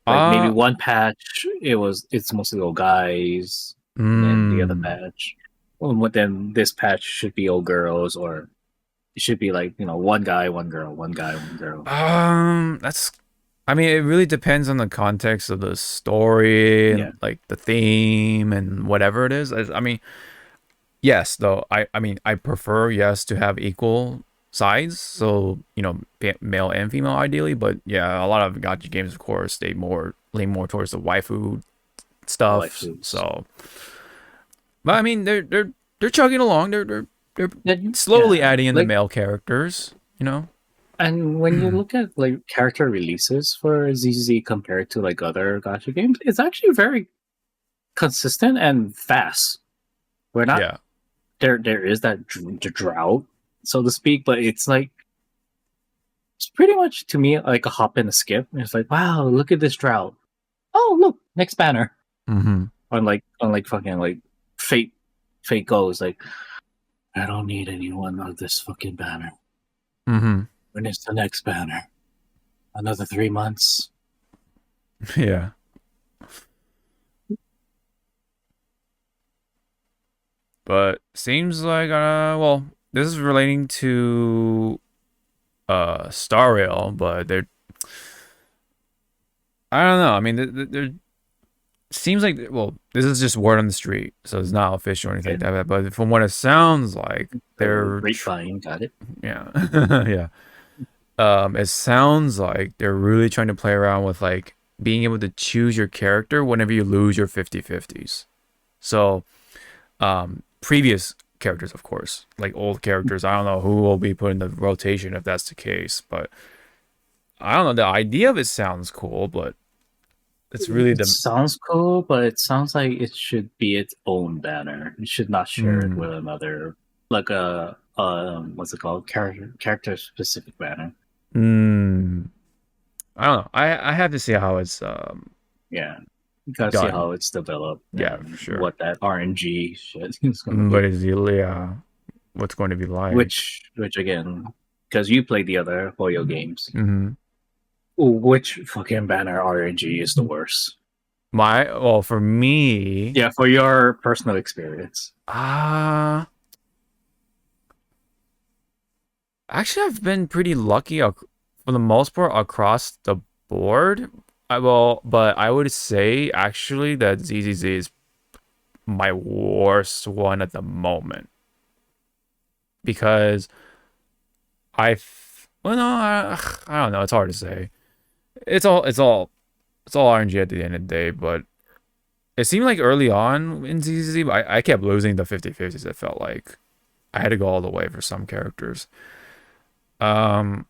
Like maybe one patch it's mostly all guys, and then the other patch Well, but then this patch should be all girls, or it should be like one guy, one girl, one guy, one girl. That's. I mean, it really depends on the context of the story and Yeah, like the theme and whatever it is. I mean, yes, though. I mean, I prefer yes to have equal sides, so male and female ideally. But yeah, a lot of gacha games, of course, they lean more towards the waifu like stuff. foods. So, but I mean, they're chugging along. They're Yeah, slowly yeah. adding in the Like, male characters. You know. and when you look at like character releases for ZZZ compared to like other gacha games, it's actually very consistent and fast. We're not Yeah. there. There is that drought, so to speak, but it's like it's pretty much to me like a hop and a skip. It's like, wow, look at this drought. Oh, look, next banner. Mm-hmm. Unlike fucking like fate goes like, I don't need anyone of this fucking banner. Mm-hmm. When is the next banner? Another 3 months. Yeah. But seems like well, this is relating to Star Rail, but they're I don't know. I mean, there seems like well, this is just word on the street, so it's not official or anything like that. But from what it sounds like, they're Grapevine, got it. yeah, yeah. It sounds like they're really trying to play around with like being able to choose your character whenever you lose your 50/50s. So, previous characters, of course, like old characters. I don't know who will be put in the rotation if that's the case, but I don't know. The idea of it sounds cool, but it's really It sounds cool, but it sounds like it should be its own banner. You should not share it with another, like a what's it called, character specific banner. I don't know. I have to see how it's Yeah, you gotta see done. how it's developed. Yeah, for sure. What that RNG shit is going to be. But is yeah, what's going to be like? Which again, because you played the other Hoyo games. Mm-hmm. Which fucking banner RNG is the worst? Well, for me, Yeah, for your personal experience. Actually, I've been pretty lucky for the most part across the board. But I would say actually that ZZZ is my worst one at the moment because well, no, I don't know. It's hard to say. It's all RNG at the end of the day, but it seemed like early on in ZZZ, I kept losing the 50/50s. It felt like I had to go all the way for some characters. When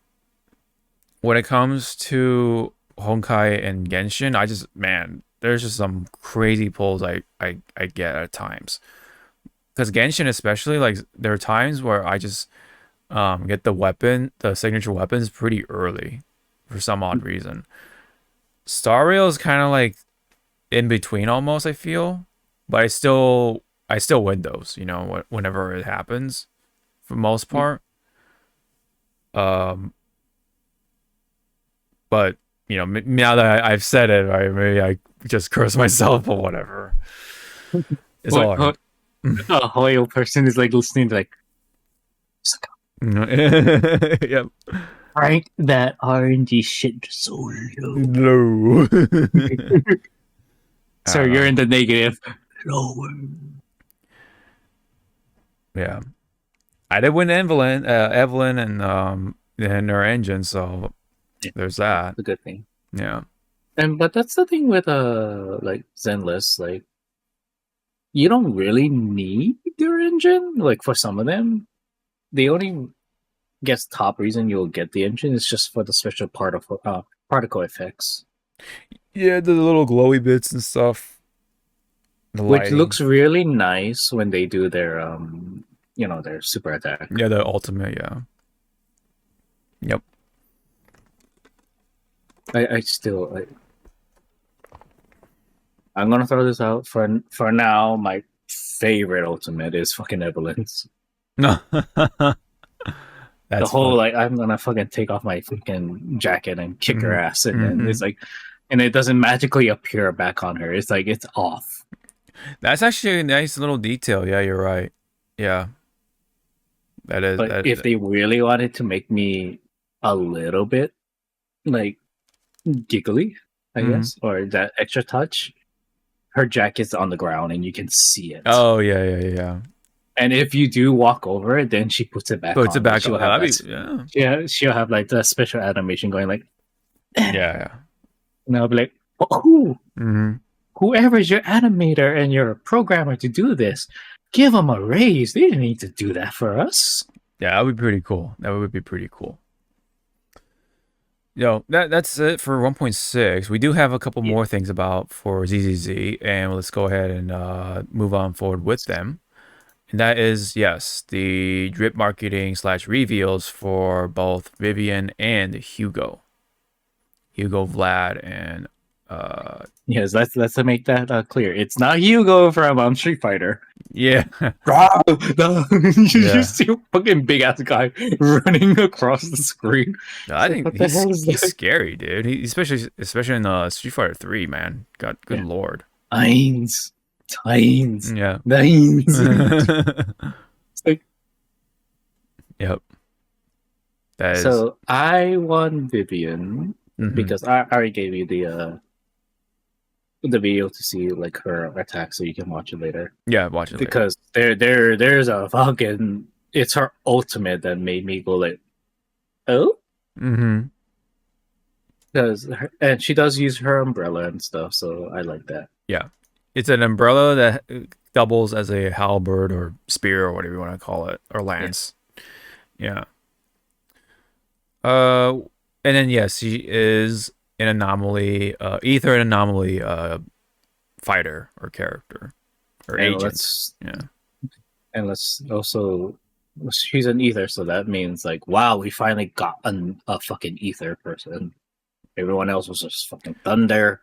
it comes to Honkai and Genshin, there's just some crazy pulls I get at times. Because Genshin especially, like there are times where I just get the signature weapons pretty early for some odd reason. Star Rail is kind of like in between almost, I feel, but I still win those, whenever it happens for the most part. But now that I've said it, right, maybe I just curse myself or whatever. It's all right. A Hoyo person is like listening to like, yep. rank that RNG shit so low. No. So you're in the negative. Lower. Yeah. I did win Evelyn and her engine, so there's that. It's a good thing. Yeah. But that's the thing with like Zenless, like you don't really need their engine. Like for some of them, the only top reason you'll get the engine is just for the special particle effects. Yeah, the little glowy bits and stuff. Which looks really nice when they do their their super attack. Yeah, the ultimate, yeah. Yep. I'm gonna throw this out for now. My favorite ultimate is fucking Evelyn's. No. The whole like I'm gonna fucking take off my fucking jacket and kick her ass, and then it's like, and it doesn't magically appear back on her. It's like it's off. That's actually a nice little detail. Yeah, you're right. Yeah. That is But if they really wanted to make me a little bit like giggly, I guess, or that extra touch, her jacket's on the ground and you can see it. Oh yeah. And if you do walk over it, then she puts it back Puts on. it back She'll on. have Yeah. she'll have like the special animation going like, Yeah. and I'll be like, oh, Mm-hmm. whoever's your animator and your programmer to do this, give them a raise. They didn't need to do that for us. Yeah, that would be pretty cool. That would be pretty cool. That's it for 1.6. We do have a couple more things about for ZZZ, and let's go ahead and move on forward with them. And that is, yes, the drip marketing / reveals for both Vivian and Hugo. Hugo, Vlad, and yes, let's make that clear. It's not Hugo from Street Fighter. Yeah. You see a fucking big ass guy running across the screen. I think he's scary, dude. Especially in Street Fighter 3, man. God, good lord. Nines. Yeah. Nines. It's like, yep. So I won Vivian because I already gave you the video to see like her attack, so you can watch it later. Yeah, watch it because later. There's a fucking, it's her ultimate that made me go like, oh, because and she does use her umbrella and stuff, so I like that. Yeah, it's an umbrella that doubles as a halberd or spear or whatever you want to call it, or lance. Yeah. And then yes, she is an anomaly, ether and anomaly fighter or character or agent. And let's also, she's an ether, so that means like, wow, we finally got a fucking ether person. Everyone else was just fucking thunder.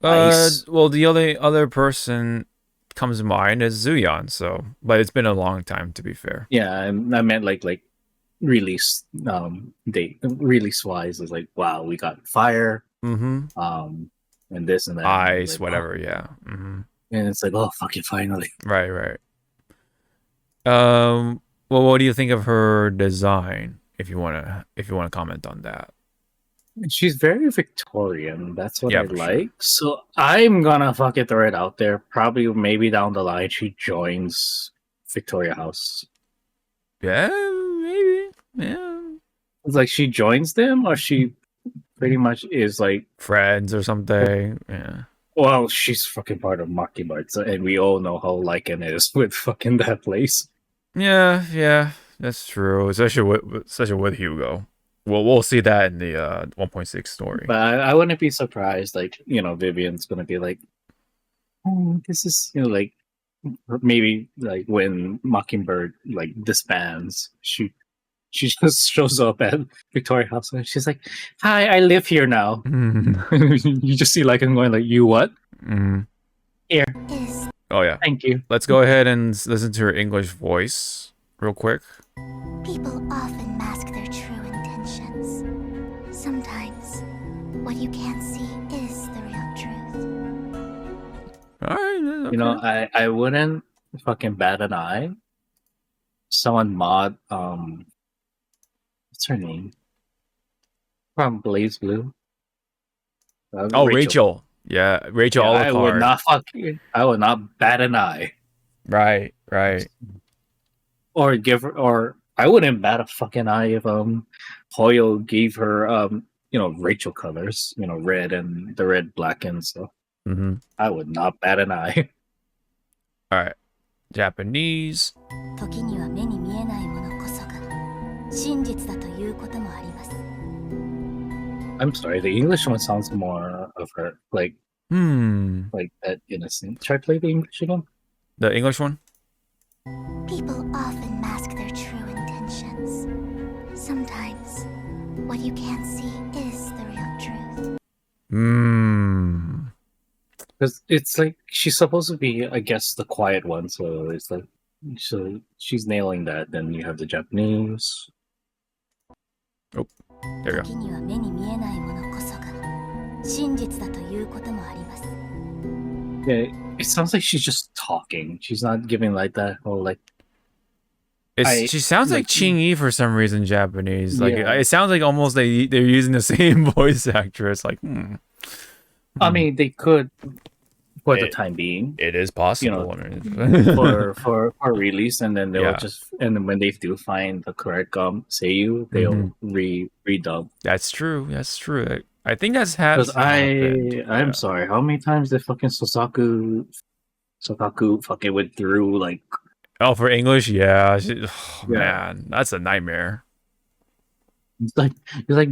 Ice. Well, the other person comes to mind is Zuyan. So, but it's been a long time, to be fair. Yeah, I meant like release date, release wise is like, wow, we got fire, and this and that, ice, like, whatever. Yeah. And it's like, oh, fucking finally. Right. Well, what do you think of her design? If you wanna comment on that. She's very Victorian. That's what I like. Sure. So I'm gonna fucking throw it out there. Probably, maybe down the line, she joins Victoria House. Yeah, maybe. Yeah. It's like she joins them, or she pretty much is like friends or something. Yeah. Well, she's fucking part of Mockingbird, so, and we all know how Lycan is with fucking that place. Yeah, that's true. Especially with Hugo. Well, we'll see that in the 1.6 story. But I wouldn't be surprised, like, Vivian's gonna be like, oh, this is, like, maybe like when Mockingbird like disbands, she just shows up at Victoria House and she's like, "Hi, I live here now." You just see Lycan going like, "You what?" Here. Oh yeah. Thank you. Let's go ahead and listen to her English voice real quick. People often mask their true intentions. Sometimes what you can't see is the real truth. All right. Okay. I wouldn't fucking bat an eye. Someone mod what's her name? From Blaze Blue. Rachel. Yeah, Rachel. Yeah, I would not bat an eye. Right. Or I wouldn't bat a fucking eye if Hoyo gave her Rachel colors, red and the red, black and stuff. I would not bat an eye. All right. Japanese. I'm sorry, the English one sounds more of her like that innocent. Try play the English again. The English one? People often mask their true intentions. Sometimes what you can't see is the real truth. Because it's like she's supposed to be, I guess, the quiet one, so it's like, so she's nailing that. Then you have the Japanese. Oh, there you go. Yeah, it sounds like she's just talking. She's not giving like that whole like She sounds like Ching Yi for some reason, Japanese. Like Yeah. it sounds like almost they're using the same voice actress. Like, I mean, they could for the It- time being it is possible. I mean, for release, and then they'll Yeah. and then when they do find the correct seiyuu, they'll redub. That's true. That's true. I think that's has Because happened. I'm Yeah. sorry, how many times did fucking Sosaku fucking went through like Oh, for English, yeah. Yeah. Man, that's a nightmare. it's like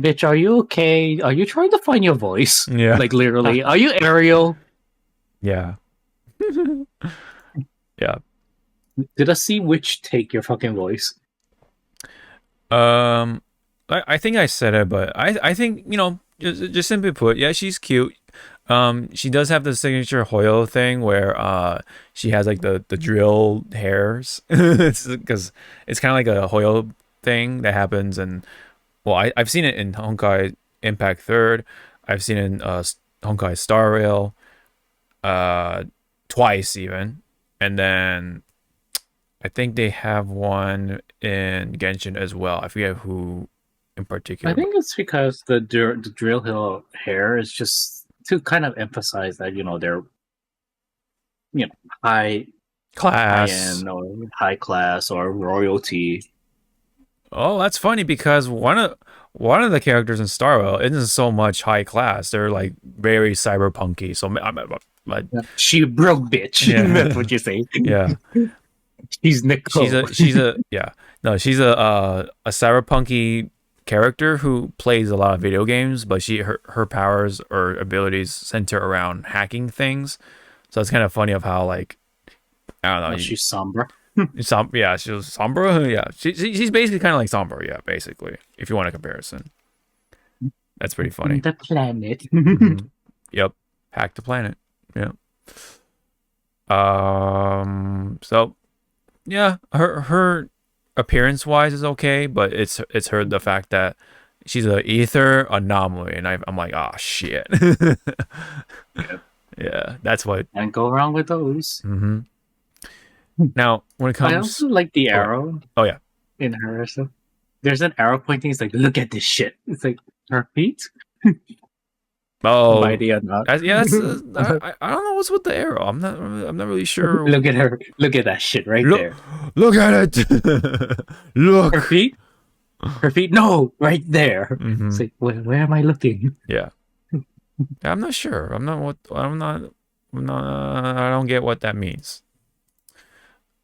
bitch, are you okay? Are you trying to find your voice? Yeah. Like literally, are you Ariel? Yeah. Yeah. Did a sea witch take your fucking voice? I think I said it, but I think, just simply put, yeah, she's cute. She does have the signature Hoyo thing where she has like the drill hairs. It's because it's kind of like a Hoyo thing that happens, and well, I've seen it in Honkai Impact Third. I've seen it in Honkai Star Rail twice even, and then I think they have one in Genshin as well. I forget who in particular. I think it's because the drill hill hair is just to kind of emphasize that they're high class. end or high class or royalty. Oh, that's funny because one of the characters in Star Rail isn't so much high class. They're like very cyberpunky. So She broke bitch. Yeah. That's what you say. yeah, She's Nicole. she's a yeah. No, she's a cyberpunky character who plays a lot of video games, but her powers or abilities center around hacking things. So it's kind of funny of how like I don't know. She's Sombra. Yeah, she was Sombra. Yeah, she's basically kind of like Sombra. Yeah, basically, if you want a comparison, that's pretty funny. The planet. Mhm. Yep, hack the planet. Yeah. So, yeah, her appearance wise is okay, but it's her the fact that she's a ether anomaly, and I'm like, oh shit. Yeah, that's what. And go wrong with those. Mm-hmm. Now, when it comes, I also like the arrow. Oh yeah. In her. So there's an arrow pointing. It's like, look at this shit. It's like her feet. Oh, Mighty or not. yeah, that's. I don't know what's with the arrow. I'm not really sure. Look at her. Look at that shit right there. Look at it. Look. Her feet. Her feet. No, right there. Mhm. It's like, where am I looking? Yeah. I'm not sure. I don't get what that means.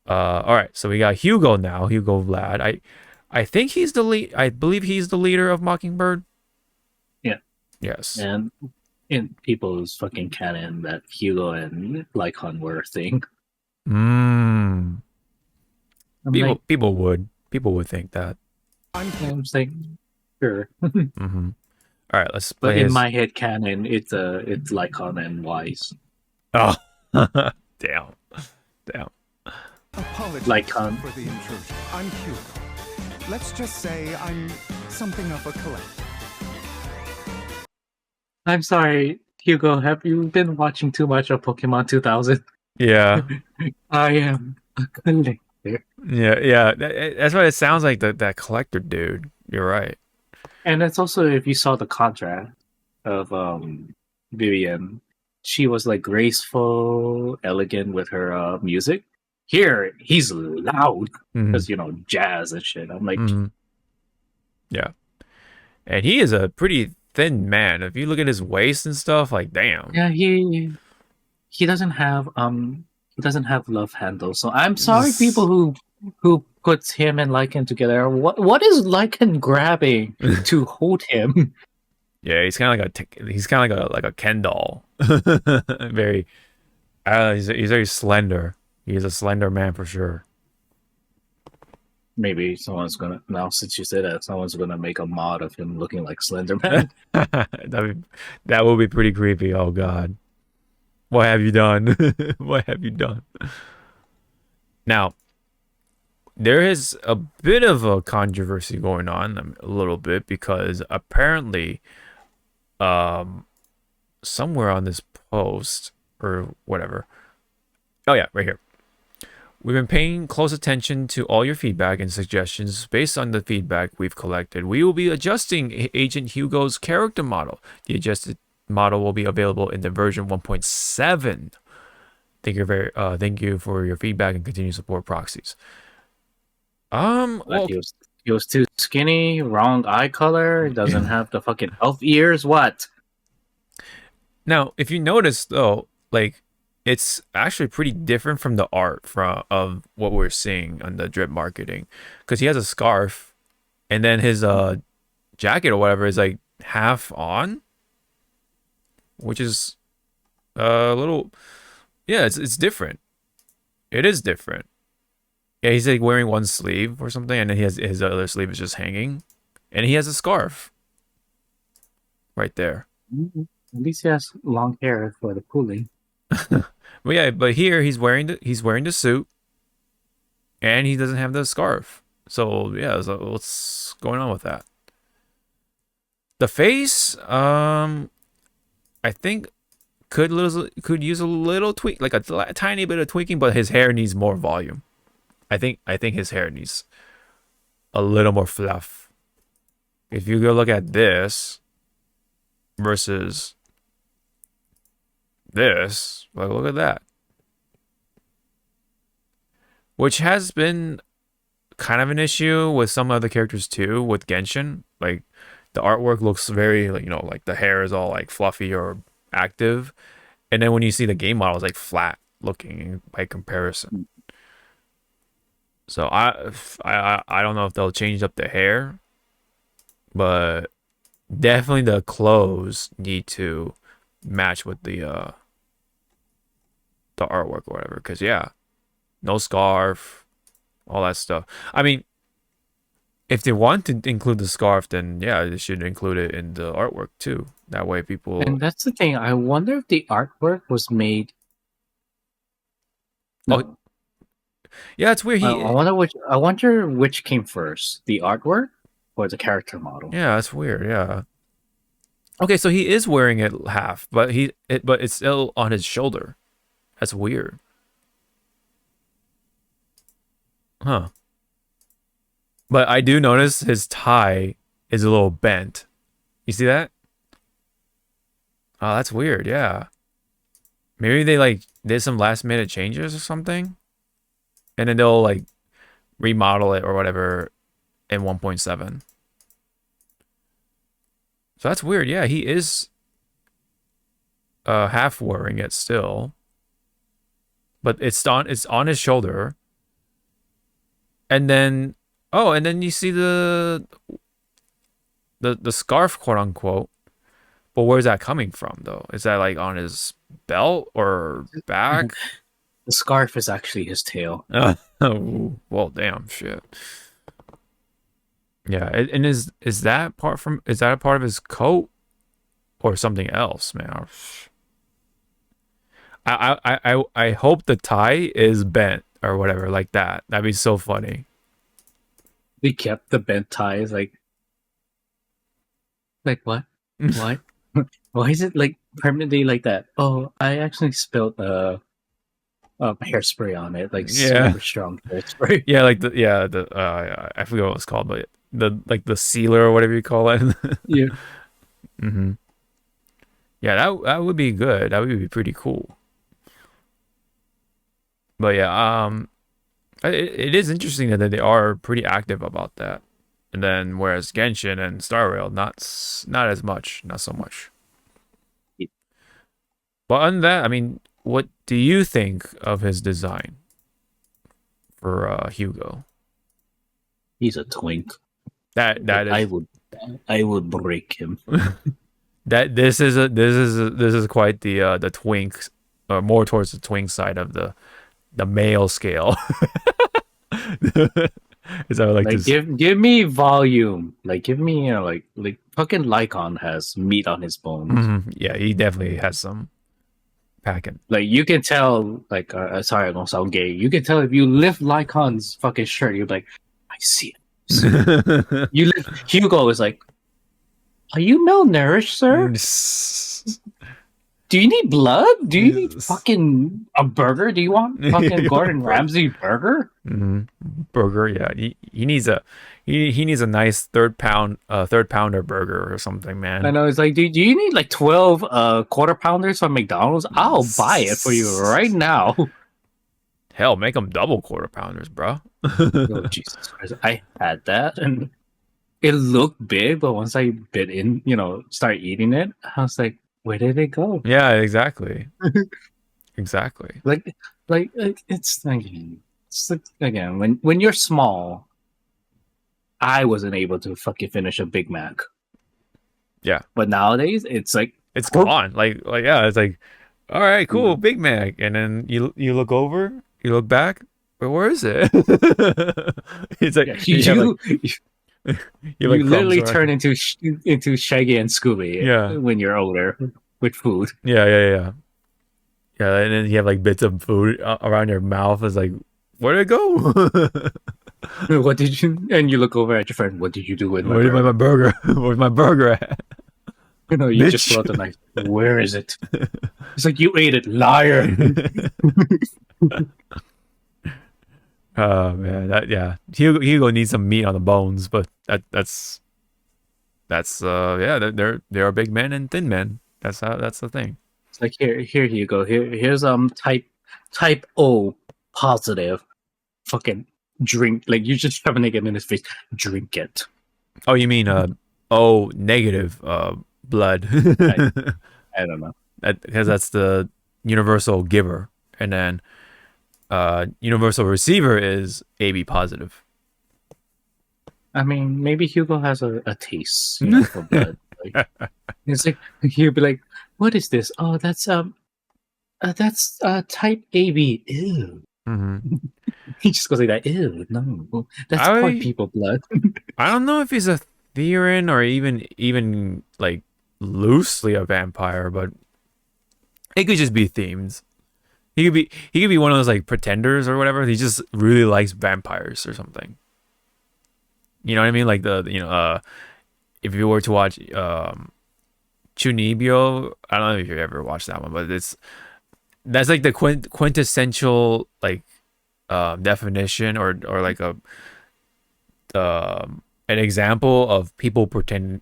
All right. So we got Hugo now. Hugo Vlad. I think he's the lead. I believe he's the leader of Mockingbird. Yeah. Yes. And in people's fucking canon, that Hugo and Lycon were a thing. Mm. I'm like, People would think that. I'm like, sure. Mm-hmm. All right. Let's But play. in my head canon, it's Lycon and Wise. Oh. Damn. Apologies Lycon. for the intrusion. I'm Hugo. Let's just say I'm something of a collector. I'm sorry, Hugo. Have you been watching too much of Pokemon 2000? Yeah. I am a collector. Yeah. That's what it sounds like. That collector dude. You're right. And it's also, if you saw the contrast of Vivian, she was like graceful, elegant with her music. Here, he's loud Mhm. because jazz and shit. I'm like, Mhm. Yeah. And he is a pretty thin man. If you look at his waist and stuff, like damn. yeah, he doesn't have love handles. So I'm sorry, people who puts him and Lycan together. What is Lycan grabbing to hold him? Yeah, he's kind of like a Ken doll. Very. He's very slender. He's a slender man for sure. Maybe someone's gonna now since you said that, someone's gonna make a mod of him looking like Slenderman. That would be pretty creepy. Oh God, what have you done? What have you done? Now, there is a bit of a controversy going on, a little bit, because apparently, somewhere on this post or whatever. Oh yeah, right here. We've been paying close attention to all your feedback and suggestions. Based on the feedback we've collected, we will be adjusting Agent Hugo's character model. The adjusted model will be available in the version 1.7. Thank you for your feedback and continued support, Proxies. Like he was too skinny, wrong eye color, doesn't have the fucking elf ears. What? Now, if you notice though, like it's actually pretty different from the art of what we're seeing on the drip marketing, because he has a scarf, and then his jacket or whatever is like half on, which is a little, yeah, it's different. It is different. Yeah, he's like wearing one sleeve or something, and then he has his other sleeve is just hanging, and he has a scarf right there. At least he has long hair for the pulling. But yeah, but here he's wearing the suit, and he doesn't have the scarf. So yeah, so what's going on with that? The face, I think could use a little tweak, like a tiny bit of tweaking, but his hair needs more volume. I think his hair needs a little more fluff. If you go look at this versus this, like look at that. Which has been kind of an issue with some other characters too, with Genshin. Like the artwork looks very like, like the hair is all like fluffy or active. And then when you see the game model, it's like flat looking by comparison. So I don't know if they'll change up the hair, but definitely the clothes need to match with the artwork or whatever. Because yeah, no scarf, all that stuff. I mean, if they want to include the scarf, then yeah, they should include it in the artwork too. That way people. And that's the thing. I wonder if the artwork was made. Oh, yeah, it's weird. I wonder which came first, the artwork or the character model. Yeah, that's weird. Yeah. Okay, so he is wearing it half, but it's still on his shoulder. That's weird. Huh. But I do notice his tie is a little bent. You see that? Oh, that's weird. Yeah. Maybe they like did some last minute changes or something, and then they'll like remodel it or whatever in 1.7. So that's weird. Yeah, he is half wearing it still, but it's on his shoulder. And then you see the scarf, quote unquote. But where's that coming from though? Is that like on his belt or back? The scarf is actually his tail. Oh, well, damn shit. Yeah, and is that a part of his coat or something else, man? I hope the tie is bent or whatever like that. That'd be so funny. They kept the bent ties, like what? What? Why is it like permanently like that? Oh, I actually spilled hairspray on it, like super strong hairspray. Yeah, like I forget what it's called, but the sealer or whatever you call it. Yeah. Mm-hmm. Yeah, that would be good. That would be pretty cool. But yeah, it is interesting that they are pretty active about that. And then whereas Genshin and Star Rail not as much, not so much. Yeah. But on that, I mean, what do you think of his design for Hugo? He's a twink. That is, I would break him. That this is quite the twink, or more towards the twink side of the male scale. Is that like give me volume? Like give me like fucking Lycon has meat on his bones. Mm-hmm. Yeah, he definitely has some packing. Like you can tell. Like sorry, I don't sound gay. You can tell if you lift Lycon's fucking shirt. You're like, I see it. You lift Hugo is like, are you malnourished, sir? Do you need blood? Do you need Jesus. fucking a burger? Do you want fucking Gordon Ramsay burger? Burger, yeah. He needs a he needs a nice third pounder burger or something, man. I know, it's like, do you need like 12 quarter pounders from McDonald's? I'll buy it for you right now. Hell, make them double quarter pounders, bro. Oh, Jesus Christ. I had that and it looked big, but once I bit in, start eating it, I was like, where did it go? Yeah, exactly. Exactly. Like it's like again, when you're small, I wasn't able to fucking finish a Big Mac. Yeah. But nowadays, it's like It's gone. Like yeah, it's like, all right, cool, Big Mac. And then you look over, you look back, but where is it? It's like you literally crumbs turn into Shaggy and Scooby when you're older with food. Yeah, and then you have like bits of food around your mouth. It's like, where did it go? What did you? And you look over at your friend. What did you do with my Where's burger? my burger? Where's my burger at? You just pull out the knife. Where is it? It's like, you ate it, liar. Oh man, Hugo needs some meat on the bones, but that's there are big men and thin men. That's the thing. It's like, here you go. Here's type O positive fucking drink. Like, you just shoving it in his face. Drink it. Oh, you mean O negative blood? I don't know. Because that's the universal giver, and then universal receiver is AB positive. I mean, maybe Hugo has a taste for blood. Like, it's like, he'll be like, "What is this? Oh, that's type AB." Ew. Mm-hmm. He just goes like that. Ew, no, that's white people blood. I don't know if he's a Theron or even like loosely a vampire, but it could just be themed. He could be one of those like pretenders or whatever. He just really likes vampires or something. You know what I mean? Like if you were to watch Chunibyo, I don't know if you ever watched that one, but that's like the quintessential like definition or like an example of people pretending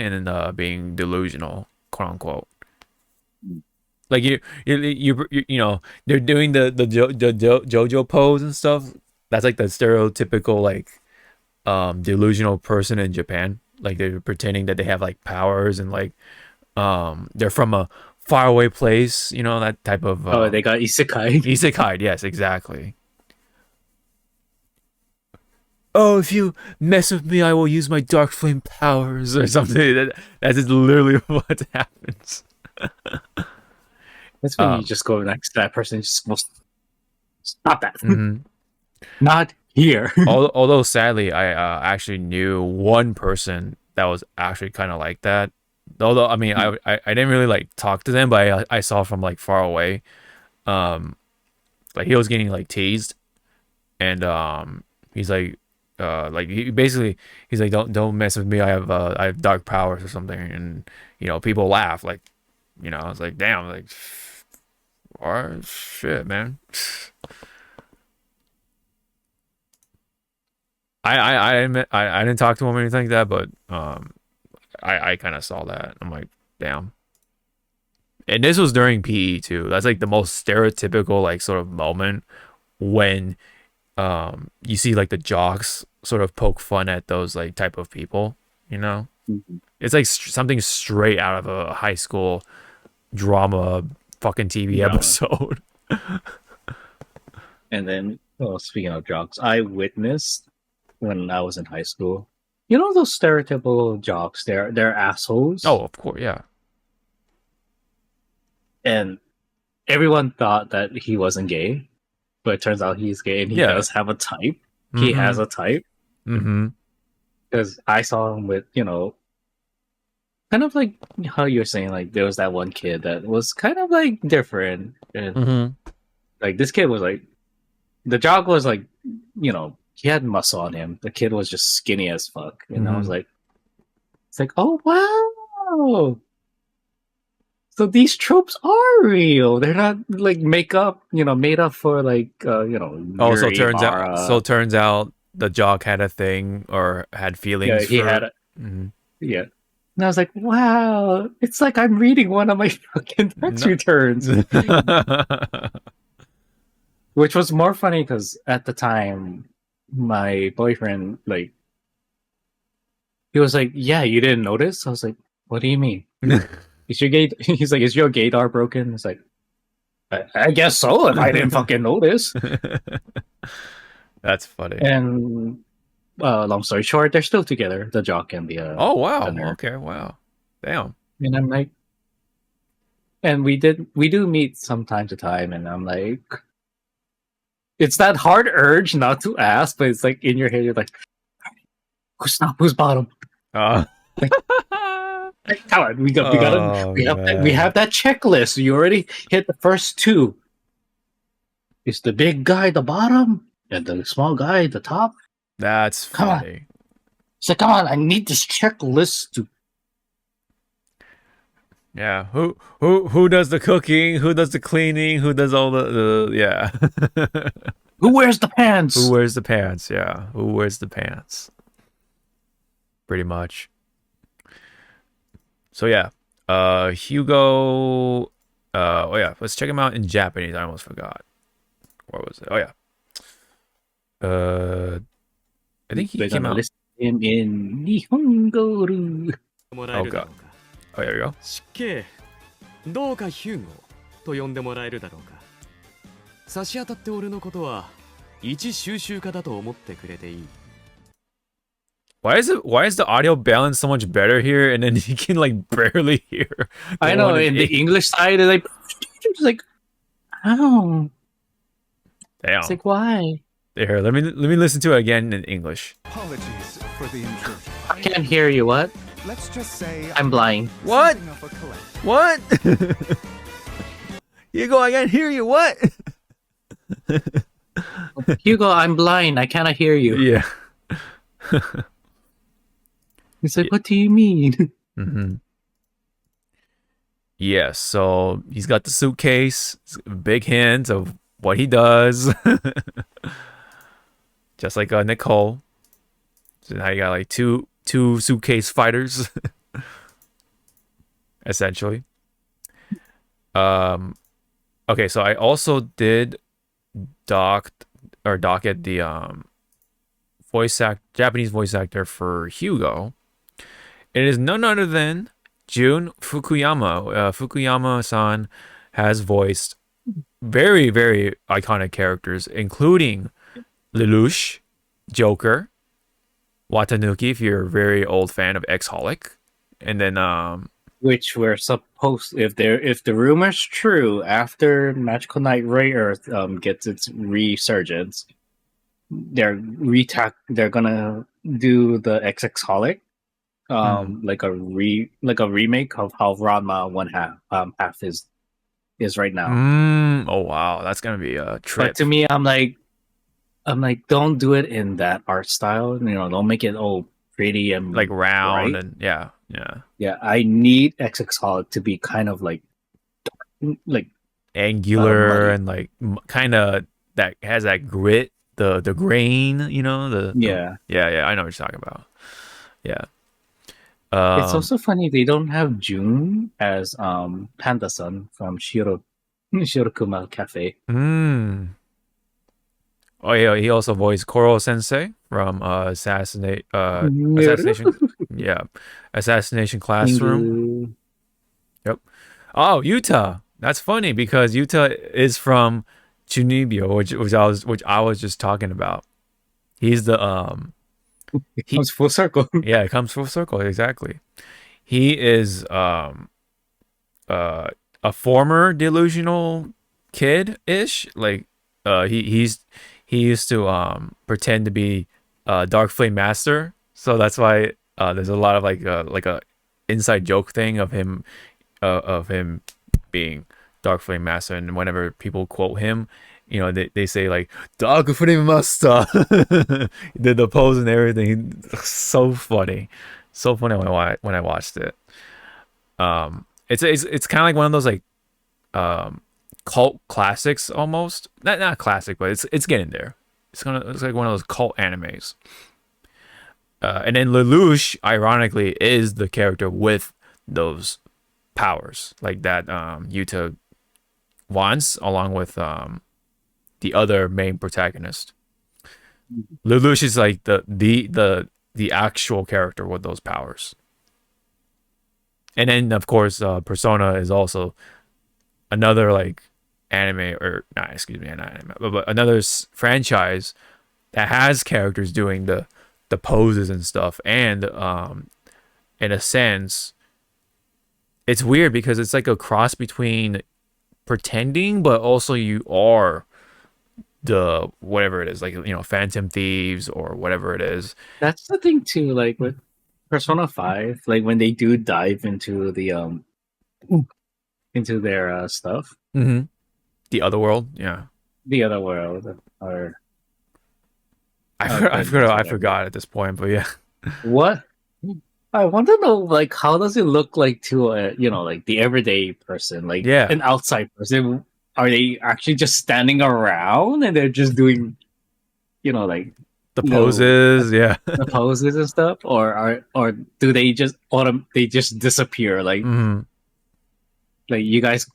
and being delusional, quote unquote. Like you know, they're doing the JoJo pose and stuff. That's like the stereotypical like delusional person in Japan. Like they're pretending that they have like powers and like they're from a faraway place. You know, that type of. They got isekai. Isekai, yes, exactly. Oh, if you mess with me, I will use my dark flame powers or something. That is literally what happens. That's when you just go next to that person and just stop that. Mm-hmm. Not here. Although sadly, I actually knew one person that was actually kind of like that. Although I mean, I didn't really like talk to them, but I saw from like far away. Like he was getting like teased, and he's like he's like don't mess with me. I have dark powers or something, and you know people laugh like, you know, I was like damn, like all right, shit, man. I didn't talk to him or anything like that, but I kind of saw that. I'm like, damn. And this was during PE too. That's like the most stereotypical like sort of moment when you see like the jocks sort of poke fun at those like type of people, you know? Mm-hmm. It's like something straight out of a high school drama fucking TV episode. And then, speaking of jocks, I witnessed when I was in high school. You know those stereotypical jocks? They're assholes. Oh, of course, yeah. And everyone thought that he wasn't gay, but it turns out he's gay and he does have a type. Mm-hmm. He has a type. Mm-hmm. Because I saw him with, you know, kind of like how you're saying, like there was that one kid that was kind of like different. And like this kid was like, the jock was like, you know, he had muscle on him. The kid was just skinny as fuck. And I was like, it's like, oh wow. So these tropes are real. They're not like made up for like Oh, Yuri, Mara. so turns out the jock had a thing or had Yeah, feelings he for. had it. Mhm. Yeah. And I was like, wow, it's like I'm reading one of my fucking tax No. returns. Which was more funny because at the time, my boyfriend, like, he was like, yeah, you didn't notice? I was like, what do you mean? Is your gate? He's like, is your gaydar broken? It's like, I guess so if I didn't fucking notice. That's funny. And long story short, they're still together, the jock and the Oh wow. the nerd. Okay. Wow. Damn. And I'm like, and we do meet from time to time, and I'm like, it's that hard urge not to ask, but it's like in your head, you're like, who's top, who's bottom? Like, come on, Oh, we have that checklist. You already hit the first two. Is the big guy the bottom and the small guy the top? That's Come on. funny. So come on, I need this checklist to. Yeah. Who does the cooking? Who does the cleaning? Who does all the yeah. Who wears the pants? Who wears the pants? Yeah. Who wears the pants? Pretty much. So yeah. Hugo. Oh yeah. Let's check him out in Japanese. I almost forgot. What was it? Oh yeah. I think he We're came gonna out. list him in Nihongo. Oh god. Oh, there we go. 失敬どうかヒューゴと呼んでもらえるだろうか差し当たって俺のことは一収集家だと思ってくれていい Why is the audio balance so much better here and then you can like barely hear? I know in the English side, it's like, how? Damn. It's like, why? There, let me listen to it again in English. Apologies for the intrusion. I can't hear you. What? Let's just say I'm blind. What? something of a collector. What? Hugo, I can't hear you. What? Hugo, I'm blind. I cannot hear you. Yeah. He's like, what do you mean? Mm-hmm. Yeah, so he's got the suitcase, big hint of what he does. Just like Nicole. So now you got like two suitcase fighters. Essentially. Okay, so I also did dock at the Japanese voice actor for Hugo. It is none other than Jun Fukuyama. Fukuyama-san has voiced very, very iconic characters, including Lelouch, Joker, Watanuki, if you're a very old fan of X-Holic, and then Which we're supposed, if the rumor's true, after Magical Knight Ray Earth gets its resurgence, they're gonna do the XX Holic, like a remake of how Ranma one half is right now. oh wow, that's gonna be a trip. But to me, I'm like, don't do it in that art style. Don't make it all pretty and like round bright. and yeah. Yeah, I need XX Holic to be kind of like Angular and like kind of that has that grit, the grain, yeah. I know what you're talking about. Yeah. It's also funny they don't have June as Panda-san from Shirokuma Cafe. Oh yeah, he also voiced Koro Sensei from Assassination Classroom. Yep. Oh, Yuta. That's funny because Yuta is from Chunibyo, which I was just talking about. He's the It comes full circle. Yeah, it comes full circle, exactly. He is a former delusional kid-ish. Like he used to pretend to be Dark Flame Master, so that's why there's a lot of like a inside joke thing of him being Dark Flame Master, and whenever people quote him, they say like Dark Flame Master. He did the pose and everything. So funny when I watched it. It's kind of like one of those like cult classics almost. Not classic, but it's getting there. It's like one of those cult animes. And then Lelouch, ironically, is the character with those powers, like that Yuta wants, along with the other main protagonist. Lelouch is like the actual character with those powers. And then of course Persona is also another like anime, or not, excuse me, not anime, but another franchise that has characters doing the poses and stuff. And in a sense, it's weird because it's like a cross between pretending, but also you are the whatever it is, like, you know, Phantom Thieves or whatever it is. That's the thing too, like with Persona 5, like when they do dive into the into their stuff. Mm-hmm. The other world, yeah. The other world, or I forgot at this point, but yeah. what? I want to know, like, how does it look like to a, you know, like the everyday person, like an outside person? Are they actually just standing around and they're just doing, you know, like the poses, the poses and stuff, or do they just they just disappear? Like, like you guys,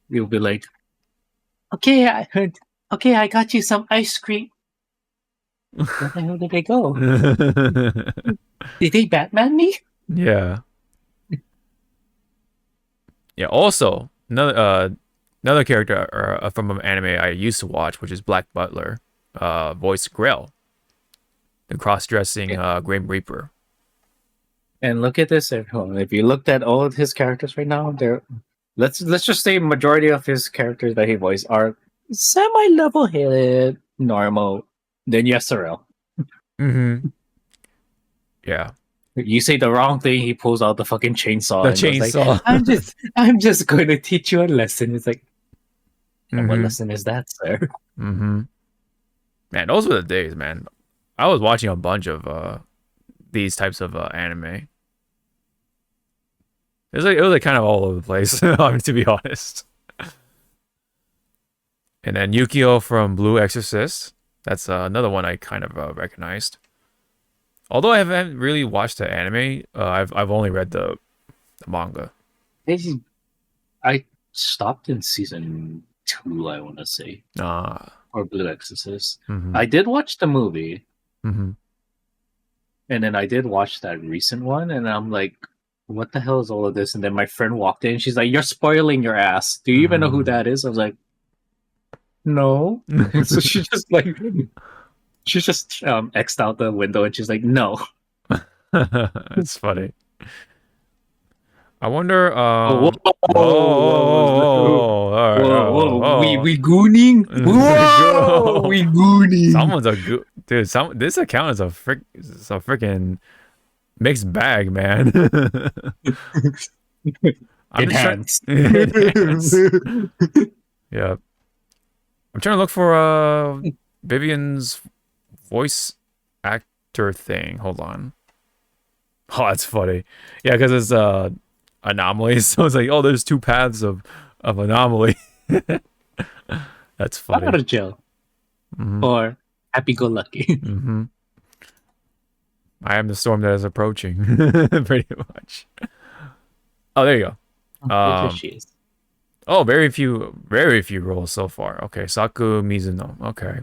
you'll be like, okay, I got you some ice cream. Where the hell did they go? Did they Batman me? Yeah. Yeah. Also, another character from an anime I used to watch, which is Black Butler, voice Grell, the cross-dressing Grim Reaper. And look at this, everyone. If you looked at all of his characters right now, let's just say majority of his characters that he voiced are semi-level-headed, normal. Then you have Sorrel. Mm-hmm. Yeah. You say the wrong thing, he pulls out the fucking chainsaw. The chainsaw. Like, I'm just going to teach you a lesson. It's like, and what lesson is that, sir? Mm-hmm. Man, those were the days, man. I was watching a bunch of these types of anime. It was like kind of all over the place, to be honest. And then Yukio from Blue Exorcist. That's another one I kind of recognized. Although I haven't really watched the anime, I've only read the manga. I stopped in season 2, I want to say. Or Blue Exorcist. Mm-hmm. I did watch the movie. Mm-hmm. And then I did watch that recent one, and I'm like, what the hell is all of this? And then my friend walked in, and she's like, you're spoiling your ass. Do you even know who that is? I was like, no. So she just X'd out the window, and she's like, no. It's funny. I wonder. We gooning. Whoa, we gooning. Someone's a dude. This account is a freaking mixed bag, man. Enhanced. Yeah. I'm trying to look for Vivian's voice actor thing. Hold on. Oh, that's funny. Yeah, because it's anomalies. So it's like, oh, there's two paths of anomaly. That's funny. Out of jail. Or happy-go-lucky. Mm-hmm. I am the storm that is approaching. Pretty much. Oh, there you go. She is. Oh, very few roles so far. Okay, Saku Mizuno. Okay.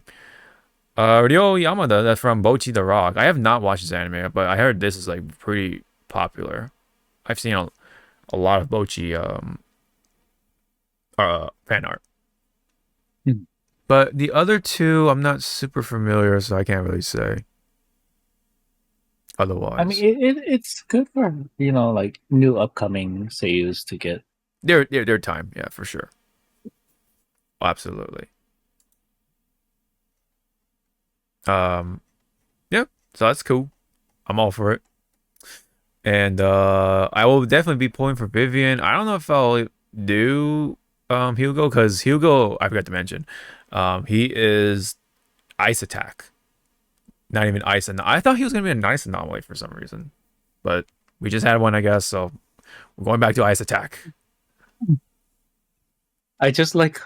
Ryo Yamada, that's from Bocchi the Rock. I have not watched this anime, but I heard this is like pretty popular. I've seen a lot of Bocchi fan art. But the other two, I'm not super familiar, so I can't really say. Otherwise, I mean, it's good for, you know, like new upcoming seiyus to get their time, yeah, for sure. Oh, absolutely. Yeah, so that's cool. I'm all for it. And I will definitely be pulling for Vivian. I don't know if I'll do Hugo, because Hugo, I forgot to mention, he is Ice Attack. Not even Ice. And I thought he was going to be a nice anomaly for some reason. But we just had one, I guess, so we're going back to Ice Attack. I just like,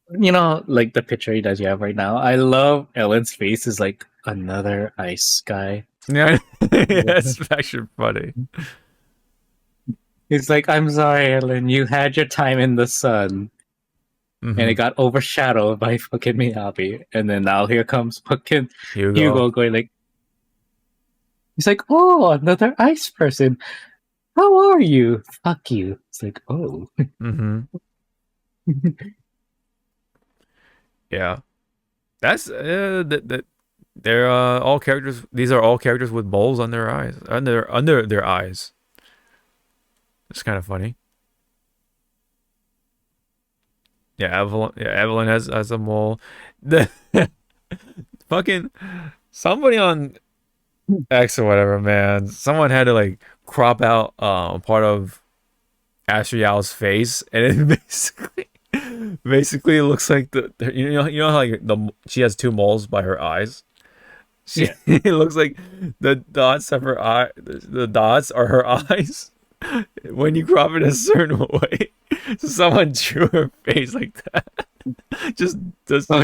like the picture that you have right now. I love Ellen's face is like another ice guy. Yeah, that's actually funny. It's like, I'm sorry, Ellen, you had your time in the sun, and it got overshadowed by fucking Miyabi, and then now here comes fucking Hugo going like, he's like, oh, another ice person. How are you? Fuck you. It's like, oh. Yeah, that's they're all characters. These are all characters with moles on their eyes, under their eyes. It's kind of funny. Yeah, Evelyn has a mole. The fucking somebody on X or whatever, man. Someone had to like crop out part of Asriel's face, and it basically it looks like how like she has two moles by her eyes. It looks like the dots of her eye. The dots are her eyes when you crop it a certain way. So someone drew her face like that.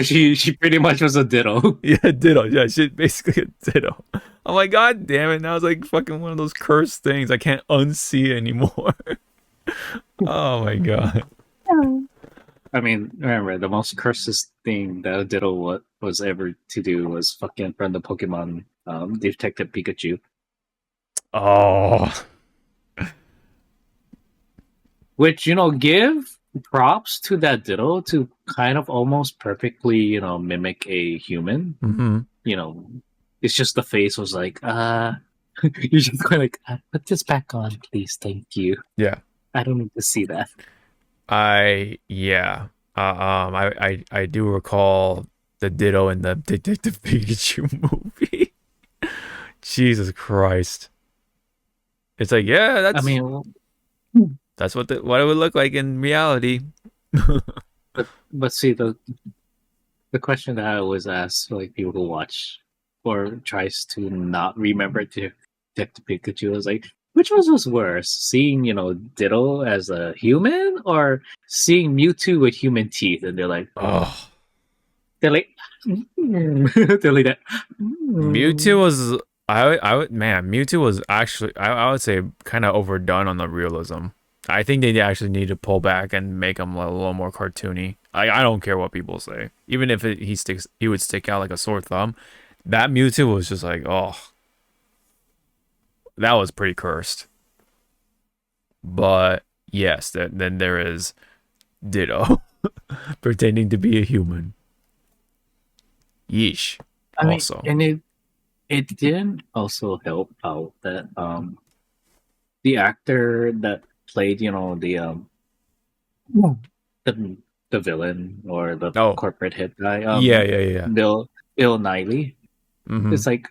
She pretty much was a ditto. Yeah, ditto. Yeah, she basically a ditto. I'm like, God damn it! Now it's like fucking one of those cursed things I can't unsee anymore. Oh my god. I mean, remember the most cursed thing that a ditto was ever to do was fucking from the Pokemon Detective Pikachu. Oh. Which, give props to that ditto to kind of almost perfectly, mimic a human. It's just the face was like, you're just going like, put this back on, please, thank you. Yeah. I don't need to see that. I do recall the ditto in the Detective Pikachu movie. Jesus Christ. It's like, yeah, that's that's what it would look like in reality. but see, the question that I always ask like people who watch or tries to not remember to Detective Pikachu is like, which was worse, seeing Ditto as a human or seeing Mewtwo with human teeth? And they're like, they're like that. Mewtwo was Mewtwo was actually I would say kind of overdone on the realism. I think they actually need to pull back and make him a little more cartoony. I don't care what people say, even if he would stick out like a sore thumb. That Mewtwo was just like, oh, that was pretty cursed. But yes, then there is Ditto pretending to be a human. Yeesh. And it didn't also help out that the actor that played the villain or the corporate hit guy Bill Nighy. It's like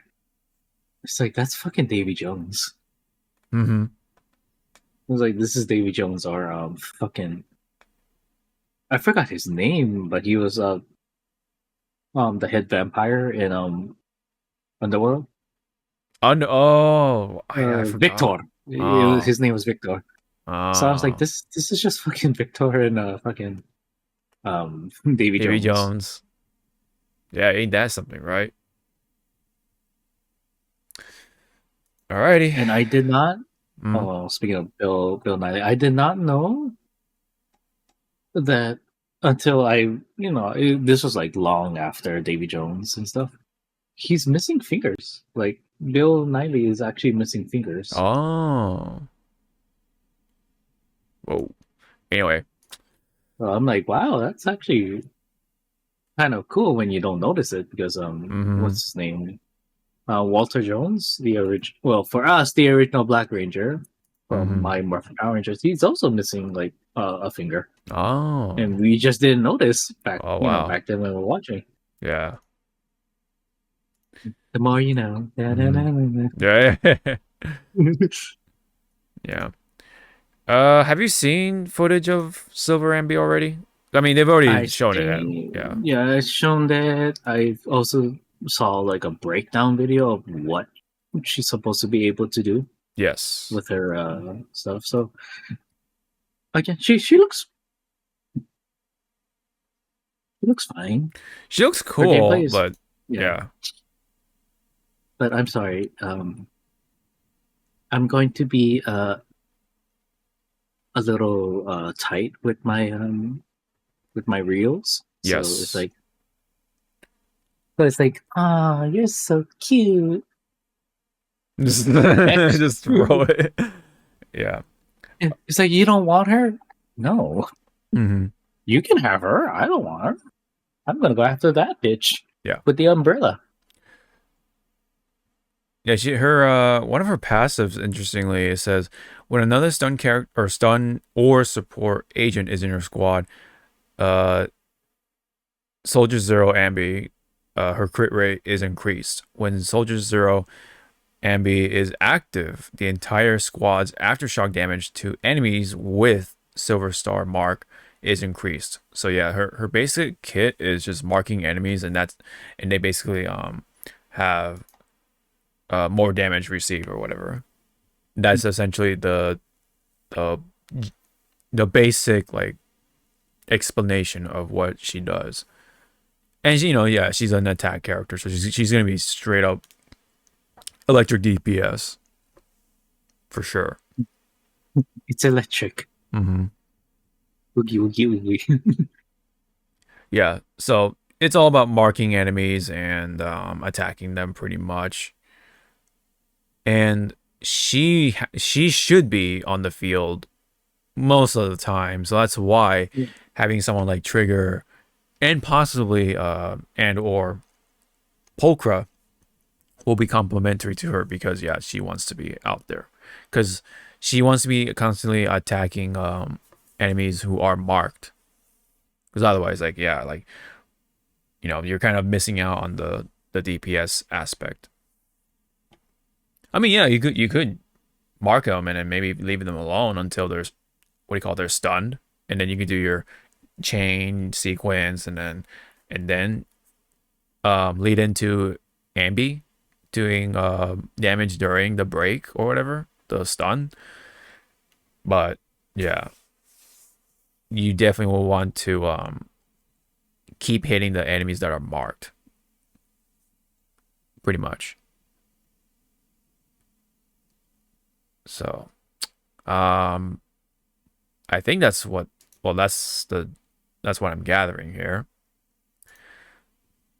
that's fucking Davy Jones. It was like, this is Davy Jones or fucking, I forgot his name, but he was the head vampire in Underworld. I forgot. Victor. His name was Victor. So I was like, this is just fucking Victor and fucking Davy Jones. Yeah, ain't that something, right? Alrighty. And I did not. Speaking of Bill Nighy, I did not know that until this was like long after Davy Jones and stuff. He's missing fingers. Like, Bill Nighy is actually missing fingers. Oh. Whoa. Anyway. Well, I'm like, wow, that's actually kind of cool when you don't notice it because what's his name? Walter Jones, for us, the original Black Ranger from My Morphin Power Rangers, he's also missing like a finger. Oh. And we just didn't notice back back then when we were watching. Yeah. The more you know. Yeah. Yeah. Have you seen footage of Silver Anby already? I mean, they've already shown it. Yeah, I've shown that. I've also saw like a breakdown video of what she's supposed to be able to do. Yes. With her stuff. So Again, she looks fine. She looks Her gameplay cool, is but yeah. yeah. But I'm sorry. I'm going to be a little tight with my reels. Yes. So it's like, ah, you're so cute. Just, X. just throw it. Yeah. It's like, you don't want her? No. Hmm. You can have her. I don't want her. I'm gonna go after that bitch. Yeah. With the umbrella. Yeah, one of her passives, interestingly, it says when another stun or support agent is in your squad, Soldier Zero Anby, her crit rate is increased. When Soldier Zero Anby is active, the entire squad's aftershock damage to enemies with Silver Star mark is increased. So yeah, her basic kit is just marking enemies, and they basically have more damage received or whatever. That's essentially the the basic like explanation of what she does. And yeah, she's an attack character, so she's gonna be straight up electric DPS for sure. It's electric. Mm-hmm. Oogie oogie oogie. Yeah, so it's all about marking enemies and attacking them pretty much. And she should be on the field most of the time, so that's why having someone like Trigger and possibly and or Pulchra will be complementary to her, because yeah, she wants to be out there because she wants to be constantly attacking enemies who are marked, because otherwise you're kind of missing out on the DPS aspect. I mean, yeah, you could mark them and then maybe leave them alone until they're stunned, and then you can do your chain sequence and then lead into Anby doing damage during the break or whatever, the stun. But yeah, you definitely will want to keep hitting the enemies that are marked, pretty much. So I think that's what I'm gathering here.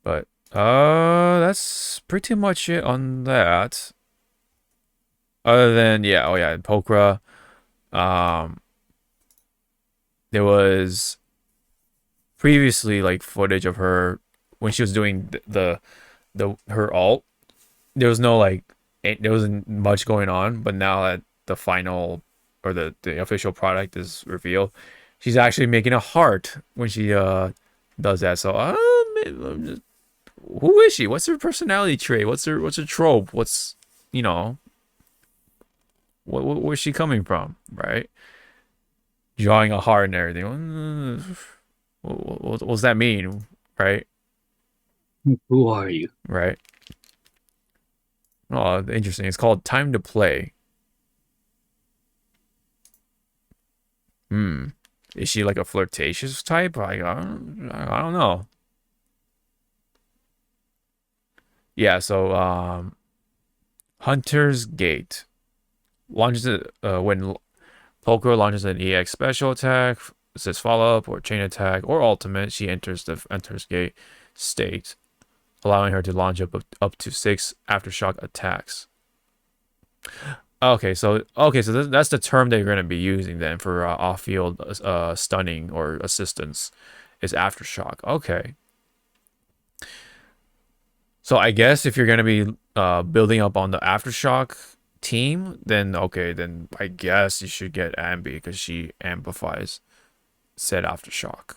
But that's pretty much it on that. Other than Pulchra, there was previously like footage of her when she was doing her alt. There was there wasn't much going on, but now that the final or the official product is revealed, she's actually making a heart when she does that. So who is she? What's her personality trait? What's her trope? What's where's she coming from, right? Drawing a heart and everything. What does that mean, right? Who are you? Right. Oh, interesting. It's called Time to Play. Is she like a flirtatious type? I don't know. Yeah, so Hunter's Gate launches it when Pulchra launches an EX special attack, says follow up or chain attack or ultimate. She enters the Hunter's Gate state, allowing her to launch up to 6 aftershock attacks. Okay, so that's the term they're going to be using then for off-field stunning or assistance is aftershock. Okay. So I guess if you're going to be building up on the aftershock team, then I guess you should get Anby because she amplifies said aftershock.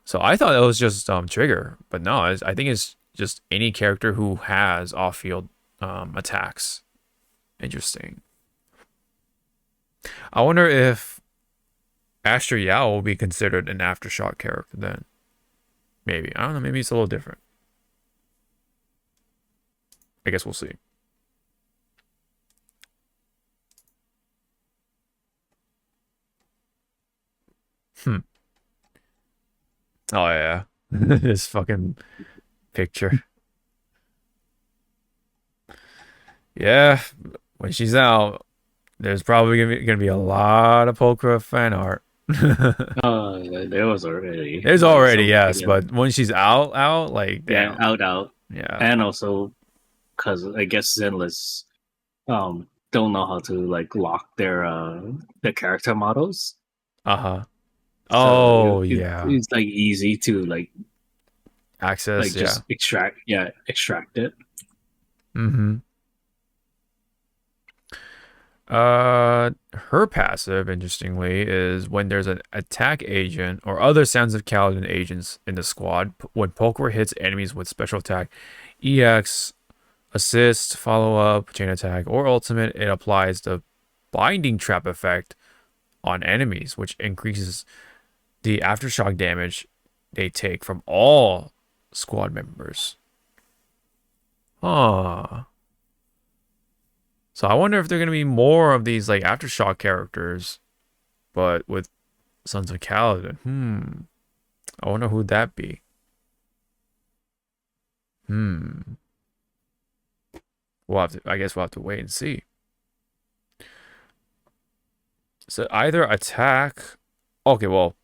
So I thought it was just Trigger, but no, I think it's just any character who has off-field attacks. Interesting. I wonder if Astro Yao will be considered an aftershock character then. Maybe. I don't know. Maybe it's a little different. I guess we'll see. Oh yeah, this fucking picture. Yeah, when she's out, there's probably gonna be a lot of Pulchra fan art. There was already There's like already, some yes, but when she's out, like yeah, damn, out, yeah, and also because I guess Zenless don't know how to like lock their character models, uh-huh. so Oh yeah, it's like easy to access, yeah. just extract it. Mm-hmm. Her passive, interestingly, is when there's an attack agent or other Sounds of Kaladin agents in the squad. When Pulchra hits enemies with special attack, EX, assist, follow up, chain attack, or ultimate, it applies the binding trap effect on enemies, which increases the aftershock damage they take from all squad members. Huh. So I wonder if there are gonna be more of these like aftershock characters, but with Sons of Kaladin. I wonder who'd that be. Hmm. I guess we'll have to wait and see. So either attack. Okay, well,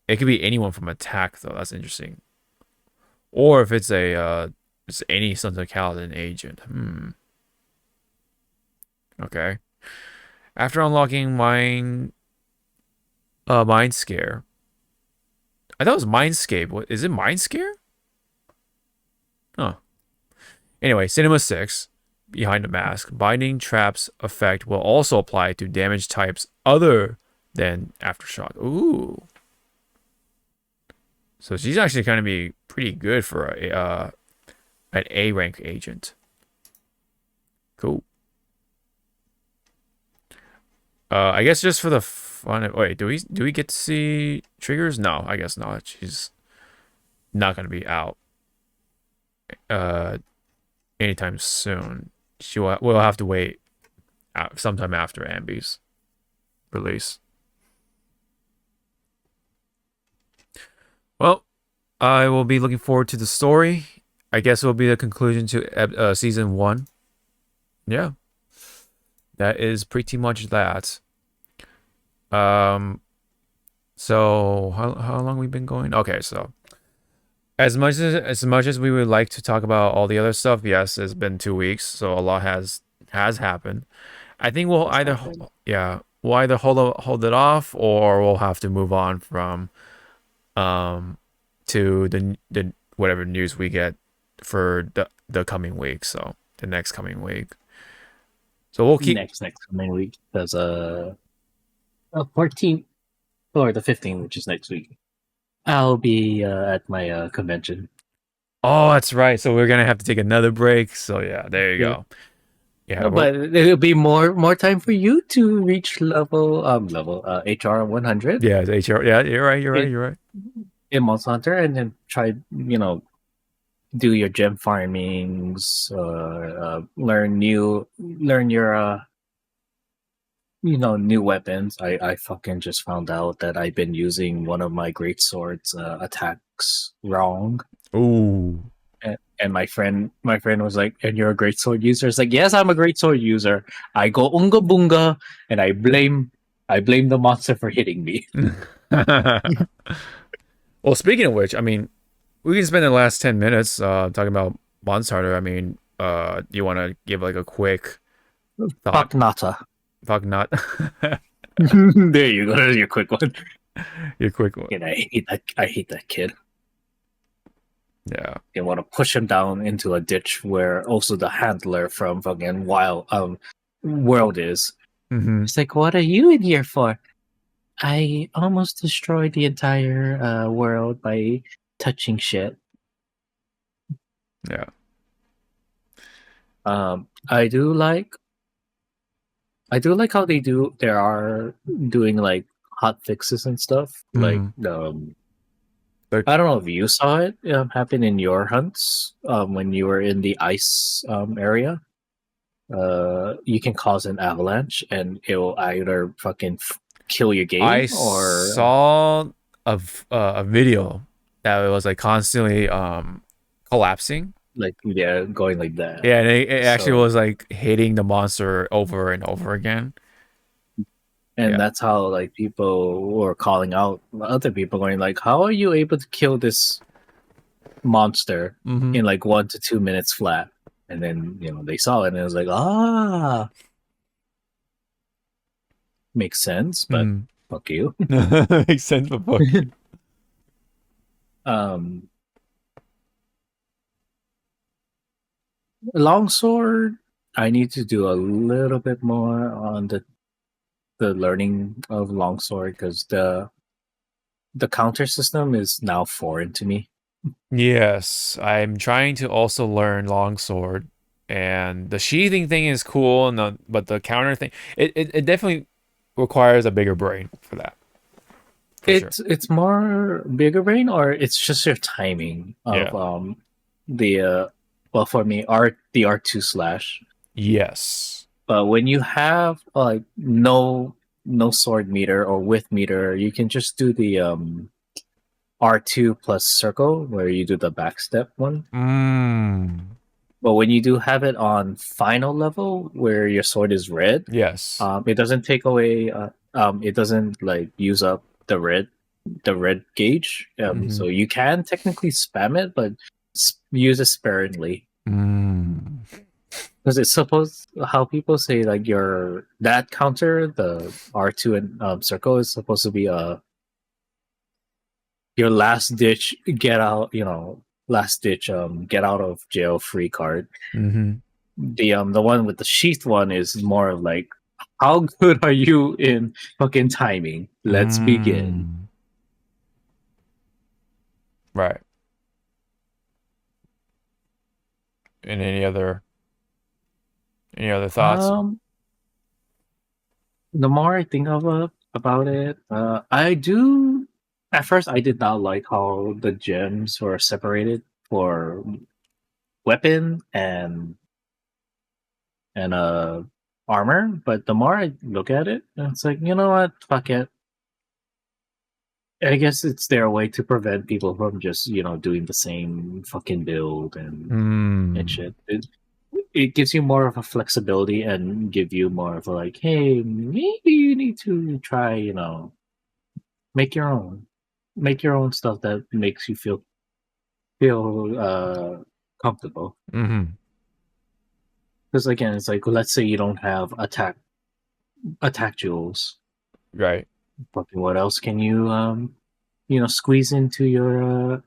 it could be anyone from attack though. That's interesting. Or if it's it's any Sons of Kaladin agent. Okay. After unlocking Mind Scare. I thought it was Mindscape. What is it? Mind Scare? Huh. Anyway, Cinema 6, behind the mask, binding traps effect will also apply to damage types other than aftershock. Ooh. So she's actually going to be pretty good for an A rank agent. Cool. I guess just for the fun. Wait, do we get to see triggers? No, I guess not. She's not going to be out anytime soon. We'll have to wait sometime after Anby's release. Well, I will be looking forward to the story. I guess it will be the conclusion to season 1. Yeah. That is pretty much that. So how long we been going? Okay, so as much as we would like to talk about all the other stuff, yes, it's been 2 weeks, so a lot has happened. I think we'll either hold it off, or we'll have to move on from to the whatever news we get for the coming week, so the next coming week. So we'll keep next coming week. There's 14th or the 15th, which is next week. I'll be at my convention. Oh, that's right. So we're gonna have to take another break. So yeah, there you go. Yeah, But there'll be more time for you to reach level HR 100. Yeah, HR. Yeah, you're right. In Monster Hunter, and then try do your gem farmings, learn your new weapons. I fucking just found out that I've been using one of my great swords attacks wrong. Ooh. And my friend was like, "And you're a great sword user?" It's like, "Yes, I'm a great sword user. I go unga bunga, and I blame the monster for hitting me." Well, speaking of which, I mean, we can spend the last 10 minutes talking about Monster Hunter. I mean, you want to give like a quick thought? Fuck Nata. Fuck not. There you go. There's your quick one. Your quick one. And I hate that kid. Yeah. They want to push him down into a ditch where also the handler from fucking World is. Mm-hmm. It's like, what are you in here for? I almost destroyed the entire world by touching shit. Yeah. I do like how they are doing like hot fixes and stuff. Like I don't know if you saw it happen in your hunts when you were in the ice area. You can cause an avalanche, and it will either fucking kill your game? I Or saw a video that it was like constantly collapsing. like yeah, going like that. Yeah, and it actually So- was like hitting the monster over and over again. And Yeah. that's how like people were calling out other people, going like, "How are you able to kill this monster Mm-hmm. in like 1 to 2 minutes flat?" And then they saw it and it was like, ah, makes sense, but fuck you. Makes sense, but fuck. Um, longsword, I need to do a little bit more on the learning of longsword because the counter system is now foreign to me. Yes, I'm trying to also learn longsword, and the sheathing thing is cool, and but the counter thing, it definitely requires a bigger brain for that. For sure. It's more bigger brain, or it's just your timing of Yeah. the well, for me the R2 slash. Yes. But when you have like no sword meter or with meter, you can just do the R2 plus circle where you do the backstep one. But when you do have it on final level where your sword is red, Yes. it doesn't take away. It doesn't like use up the red gauge. So you can technically spam it, but use it sparingly. Because it's supposed, how people say like that counter, the R2 and circle is supposed to be your last ditch get out, get out of jail free card. The one with the sheath one is more of like, how good are you in fucking timing? Let's begin. Right. And any other thoughts? The more I think about it, I do. At first, I did not like how the gems were separated for weapon and armor. But the more I look at it, it's like, you know what? Fuck it. I guess it's their way to prevent people from just doing the same fucking build and shit. It gives you more of a flexibility and give you more of a like, hey, maybe you need to try, make your own stuff that makes you feel comfortable. Because again, it's like, let's say you don't have attack jewels, right? Fucking what else can you squeeze into your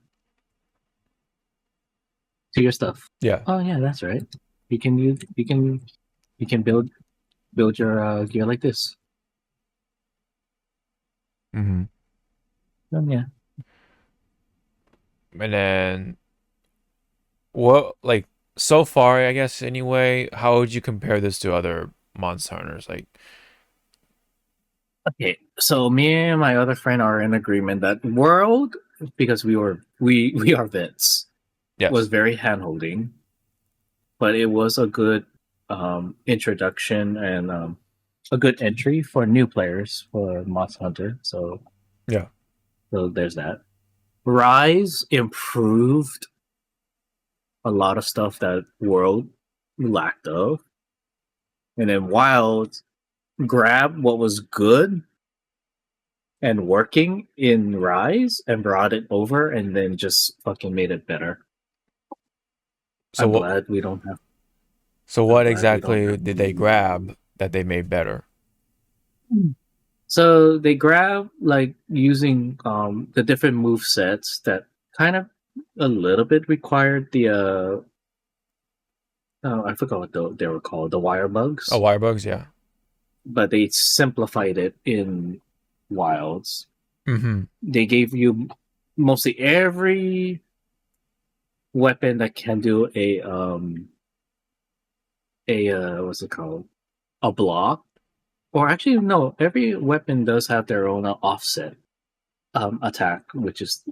stuff? Yeah. Oh yeah, that's right. You can build your gear like this. Yeah. And then what, like, so far, I guess, anyway, how would you compare this to other Monster Hunters? Like, okay, so me and my other friend are in agreement that World, because we are vets, yes, was very hand-holding, but it was a good introduction and a good entry for new players for Monster Hunter. So yeah, so there's that. Rise improved a lot of stuff that World lacked of, and then Wild grabbed what was good and working in Rise and brought it over, and then just fucking made it better. So I'm what? glad we don't have. So what exactly did they grab that they made better? So they grab like using the different move sets that kind of a little bit required the I forgot what they were called, the wire bugs. Oh, wire bugs, yeah. But they simplified it in Wilds. They gave you mostly every weapon that can do a what's it called, a block, or actually no, every weapon does have their own offset attack, which is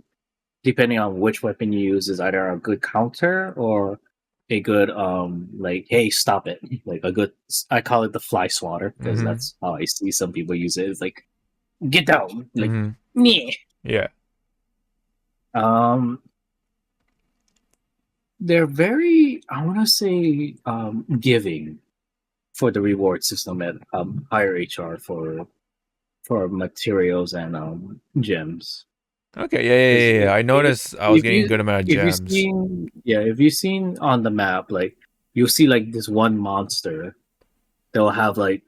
depending on which weapon you use is either a good counter or a good like, hey, stop it, like a good, I call it the fly swatter because that's how I see some people use it. It's like get down. Like, Mhm. meh. Yeah. Um, they're very, I want to say, giving for the reward system at higher HR for materials and gems. Okay. Because Yeah. I noticed I was getting a good amount of if you gems. seen if you seen on the map, like you'll see like this one monster, they'll have like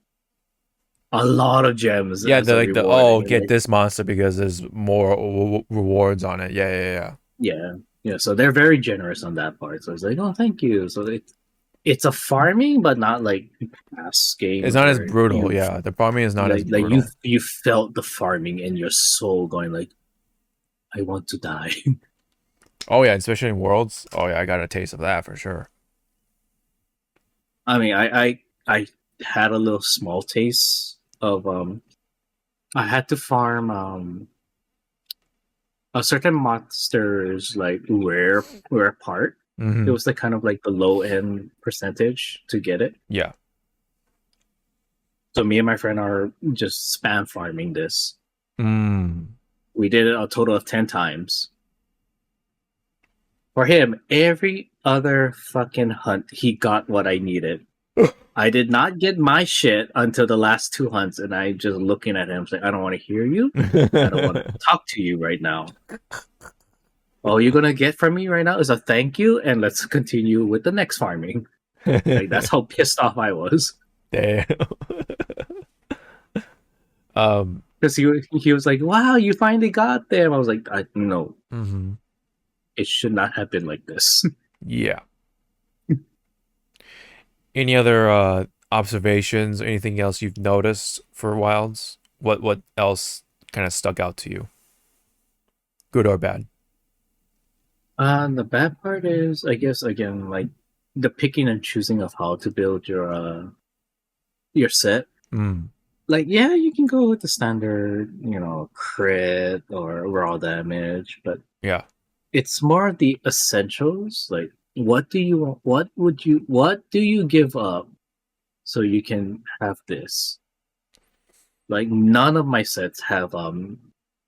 a lot of gems Yeah, as the a like the reward, and oh you're get like, this monster because there's more rewards on it. Yeah. yeah. So they're very generous on that part. So it's like, oh, thank you. So it's a farming, but not like past It's games not as where brutal. you Yeah, the farming is not as like you brutal. you felt the farming in your soul going like, I want to die. Oh yeah, especially in Worlds. Oh yeah, I got a taste of that for sure. I mean, I had a little small taste of I had to farm a certain monster's like rare part. It Hmm. was like kind of like the low end percentage to get it. Yeah. So me and my friend are just spam farming this. Mm. We did it a total of 10 times. For him, every other fucking hunt, he got what I needed. I did not get my shit until the last 2 hunts, and I just looking at him saying, I don't want to hear you. I don't want to talk to you right now. All you're gonna get from me right now is a thank you, and let's continue with the next farming. Like that's how pissed off I was. Damn. um. Because he was like, wow, you finally got them. I was like, no, Mhm. it should not have been like this. Yeah. Any other observations? Anything else you've noticed for Wilds? What else kind of stuck out to you? Good or bad? The bad part is, I guess, again, like the picking and choosing of how to build your set. Mm. Like, yeah, you can go with the standard, crit or raw damage, but Yeah. it's more the essentials. Like, what do you give up so you can have this? Like, none of my sets have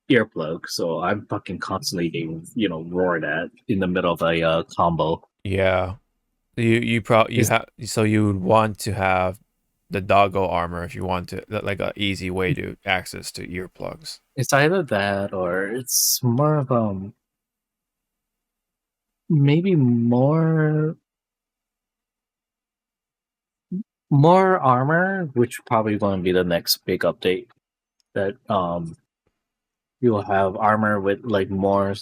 earplugs, so I'm fucking constantly getting roared at in the middle of a combo. Yeah. You Is have so you would want to have the doggo armor if you want to like a easy way to access to earplugs. it's either that or it's more of maybe more armor, which probably going to be the next big update. That you will have armor with like more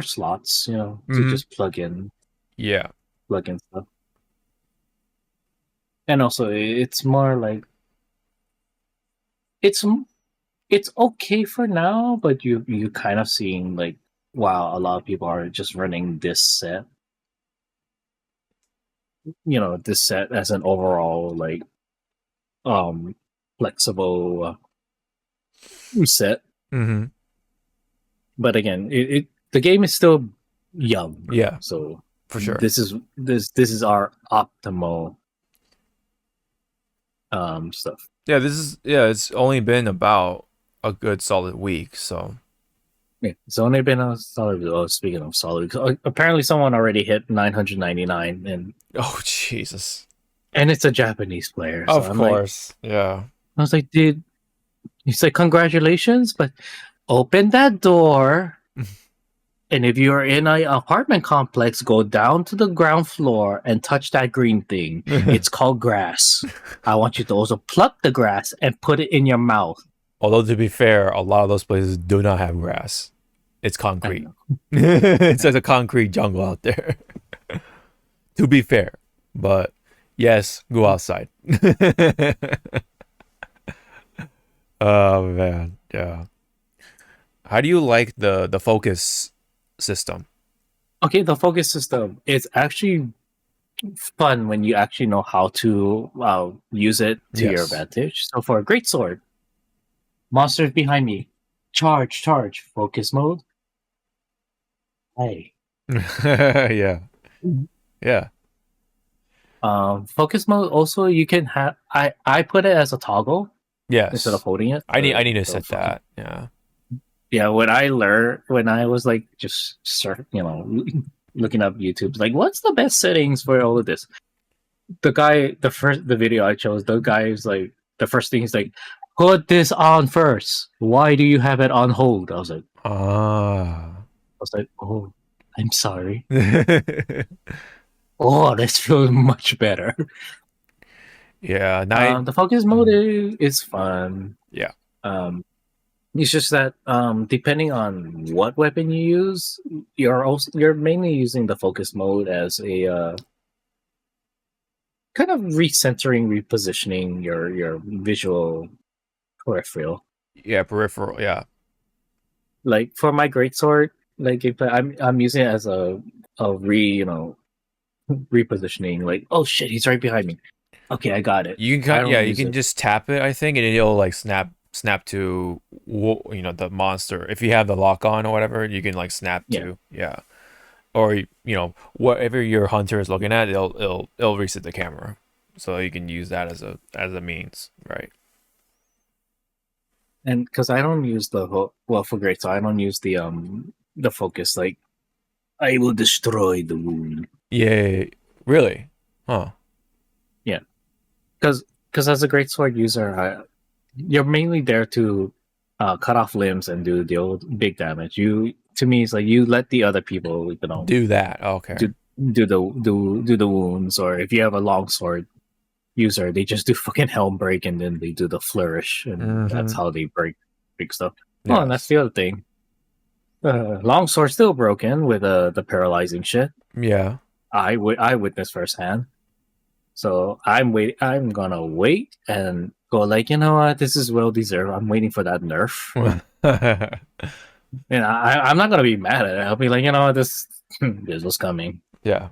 slots, to Hmm. just Yeah. plug in stuff. And also, it's more like it's it's okay for now, but you kind of seeing like, wow, a lot of people are just running this set. This set as an overall like um flexible set. Hmm. But again, the game is still young, Yeah, so for sure. this is our optimal stuff. Yeah, it's only been about a good solid week, so Yeah, it's only been a solid. Oh, speaking of solid, apparently someone already hit 999, oh Jesus. and it's a Japanese player. So Of I'm like, course. Yeah. I was like, dude, he's like, congratulations, but open that door. And if you're in an apartment complex, go down to the ground floor and touch that green thing. It's called grass. I want you to also pluck the grass and put it in your mouth. Although to be fair, a lot of those places do not have grass. It's I concrete. know. It's like a concrete jungle out there. To be fair. But yes, go outside. Oh man, yeah. How do you like the focus system? Okay, the focus system is actually fun when you actually know how to use it to your Yes. advantage. So for a great sword, monsters behind me, charge, focus mode. Hey, Yeah. Yeah. Focus mode also you can have. I put it as a toggle instead of Yes. holding it. I need to So set that. Yeah. yeah, when I was like just start, looking up YouTube, like what's the best settings for all of this? The video I chose, the guy is like, the first thing he's like, put this on first. Why do you have it on hold? Ah. I was like, oh, I'm sorry. Oh, this feels much better. Yeah. Night. The focus mode is fun. Yeah. It's just that depending on what weapon you use, you're mainly using the focus mode as a kind of recentering, repositioning your visual peripheral. Yeah. Peripheral. Yeah. Like for my greatsword, like if I'm using it as a repositioning. Like, oh shit, he's right behind me. Okay, I got it. You I can don't yeah. You use can it. just tap it, I think, and it'll like snap to the monster. If you have the lock on or whatever, you can like snap Yeah. to or whatever your hunter is looking at, it'll reset the camera, so you can use that as a means, right? And because I don't use for great, so I don't use the focus. Like, I will destroy the wound. Yeah, really? Huh? Because as a great sword user, you're mainly there to cut off limbs and do the old big damage. To me, it's like you let the other people, Do that? Okay. do the wounds, or if you have a long sword user, they just do fucking helm break and then they do the flourish, and that's how they break big stuff. Oh, and that's Yes. the other thing. Long sword still broken with the paralyzing shit. Yeah. I witnessed firsthand. So I'm gonna wait and go like, you know what, this is well deserved. I'm waiting for that nerf. And I'm not gonna be mad at it. I'll be like, you know what, this was coming. Yeah.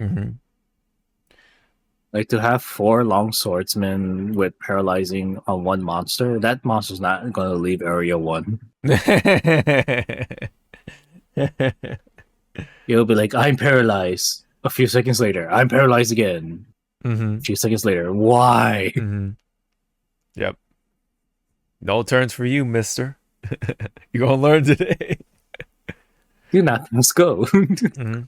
Mm-hmm. Like to have 4 long swordsmen with paralyzing on one monster, that monster's not gonna leave area 1. You'll be like, I'm paralyzed. A few seconds later, I'm paralyzed again. Mm-hmm. A few seconds later, why? Mm-hmm. Yep. No turns for you, mister. You're gonna learn today. Do not, let's go. Mm-hmm.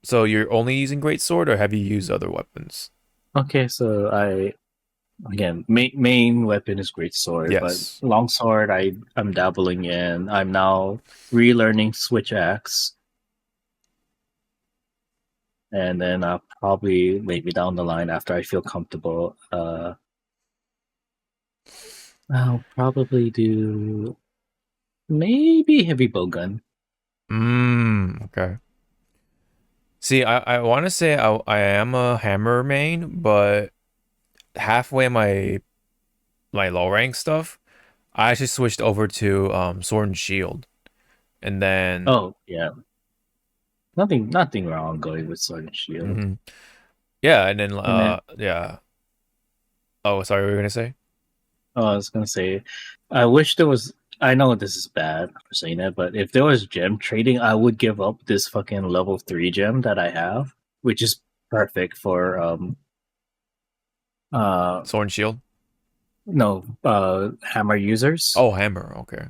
So you're only using great sword, or have you used other weapons? Okay, so again, main weapon is great sword, Yes. but long sword I'm dabbling in. I'm now relearning switch axe, and then I'll probably maybe down the line after I feel comfortable. I'll probably do maybe heavy bowgun. Okay. See, I want to say I am a hammer main, but halfway my low rank stuff, I actually switched over to sword and shield, and then Oh yeah, nothing wrong going with sword and shield. Mhm. Yeah, and then then- yeah. Oh, sorry, what were you gonna say? Oh, I was gonna say, I wish there was. I know this is bad for saying that, but if there was gem trading, I would give up this fucking level 3 gem that I have, which is perfect for Sword and shield. hammer users. Oh, hammer. Okay.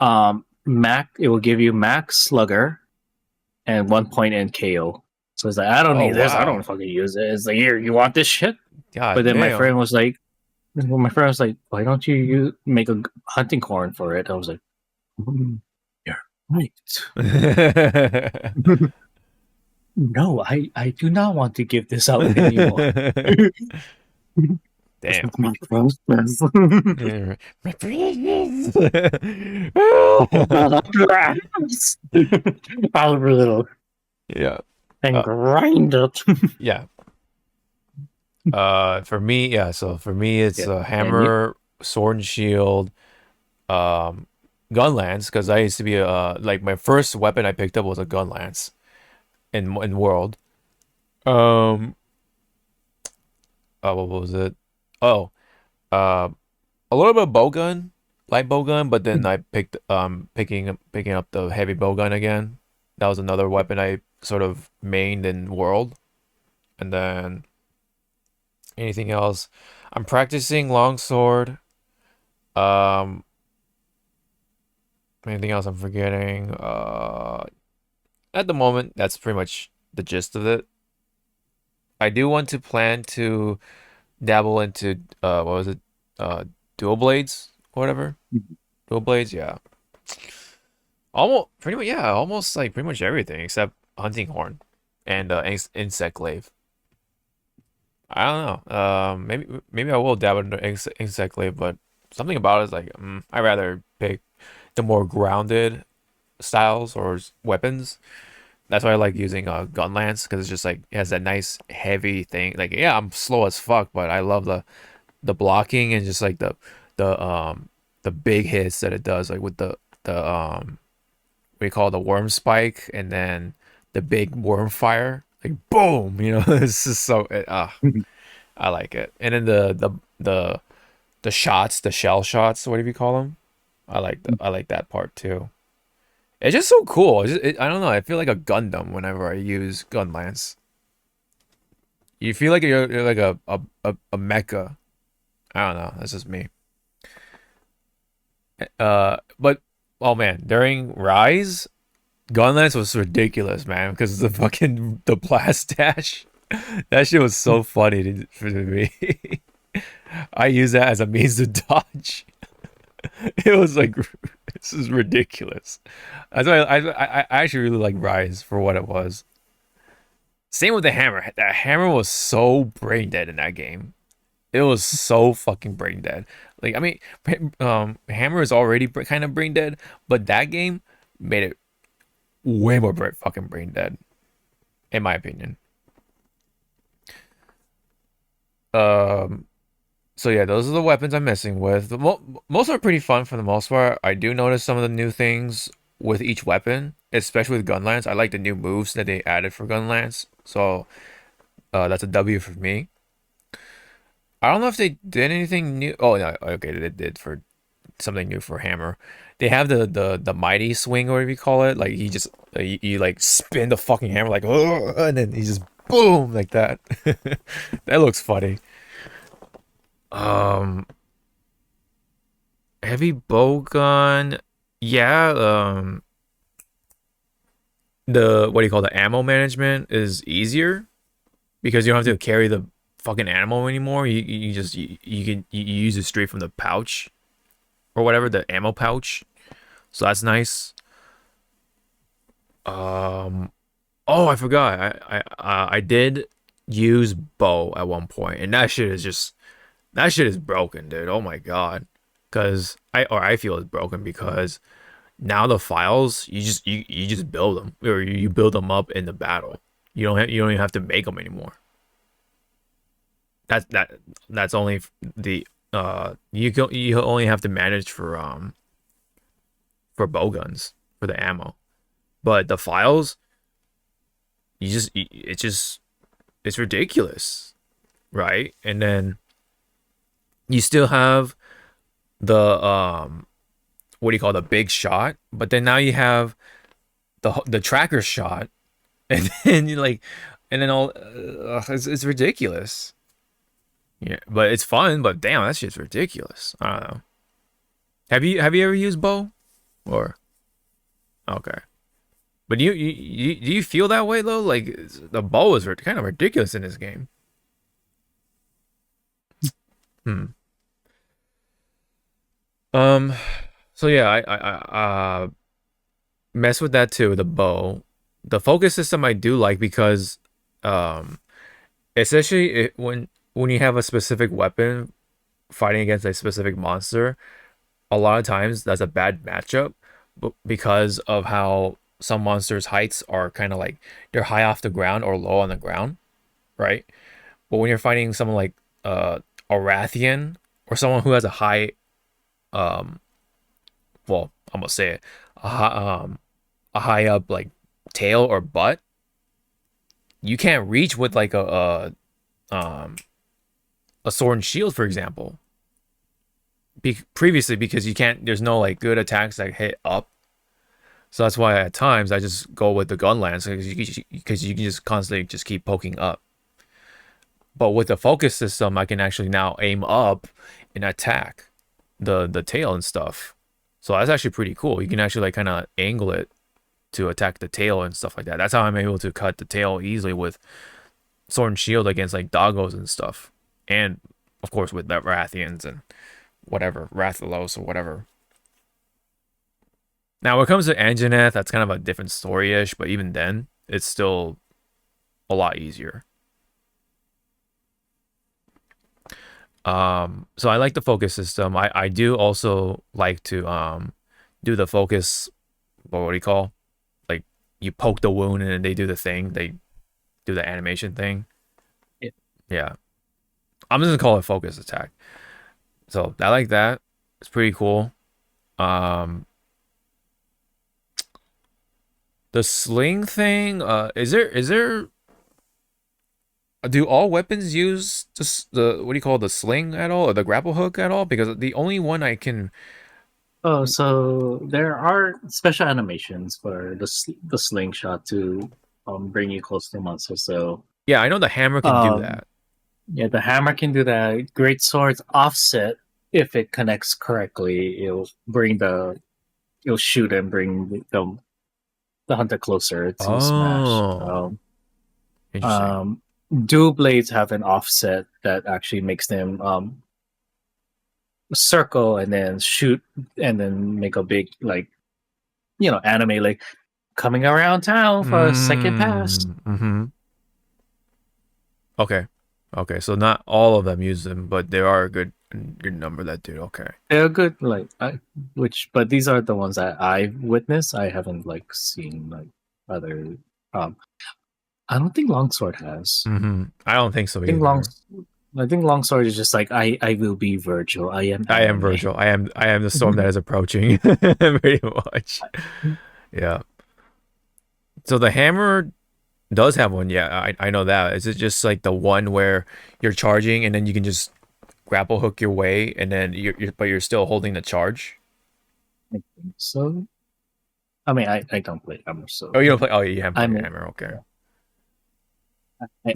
It will give you max slugger and 1 point in KO. So it's like, I don't Oh, need this. I wow. don't fucking use it. It's like, here, you want this shit? God But then my damn. friend was like, why don't you make a hunting horn for it? I was like, you're right. No, I do not want to give this out anymore. Damn. My process. I'll little Yeah. and grind it. Yeah. For me, yeah. So for me, it's Yeah. a hammer, sword and shield, gun lance. Because I used to be like my first weapon I picked up was a gun lance, in World. What was it? Oh, a little bit of bowgun, light bowgun, but then I picked picking up the heavy bowgun again. That was another weapon I sort of main and world, and then anything else. I'm practicing longsword. Um, Anything else I'm forgetting? At the moment, that's pretty much the gist of it. I do want to plan to dabble into what was it? Dual blades, or whatever. Mhm. Dual blades, yeah. Almost pretty much, yeah, almost like pretty much everything except hunting horn and insect glaive. I don't know. Maybe I will dabble into insect glaive, but something about it is like I'd rather pick the more grounded styles or weapons. That's why I like using gun lance because it's just like it has that nice heavy thing. Like yeah, I'm slow as fuck, but I love the blocking and just like the big hits that it does, like with the we call it the worm spike and then the big worm fire, like boom, it's just so I like it. And then the shots, the shell shots, whatever you call them, I like that part too. It's just so cool. I don't know. I feel like a Gundam whenever I use gun lance. You feel like you're like a mecha. I don't know. That's just me. But oh man, during Rise, Gunlance was ridiculous, man, because the blast dash. That shit was so funny for me. I use that as a means to dodge. It was like this is ridiculous. That's why I actually really like Rise for what it was. Same with the hammer. That hammer was so brain dead in that game. It was so fucking brain dead. Like I mean, hammer is already kind of brain dead, but that game made it way more fucking brain dead, in my opinion. Um, so yeah, those are the weapons I'm messing with. Most are pretty fun for the most part. I do notice some of the new things with each weapon, especially with Gunlance. I like the new moves that they added for Gunlance, so that's a W for me. I don't know if they did anything new. Oh no, okay, they did for something new for Hammer. They have the mighty swing, or whatever you call it. Like he just you like spin the fucking hammer like, "Ugh," and then he just boom like that. That looks funny. Um, Heavy bow gun. Yeah. The what do you call the ammo management is easier because you don't have to carry the fucking ammo anymore. You just you use it straight from the pouch or whatever, the ammo pouch. So that's nice. Oh, I forgot. I did use bow at one point, and that shit is broken, dude. Oh my god. Cause I feel it's broken because now the files you just build them or you build them up in the battle. You don't even have to make them anymore. That's only the you only have to manage for bow guns for the ammo, but the files it's ridiculous, right? And then you still have the what do you call the big shot, but then now you have the tracker shot, and then you like, and then all it's ridiculous. Yeah, but it's fun. But damn, that shit's ridiculous. I don't know. Have you ever used bow? Or okay, but do you feel that way though? Like the bow is kind of ridiculous in this game. Hmm. Um. So yeah, I mess with that too. The bow, the focus system I do like because especially when you have a specific weapon fighting against a specific monster, a lot of times that's a bad matchup because of how some monsters' heights are kind of like they're high off the ground or low on the ground, right? But when you're fighting someone like a Rathian or someone who has a high um well, I'm gonna say it, a high up like tail or butt, you can't reach with like a sword and shield, for example. Previously because you can't, there's no like good attacks that hit up. So that's why at times I just go with the gun lance because you can just constantly just keep poking up. But with the focus system, I can actually now aim up and attack the tail and stuff. So that's actually pretty cool. You can actually like kind of angle it to attack the tail and stuff like that. That's how I'm able to cut the tail easily with sword and shield against like doggos and stuff. And of course with the Rathians and whatever, Rathalos or whatever. Now when it comes to Anjanath, that's kind of a different story-ish, but even then, it's still a lot easier. So I like the focus system. I do also like to do the focus, what do you call? Like you poke the wound and then they do the thing. They do the animation thing. Yeah. I'm just gonna call it focus attack. So I like that. It's pretty cool. The sling thing, is there do all weapons use just the what do you call it, the sling at all or the grapple hook at all? Because the only one I can Oh, so there are special animations for the slingshot to bring you close to the monster. So yeah, I know the hammer can do that. yeah, the hammer can do that. Great sword's offset, if it connects correctly, it'll shoot and bring the hunter closer to smash. Interesting. Dual blades have an offset that actually makes them circle and then shoot and then make a big like anime like coming around town for a second pass. Mm-hmm. Okay. So not all of them use them, but there are a good number that do. Okay. They're good, like but these are the ones that I've witnessed. I haven't like seen like other. I don't think Longsword has. I don't think so I think either. I think Longsword is just like I will be Virgil. I am Virgil. I am the storm that is approaching. Pretty much. Yeah. So the hammer does have one. Yeah, I know that. Is it just like the one where you're charging and then you can just grapple hook your way and then you're still holding the charge? I think so. I mean, I don't play hammer, so. Oh, you don't play. Oh, you haven't played hammer. Okay.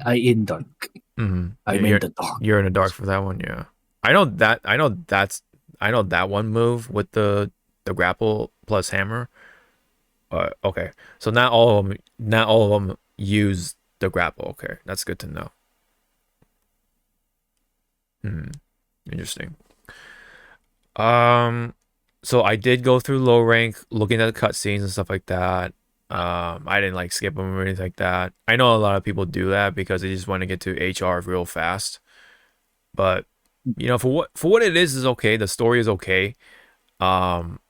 I in dark. Mm-hmm. I'm in the dark. You're in the dark for that one. Yeah. I know that one move with the grapple plus hammer. Okay. So not all of them use the grapple. Okay, that's good to know. Interesting. So I did go through low rank, looking at the cutscenes and stuff like that. I didn't like skip them or anything like that. I know a lot of people do that because they just want to get to HR real fast. But for what it is okay. The story is okay.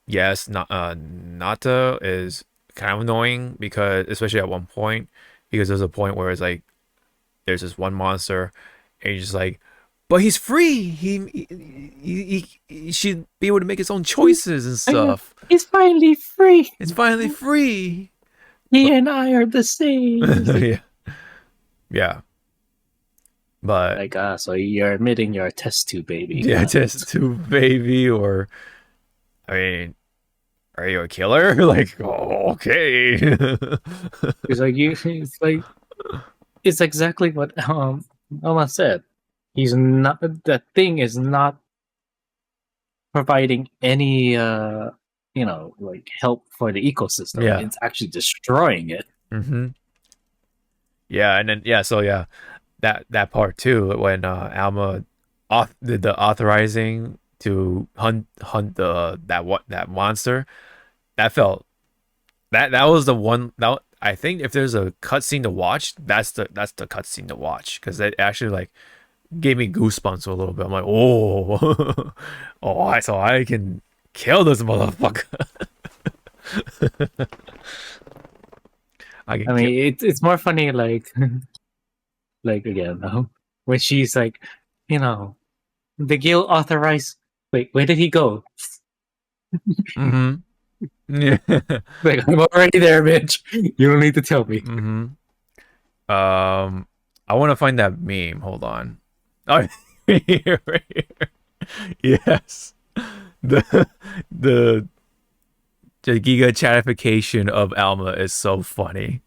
Yes, Nata is kind of annoying because especially at one point, because there's a point where it's like there's this one monster and you're just like, but he's free. He should be able to make his own choices and stuff. He's finally free. It's finally free. He and I are the same. Yeah. But like so you're admitting you're a test tube baby. Yeah, test tube baby, or I mean, are you a killer? Like, oh, okay. It's exactly what Alma said. He's not, that thing is not providing any like help for the ecosystem. Yeah. It's actually destroying it. Yeah, and then so that part too, when Alma did the authorizing to hunt that monster, that was the one that I think if there's a cutscene to watch, that's the cutscene to watch, because it actually like gave me goosebumps a little bit. I'm like, oh, so I can kill this motherfucker. It's more funny like again when she's like, the guild authorized. Wait, where did he go? Yeah. Like, I'm already there, bitch. You don't need to tell me. I want to find that meme. Hold on. Oh, right here. Yes. The The Giga chatification of Alma is so funny.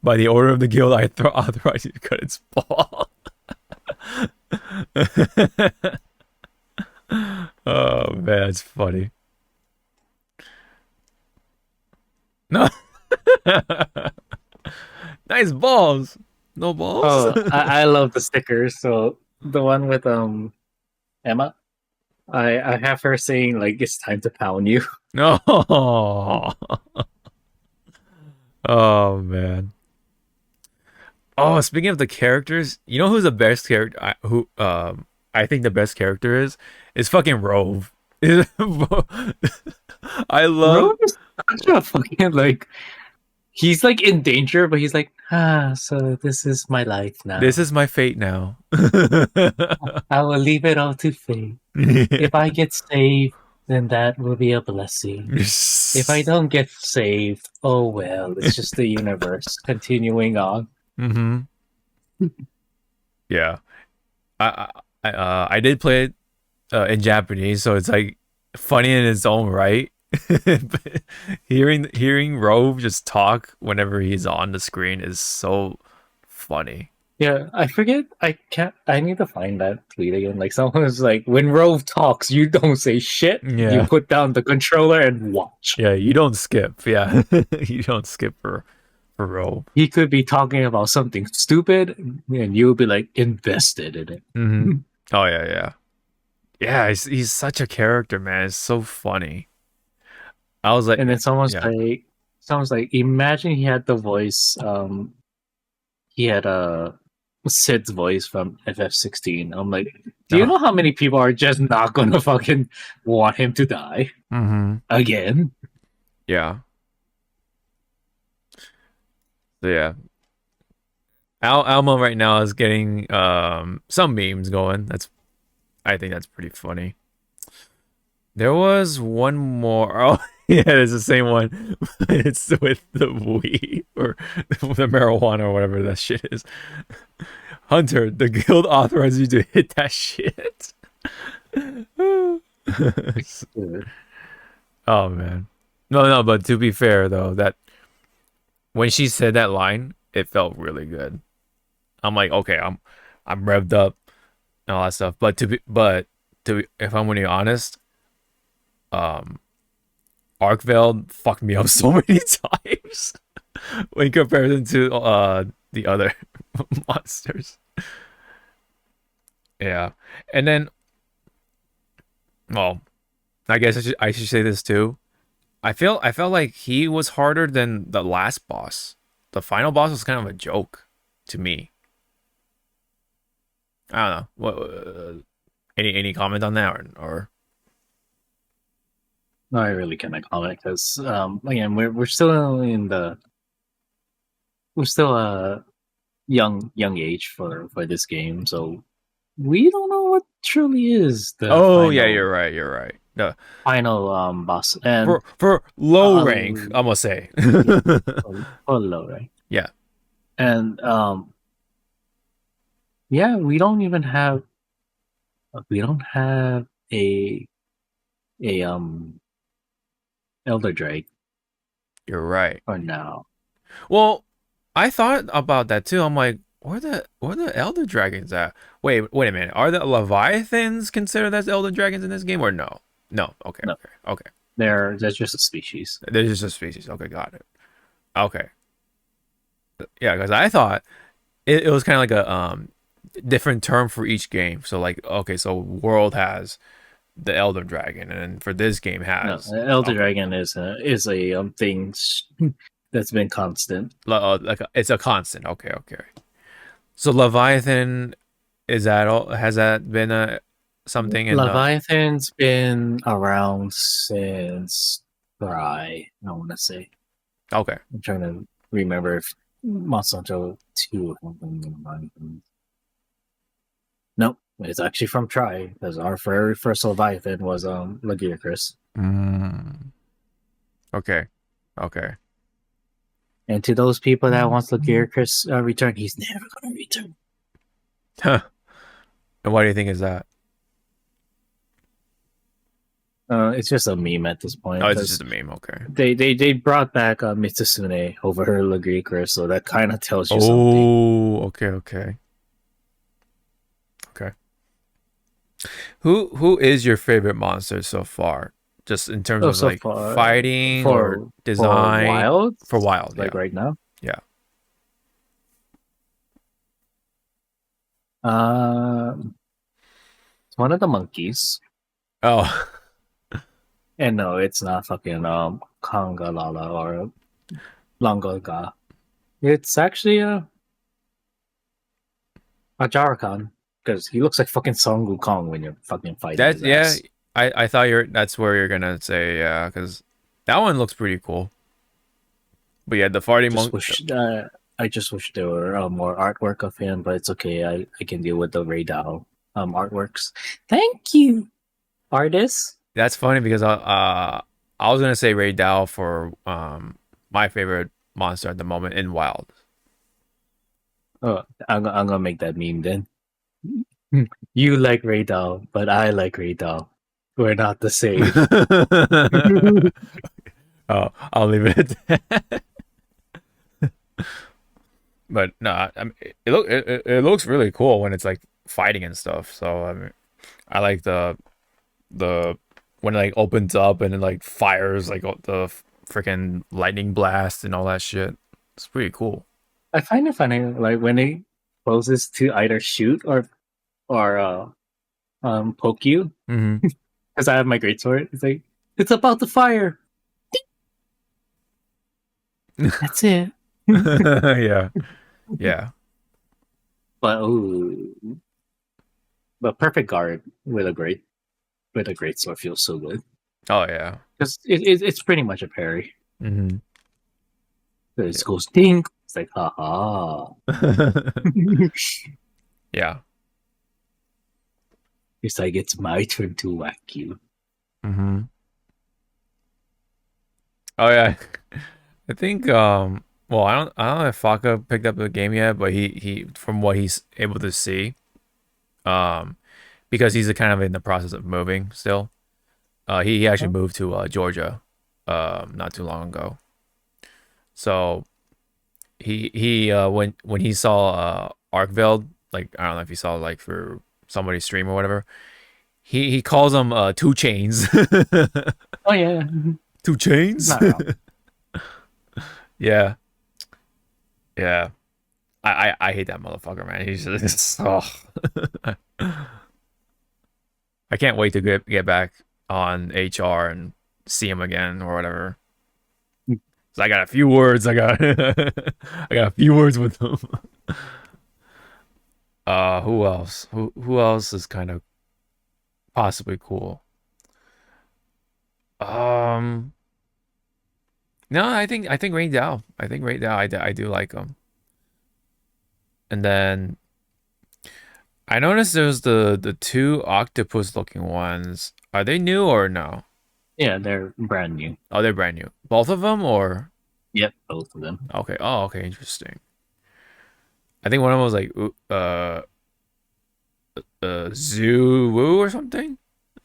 By the order of the guild, I authorize you to cut its ball. Oh man, that's funny. No. Nice balls. No balls. Oh, I love the stickers. So the one with Emma, I have her saying like it's time to pound you. No. Oh man. Oh, speaking of the characters, you know who's the best character? I think the best character is fucking Rove. I love. Rose is such a fucking like he's like in danger, but he's like, so this is my life now. This is my fate now. I will leave it all to fate. If I get saved, then that will be a blessing. If I don't get saved, oh well, it's just the universe continuing on. Mm-hmm. Yeah, I did play it in Japanese, so it's like funny in its own right. hearing Rove just talk whenever he's on the screen is so funny. Yeah, I forget. I need to find that tweet again. Like someone was like, "When Rove talks, you don't say shit. Yeah. You put down the controller and watch." Yeah, you don't skip. Yeah, you don't skip for Rove. He could be talking about something stupid, and you'll be like invested in it. Mm-hmm. Oh yeah. He's such a character, man. It's so funny. I was like, And then someone's yeah. like, imagine he had the voice. He had Sid's voice from FF16. I'm like, do you know how many people are just not gonna fucking want him to die again? Yeah. So yeah. Alma right now is getting some memes going. I think that's pretty funny. There was one more. Oh, yeah, it's the same one. It's with the weed or the marijuana or whatever that shit is. Hunter, the guild authorizes you to hit that shit. Oh man. No, but to be fair though, that when she said that line, it felt really good. I'm like, okay, I'm revved up and all that stuff. But if I'm being honest, Arkveld fucked me up so many times in comparison to the other monsters. Yeah, and then, well, I guess I should say this too. I felt like he was harder than the last boss. The final boss was kind of a joke to me. I don't know. What any comment on that or? No, I really cannot comment because again, we're still a young age for this game, so we don't know what truly is the Yeah, you're right. The final boss and for low rank, I'm gonna say. for low rank. Yeah. And yeah, we don't have a Elder Drake You're right. for now. Well, I thought about that too. I'm like, where the Elder Dragons at? Wait a minute. Are the Leviathans considered as Elder Dragons in this game or no? No. Okay. No. Okay. They're just a species. They're just a species. Okay, got it. Okay. Yeah, because I thought it was kind of like a different term for each game. So like, okay, so World has the Elder Dragon, and for this game has Elder Dragon is a thing that's been constant. it's a constant. Okay. So Leviathan, is that all? Has that been a something? In Leviathan's been around since I want to say. Okay. I'm trying to remember if Monster Hunter 2. Nope, it's actually from Try because our very first Leviathan was Lagiacrus. Okay. And to those people that wants Lagiacrus return, he's never gonna return. Huh. And why do you think is that? It's just a meme at this point. Oh, it's 'cause just a meme. Okay. they brought back Mitsusune over her Lagree, so that kind of tells you something. Oh, okay. Okay. Who is your favorite monster so far? Just in terms of So like far, fighting or design Wild, for wild, like yeah. right now. Yeah. It's one of the monkeys, Oh, and no, it's not fucking Kangalala or Langoga. It's actually a Jarakan because he looks like fucking Son Wukong when you're fucking fighting that's his yeah. ass. I thought that's where you're gonna say yeah, because that one looks pretty cool. But yeah, the farting monk. I just wish there were more artwork of him, but it's okay. I can deal with the Ray Dow artworks. Thank you, artists. That's funny because I was gonna say Ray Dow for my favorite monster at the moment in Wild. Oh, I'm gonna make that meme then. You like Ray Dow, but I like Ray Dow. We're not the same. Oh, I'll leave it at that. But no, I mean, it looks really cool when it's like fighting and stuff. So I mean, I like the when it like opens up and it like fires like the freaking lightning blast and all that shit. It's pretty cool. I find it funny, like when he poses to either shoot or poke you, Mm-hmm. because I have my greatsword. It's like it's about to fire. That's it. Yeah, yeah. But perfect guard with a great sword feels so good Oh yeah. because it's pretty much a parry. Mm-hmm. So it goes ding. It's like haha. Yeah. It's like it's my turn to whack you. Mm-hmm. Oh yeah. I think well I don't know if Faka picked up the game yet, but he from what he's able to see, because he's kind of in the process of moving still. He actually moved to Georgia not too long ago. So he when he saw Arkveld, like I don't know if he saw like for somebody's stream or whatever, he calls him two chains. Oh yeah, Two chains? not wrong. Yeah. Yeah. I hate that motherfucker, man. He's just I can't wait to get back on HR and see him again or whatever. So I got a few words. I got I got a few words with him. Who else? Who else is kind of possibly cool? No, I think Ray Dow. I think Ray Dow. I do like him. And then I noticed there's the two octopus looking ones. Are they new or no? Yeah, they're brand new. Oh, they're brand new. Both of them or Yep, both of them. okay. Oh, okay, interesting. I think one of them was like Zoo or something.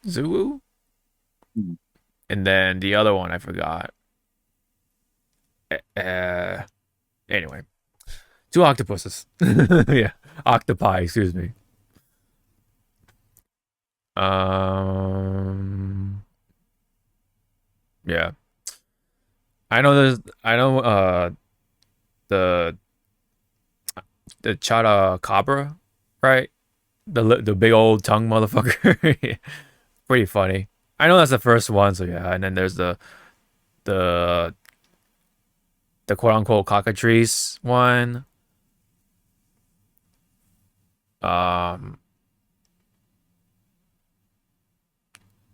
Zoo. Hmm. And then the other one I forgot. Anyway, two octopuses. Yeah, octopi. Excuse me. Yeah. I know the Chata Cabra, right? The big old tongue motherfucker. Pretty funny. I know that's the first one, so yeah. And then there's the quote unquote cockatrice one.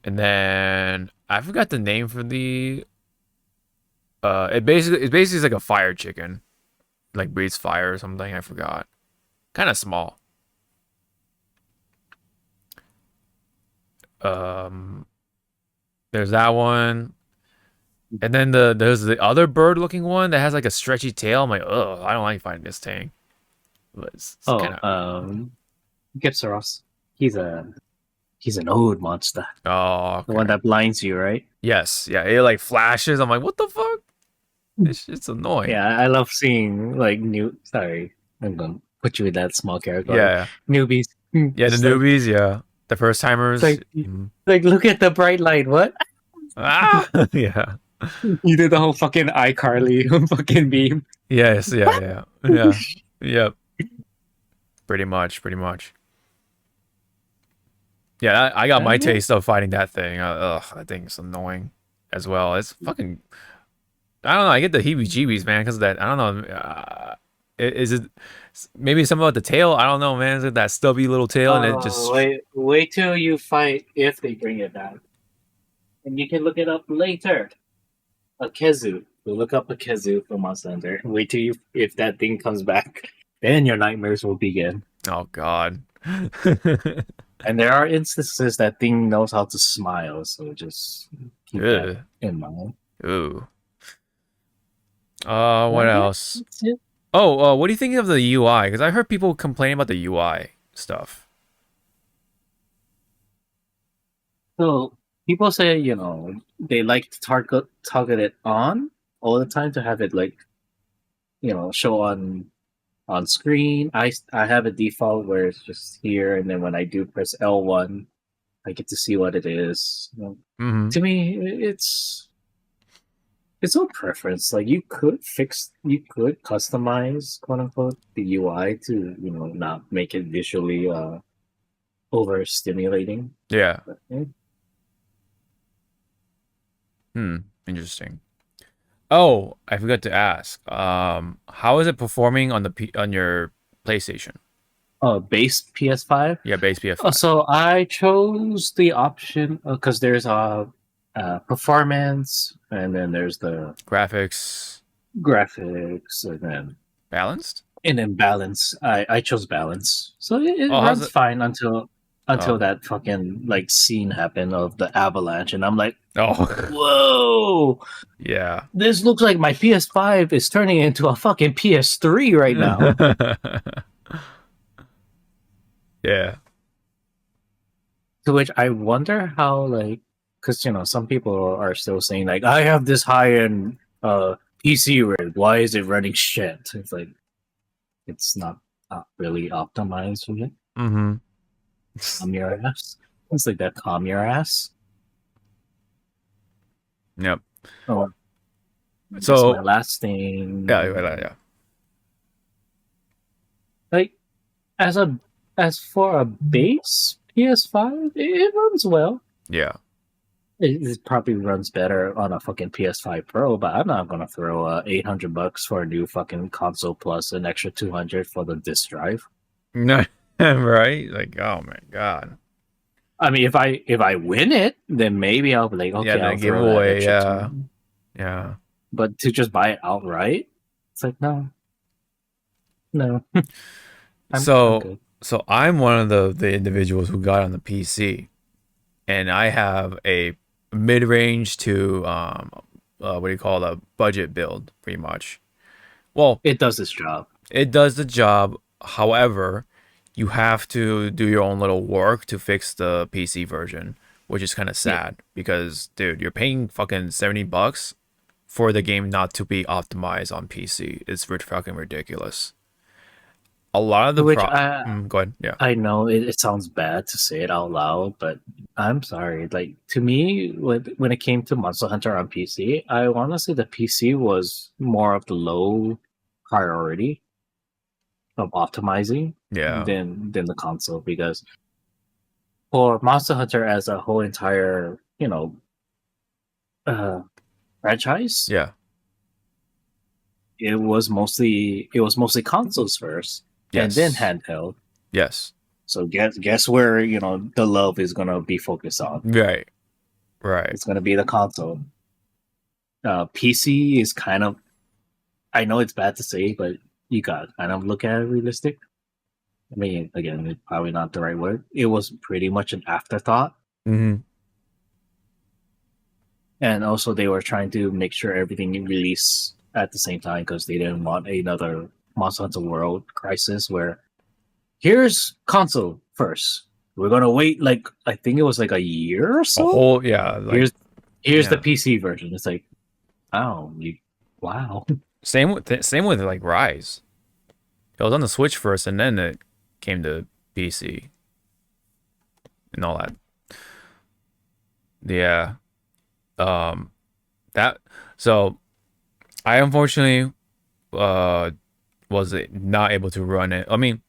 And then I forgot the name for the it's basically like a fire chicken. Like breathes fire or something, I forgot. Kind of small. There's that one. And then there's the other bird looking one that has like a stretchy tail. I'm like, ugh, I don't like finding this thing. But it's kinda... Gipsaros. He's he's an old monster. Oh, The one okay. that blinds you, right? Yes, yeah. It like flashes. I'm like, what the fuck? This shit's annoying. Yeah, I love seeing like new. Sorry, I'm gonna put you in that small category. Yeah, Newbies. yeah. The It's like, newbies, yeah. The first timers. like, Mhm. like, look at the bright light. What? Ah, yeah. You did the whole fucking iCarly fucking beam. Yes, yeah, yeah, yeah, yep. Pretty much, pretty much. Yeah, I got my taste of fighting that thing. That thing's annoying as well. It's fucking. I don't know. I get the heebie-jeebies, man, because of that. I don't know. Is it maybe something about the tail? I don't know, man. Is it that stubby little tail and it just? Wait till you fight if they bring it back, and you can look it up later. A Kezu. We'll look up a Kezu for Monster Hunter. Wait till you if that thing comes back, then your nightmares will begin. Oh God. And there are instances that thing knows how to smile, so just keep Ugh. that in mind. Ooh. What Yeah, else? that's it. Oh, what do you think of the UI? Because I heard people complaining about the UI stuff. So people say, they like to target it on all the time to have it like, show on screen. I have a default where it's just here, and then when I do press L1, I get to see what it is. Mm-hmm. To me, it's all preference. Like you could customize, quote unquote, the UI to not make it visually overstimulating. Yeah. But, yeah. Interesting. Oh, I forgot to ask. How is it performing on on your PlayStation? Base PS5. Yeah, base PS5. So I chose the option because there's performance, and then there's the Graphics graphics, balanced. and then balance. I chose balance, so it Oh, how's runs it? fine until Oh. that fucking like scene happened of the avalanche, and I'm like, Oh, whoa, yeah. this looks like my PS5 is turning into a fucking PS3 right now. Yeah. To which I wonder how, like, because some people are still saying like, I have this high end PC rig. Why is it running shit? It's like it's not really optimized for it. Mm-hmm. Calm your ass. It's like that. Calm your ass. Yep. Oh, So my last thing. yeah. Like as for a base PS5, it runs well. Yeah. It probably runs better on a fucking PS5 Pro, but I'm not gonna throw $800 for a new fucking console plus an extra 200 for the disk drive. No, right? Like, oh my God. I mean, if I win it, then maybe I'll be like, okay, Yeah, the I'll throw that giveaway, extra yeah. 200. Yeah. But to just buy it outright, it's like no. I'm So good. I'm one of the individuals who got on the PC, and I have a mid-range to what do you call it, a budget build, pretty much. Well, It does its job. it does the job. However, you have to do your own little work to fix the PC version, which is kind of sad because, dude, you're paying fucking $70 for the game not to be optimized on PC. It's fucking ridiculous. A lot of the Which go ahead. Yeah. I know it sounds bad to say it out loud, but I'm sorry. Like to me, when it came to Monster Hunter on PC, I want to say the PC was more of the low priority of optimizing Yeah. than the console, because for Monster Hunter as a whole entire franchise, Yeah. it was mostly consoles first, and Yes. then handheld. Yes. So guess where the love is gonna be focused on. Right. Right. It's gonna be the console. PC is kind of, I know it's bad to say, but you got to kind of look at it realistic. I mean, again, it's probably not the right word. It was pretty much an afterthought, Mm-hmm. and also they were trying to make sure everything released at the same time because they didn't want another Monster Hunter World crisis where here's console first, we're gonna wait like I think it was like a year or A so. whole like Here's the yeah. PC version. It's like, oh, wow. Same with like Rise. It was on the Switch first, and then it came to PC and all that. Yeah. That so I unfortunately was not able to run it. I mean,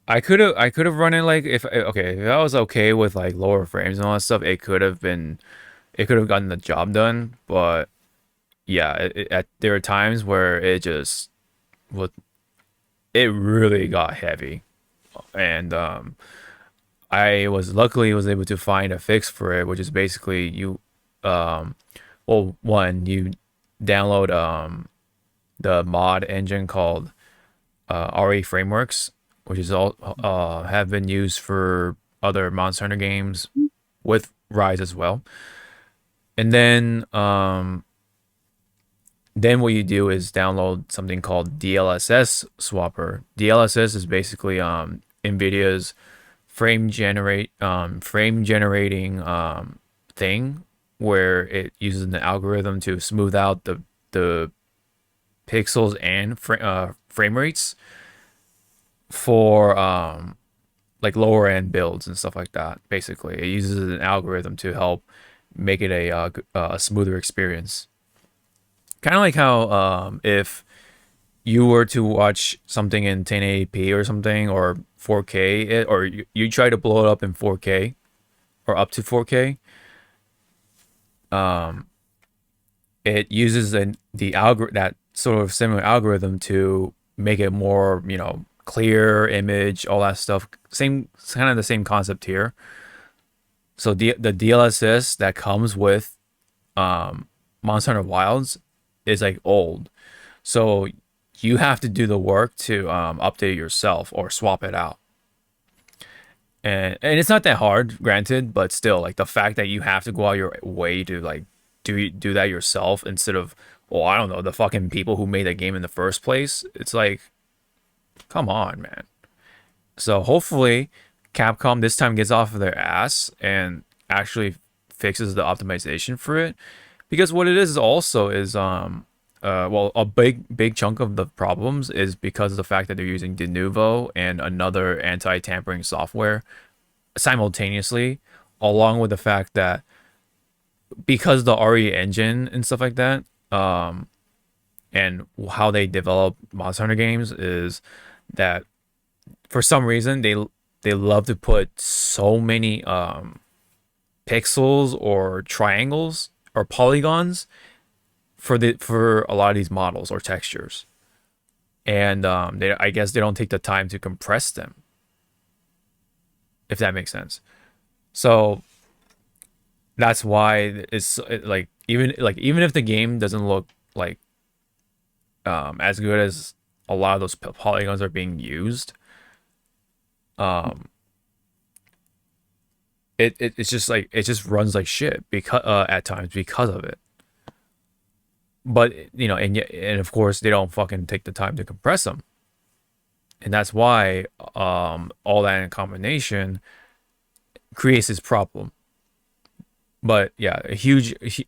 I could have run it like if I was okay with like lower frames and all that stuff, it could have gotten the job done. But yeah, there are times where was it really got heavy, and I luckily was able to find a fix for it, which is basically one, you download the mod engine called RE Frameworks, which is all have been used for other Monster Hunter games with Rise as well. And then what you do is download something called DLSS Swapper. DLSS is basically NVIDIA's frame generating thing, where it uses an algorithm to smooth out the pixels and frame rates for like lower end builds and stuff like that. Basically, it uses an algorithm to help make it a smoother experience. Kind of like how if you were to watch something in 1080p or something, or 4K, or you try to blow it up in 4K or up to 4K, it uses that sort of similar algorithm to make it more, clear image, all that stuff. Kind of the same concept here. So the DLSS that comes with Monster Hunter Wilds is like old, so you have to do the work to update it yourself or swap it out. And it's not that hard, granted, but still, like the fact that you have to go out your way to like do that yourself instead of, well, I don't know, the fucking people who made that game in the first place. It's like, come on, man. So hopefully Capcom this time gets off of their ass and actually fixes the optimization for it, because what it is also is well, a big chunk of the problems is because of the fact that they're using Denuvo and another anti-tampering software simultaneously, along with the fact that because the RE engine and stuff like that, and how they develop Monster Hunter games is that for some reason they love to put so many pixels or triangles or polygons for a lot of these models or textures, and I guess they don't take the time to compress them, if that makes sense. So that's why even if the game doesn't look like as good as a lot of those polygons are being used, it's just like it just runs like shit because at times because of it. But and of course they don't fucking take the time to compress them, and that's why all that in combination creates this problem. But yeah,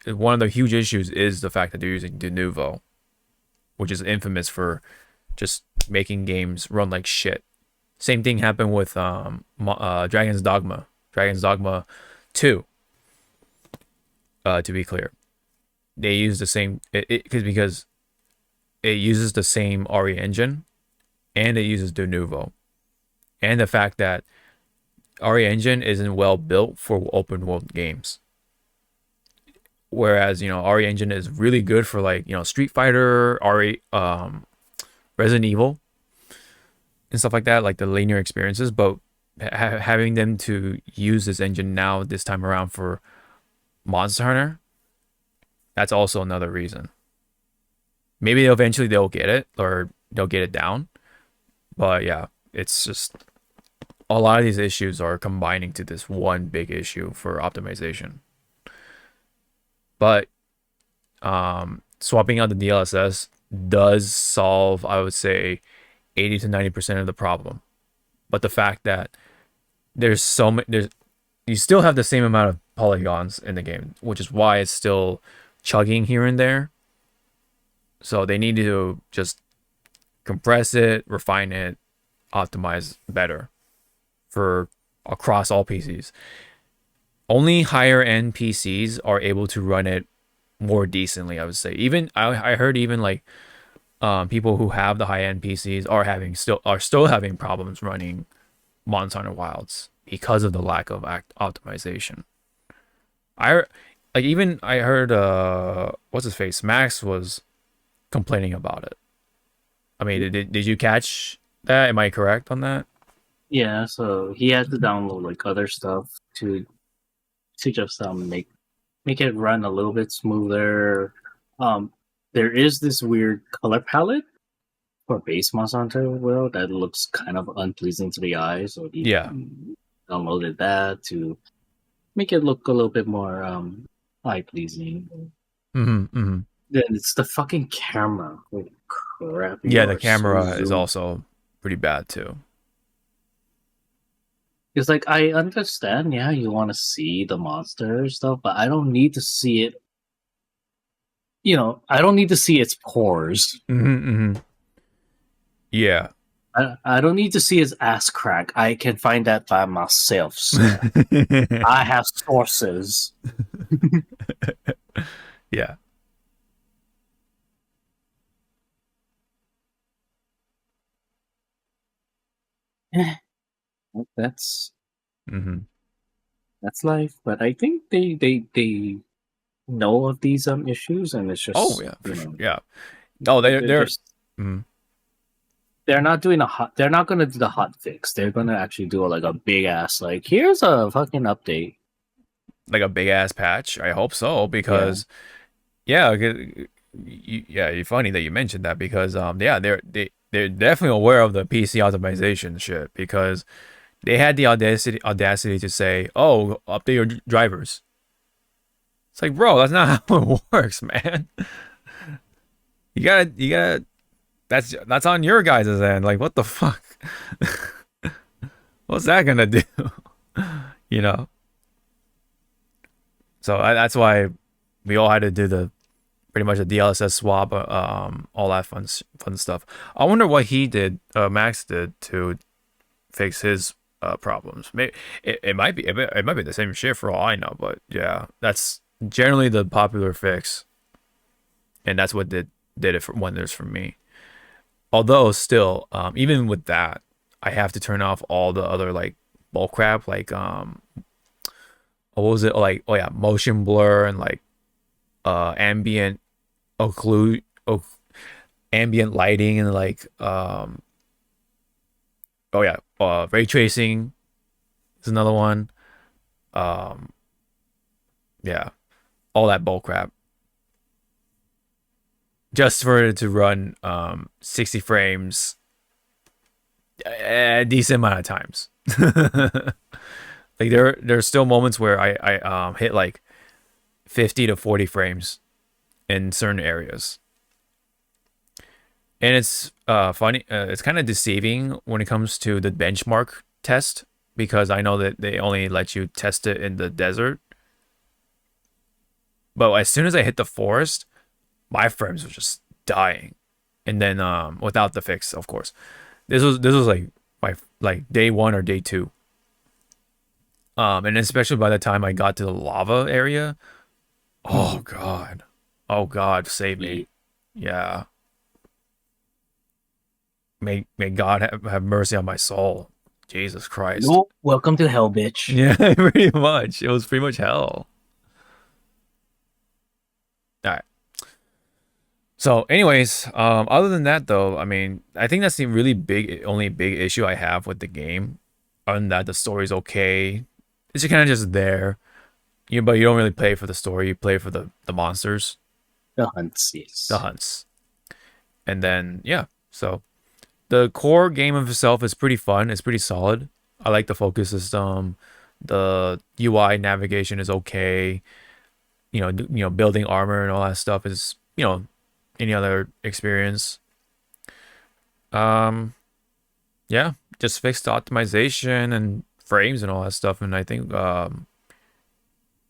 one of the huge issues is the fact that they're using Denuvo, which is infamous for just making games run like shit. Same thing happened with Dragon's Dogma 2, to be clear. They use the same because it uses the same RE engine, and it uses Denuvo, and the fact that RE engine isn't well built for open world games, whereas RE engine is really good for like Street Fighter, Resident Evil, and stuff like that, like the linear experiences. But having them to use this engine now this time around for Monster Hunter, that's also another reason. Maybe eventually they'll get it, or they'll get it down. But yeah, it's just a lot of these issues are combining to this one big issue for optimization. But swapping out the DLSS does solve, I would say, 80 to 90% of the problem. But the fact that there's so many. You still have the same amount of polygons in the game, which is why it's still chugging here and there. So they need to just compress it, refine it, optimize better for across all PCs. Only higher end PCs are able to run it more decently, I would say. Even I heard even like people who have the high end PCs are still having problems running Monster Hunter Wilds because of the lack of optimization. I heard what's his face, Max was complaining about it. I mean, did you catch that? Am I correct on that? Yeah, so he had to download like other stuff to just make it run a little bit smoother. There is this weird color palette for base Monster Hunter World that looks kind of unpleasing to the eye, so he downloaded that to make it look a little bit more eye pleasing. Then it's the fucking camera. Holy crap! Yeah, the camera is also pretty bad too. It's like, I understand, yeah, you want to see the monster stuff, but I don't need to see it. You know, I don't need to see its pores. Yeah. I don't need to see his ass crack. I can find that by myself, sir. I have sources. Yeah. That's that's life. But I think they know of these issues, and it's just yeah. No, they're they're not doing they're not gonna do the hot fix. They're gonna actually do like a big ass, like, here's a fucking update, like a big ass patch. I hope so, because you're funny that you mentioned that, because they're definitely aware of the PC optimization shit, because they had the audacity to say, "Oh, update your drivers." It's like, bro, that's not how it works, man. You gotta. That's on your guys' end. Like, what the fuck? What's that gonna do? You know. So that's why we all had to do pretty much a DLSS swap, all that fun stuff. I wonder what Max did to fix his problems. Maybe it might be the same shit for all I know, but yeah, that's generally the popular fix, and that's what did it for wonders for me. Although still, even with that, I have to turn off all the other like bull crap, like what was it, like, oh yeah, motion blur and like ambient ambient lighting, and like ray tracing is another one. Yeah, all that bull crap, just for it to run 60 frames a decent amount of times. Like there's still moments where I hit like 50 to 40 frames in certain areas. And it's funny, it's kind of deceiving when it comes to the benchmark test, because I know that they only let you test it in the desert. But as soon as I hit the forest, my frames were just dying. And then without the fix, of course. This was like my day 1 or day 2. And especially by the time I got to the lava area, oh god, save me. Yeah. May God have mercy on my soul. Jesus Christ. No, welcome to hell, bitch. Yeah, pretty much. It was pretty much hell. All right. So, anyways, other than that, though, I mean, I think that's the only big issue I have with the game. Other than that, the story's okay. It's kind of just there, but you don't really play for the story. You play for the monsters, the hunts, yes, the hunts, and then so the core game of itself is pretty fun. It's pretty solid. I like the focus system. The UI navigation is okay. Building armor and all that stuff is any other experience. Just fix the optimization and frames and all that stuff, and I think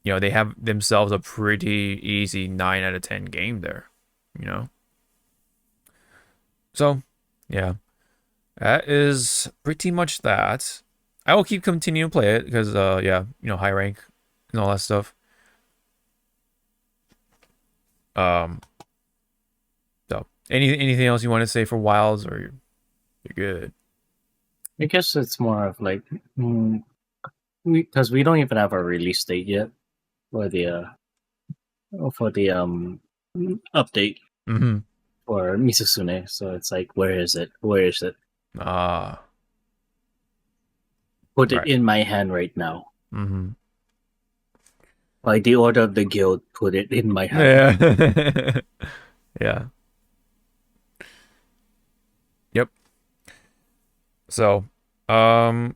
you know, they have themselves a pretty easy 9 out of 10 game there, you know. So yeah, that is pretty much that. I will keep continuing to play it because yeah, you know, high rank and all that stuff. So anything else you want to say for Wilds, or you're good? I guess it's more of like because we don't even have a release date yet for the update Mm-hmm. for Misusune. So it's like, where is it? Where is it? Ah. Put it Right. in my hand right now. Mm-hmm. Like the Order of the Guild, put it in my hand. Yeah. Yeah. Yep. So, that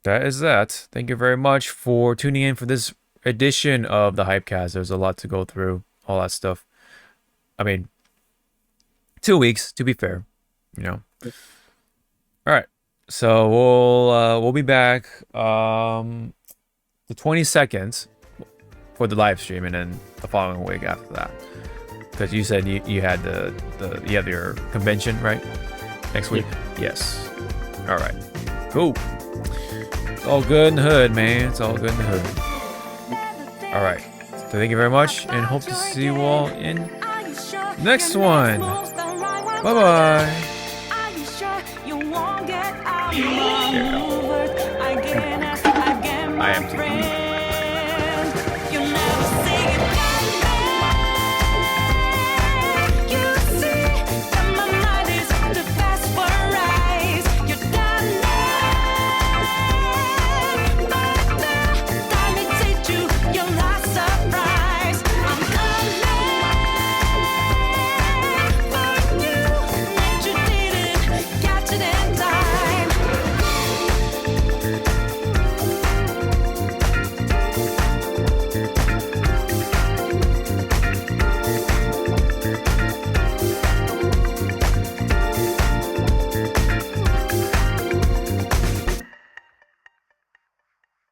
is that. Thank you very much for tuning in for this edition of the Hypecast. There's a lot to go through, all that stuff. I mean, 2 weeks to be fair, you know. All right. So we'll be back the 22nd for the live stream, and then the following week after that. Because you said you had you have your convention, right? Next week? Yes. All right. Cool. It's all good in the hood, man. It's all good in the hood. All right. So thank you very much, and hope to see you all in next one. Bye-bye. I am too.